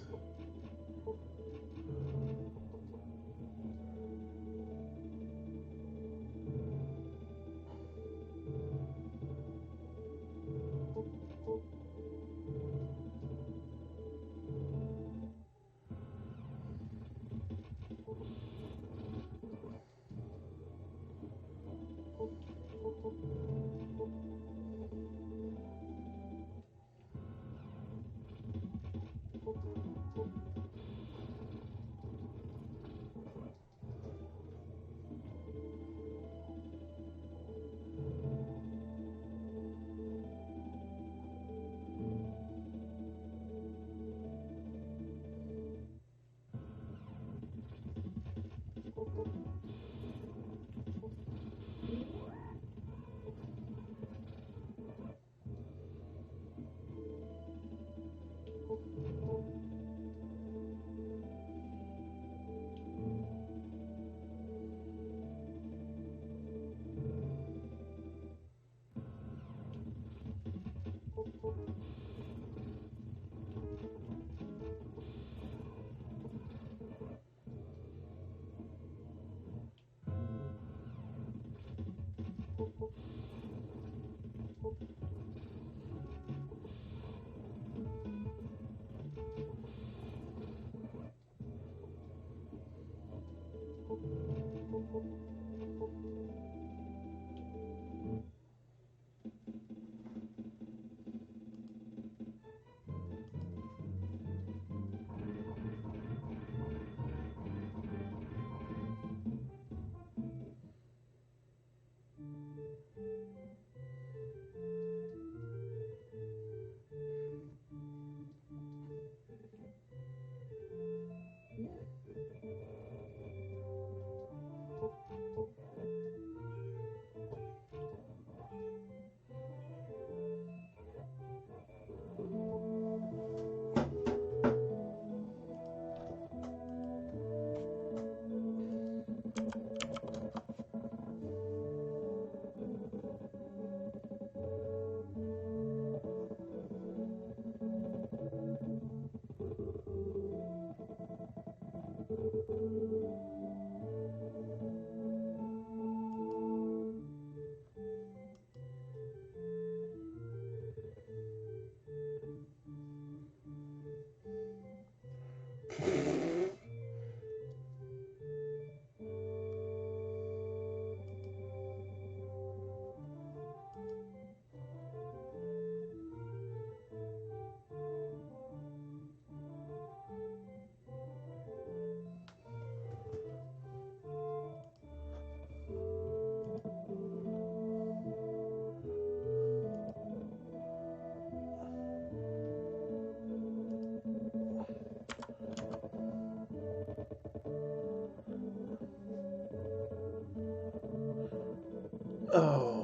Oh.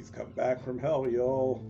He's come back from hell, y'all.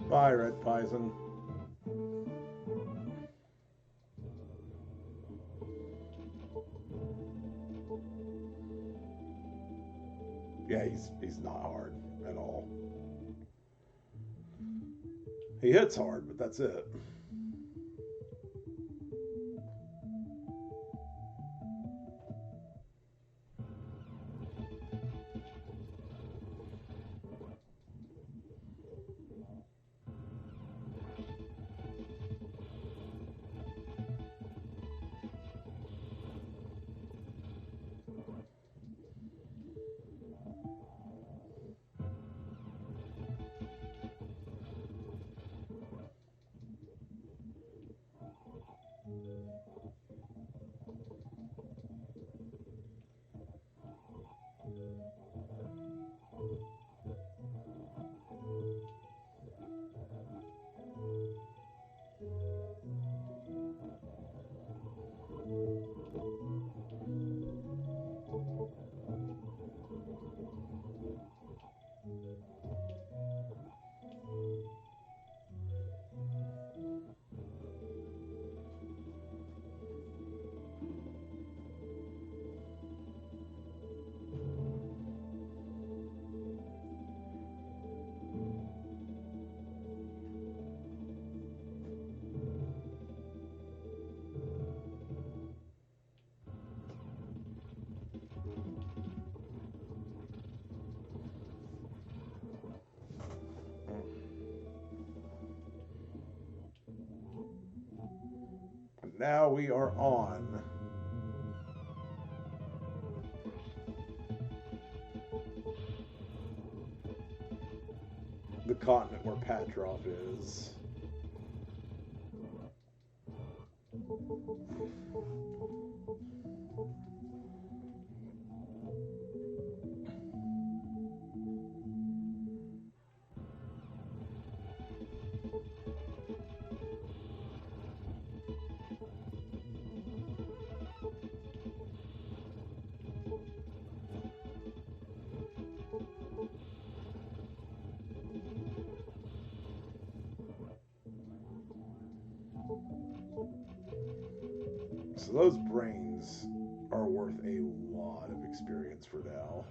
Bye, Red Pison. Yeah, he's not hard at all. He hits hard, but that's it. Now we are on the continent where Patrov is. So those brains are worth a lot of experience for now.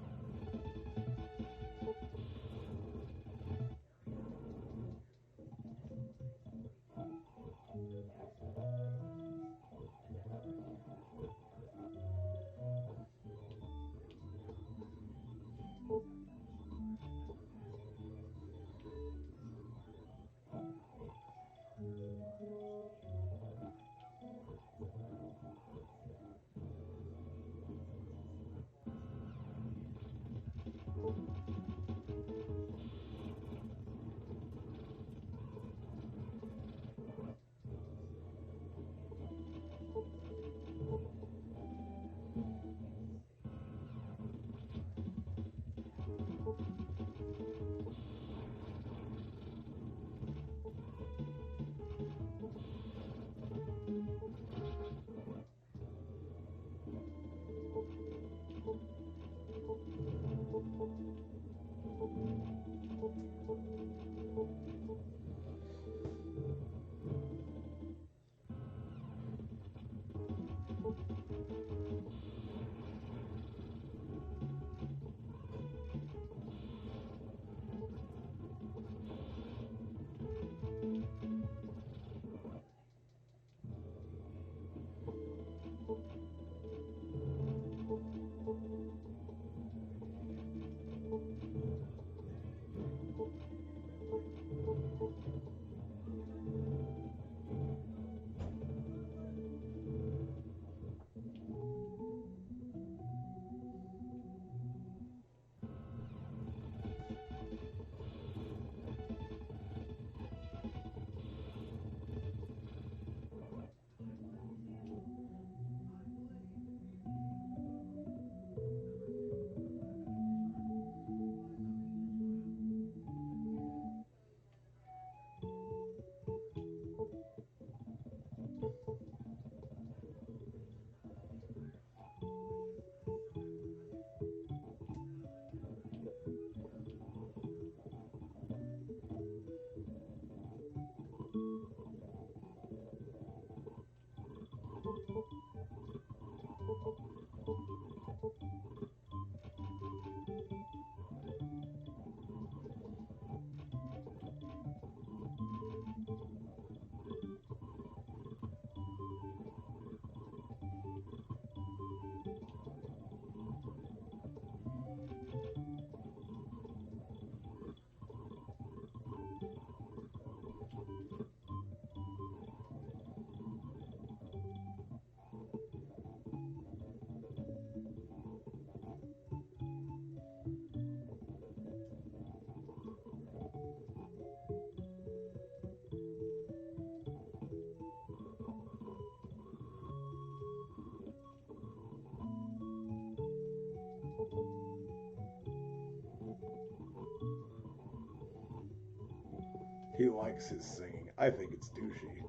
He likes his singing. I think it's douchey.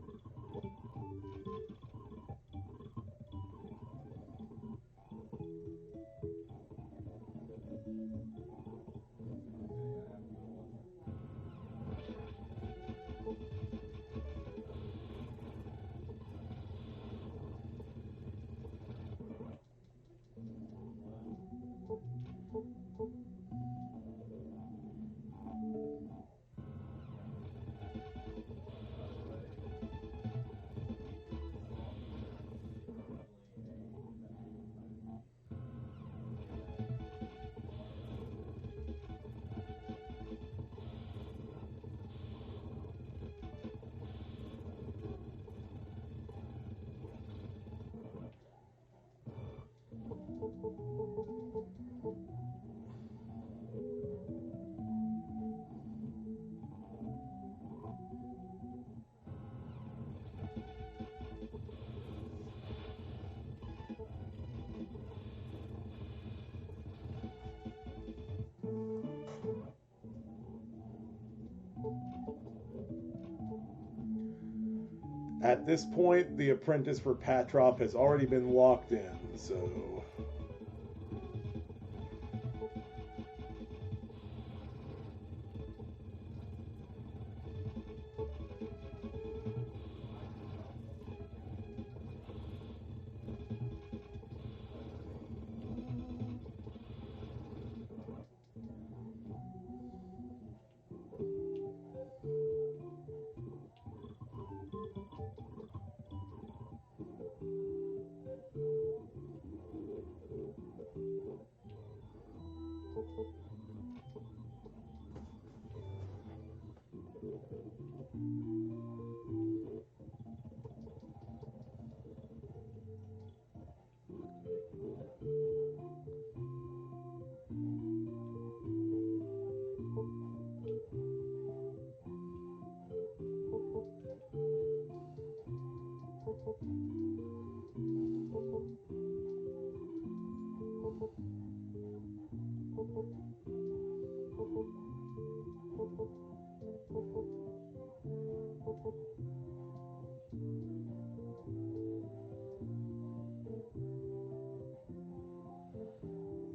At this point, the apprentice for Patrov has already been locked in, so...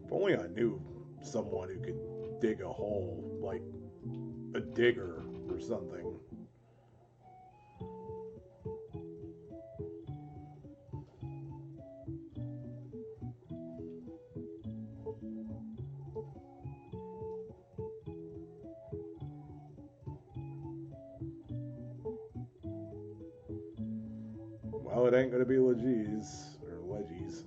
If only I knew someone who could dig a hole, like a digger or something. Well, it ain't gonna be Legis or Legis.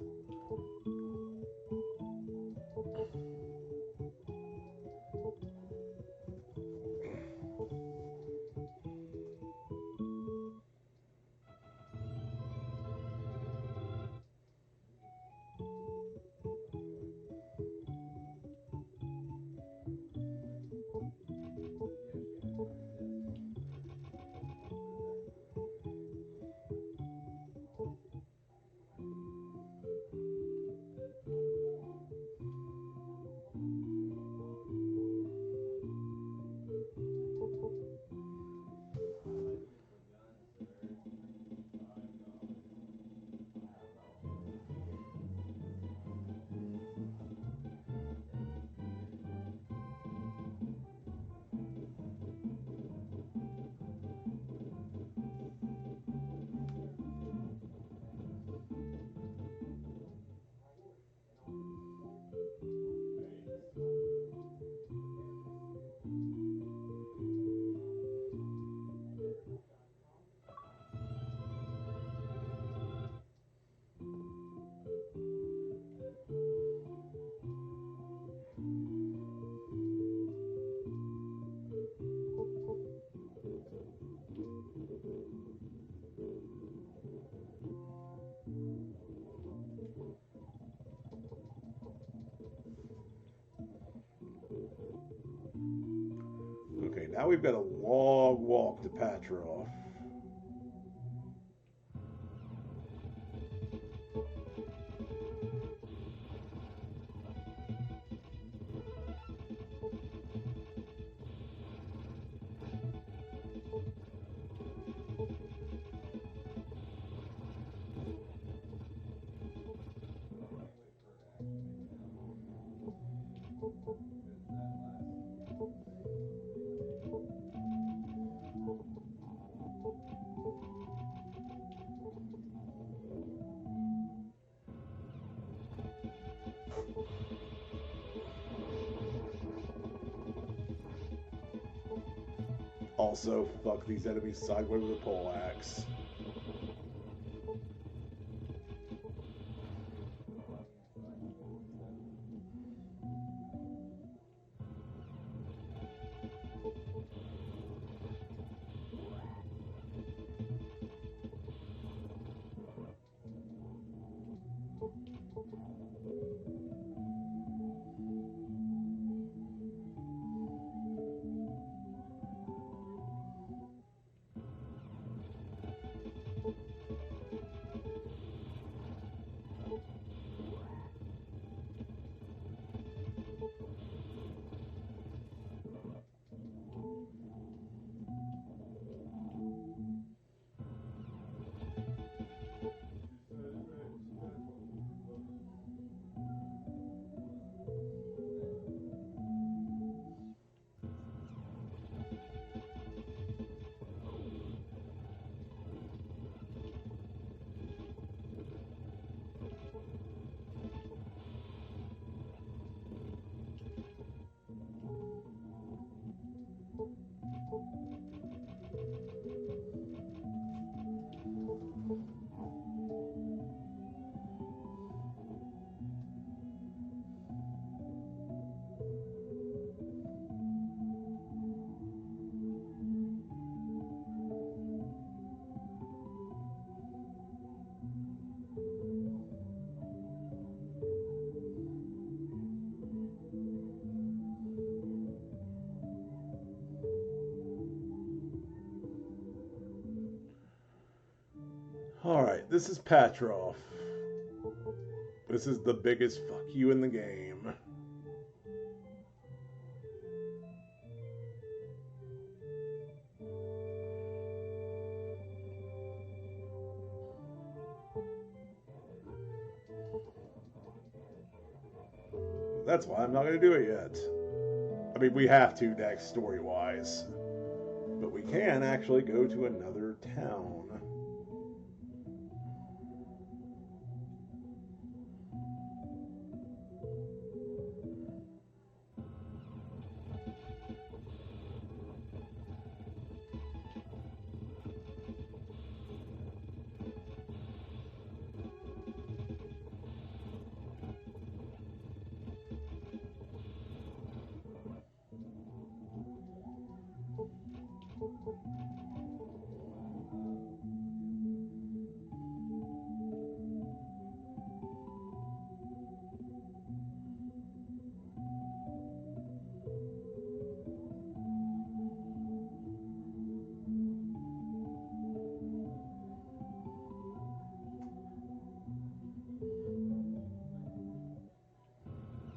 Okay, now we've got a long walk to Patrov. Also, fuck these enemies sideways with a pole axe. Alright, this is Patrov. This is the biggest fuck you in the game. That's why I'm not going to do it yet. I mean, we have to next, story-wise. But we can actually go to another town.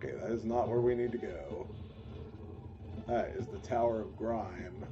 Okay, that is not where we need to go. That is the Tower of Grime.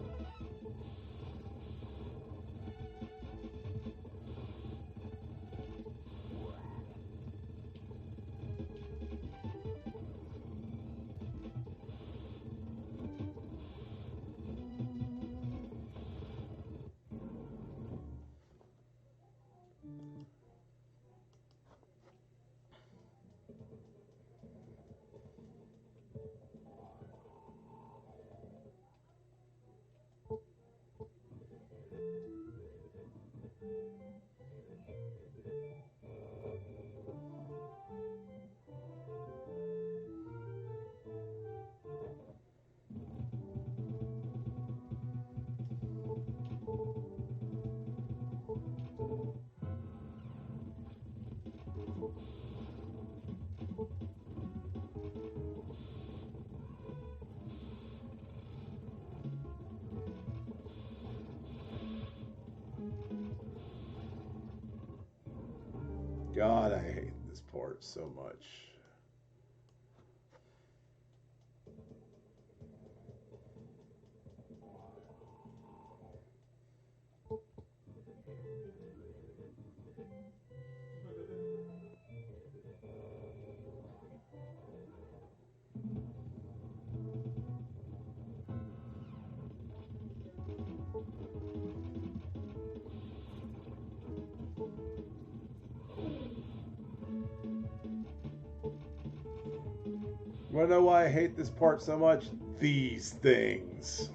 God, I hate this part so much. Wanna know why I hate this part so much? These things.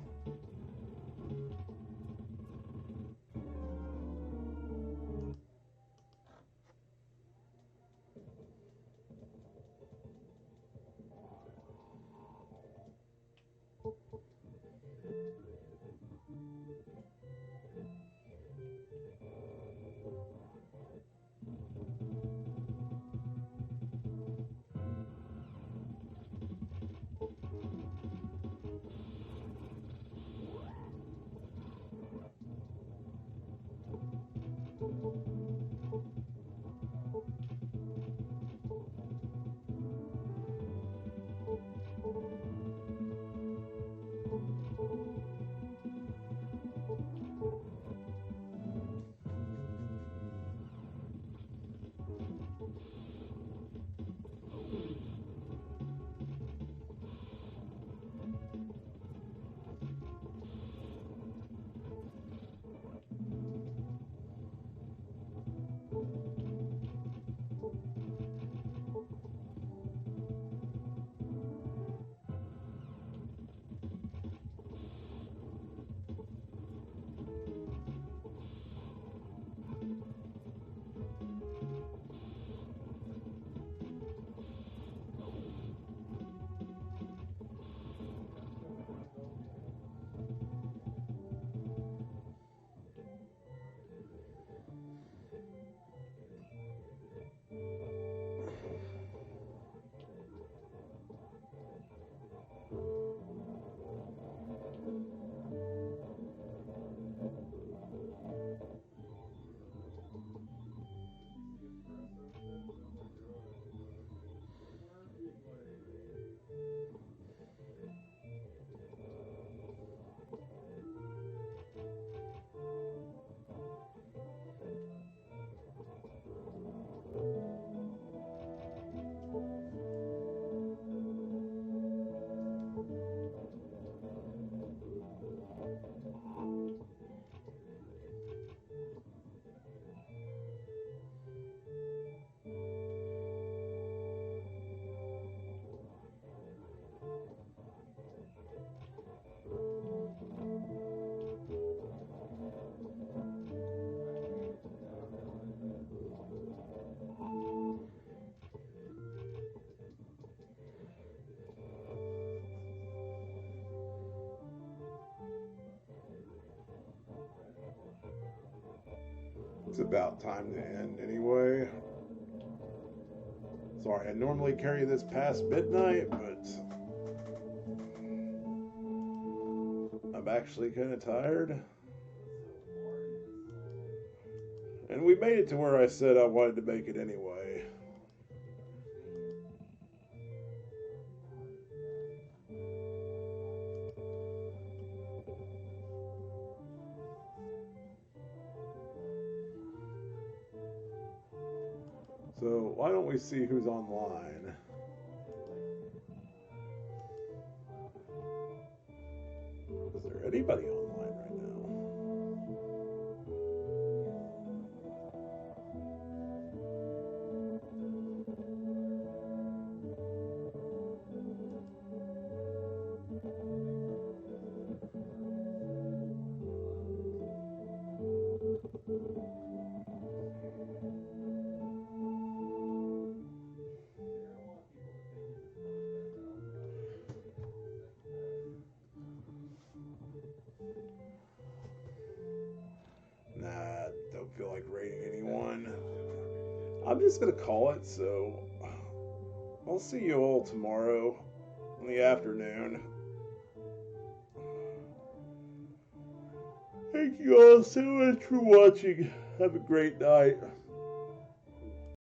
It's about time to end anyway. Sorry, I normally carry this past midnight, but I'm actually kind of tired. And we made it to where I said I wanted to make it anyway. So why don't we see who's online? Is there anybody online right now? Don't feel like rating anyone. I'm just gonna call it, so I'll see you all tomorrow in the afternoon. Thank you all so much for watching. Have a great night.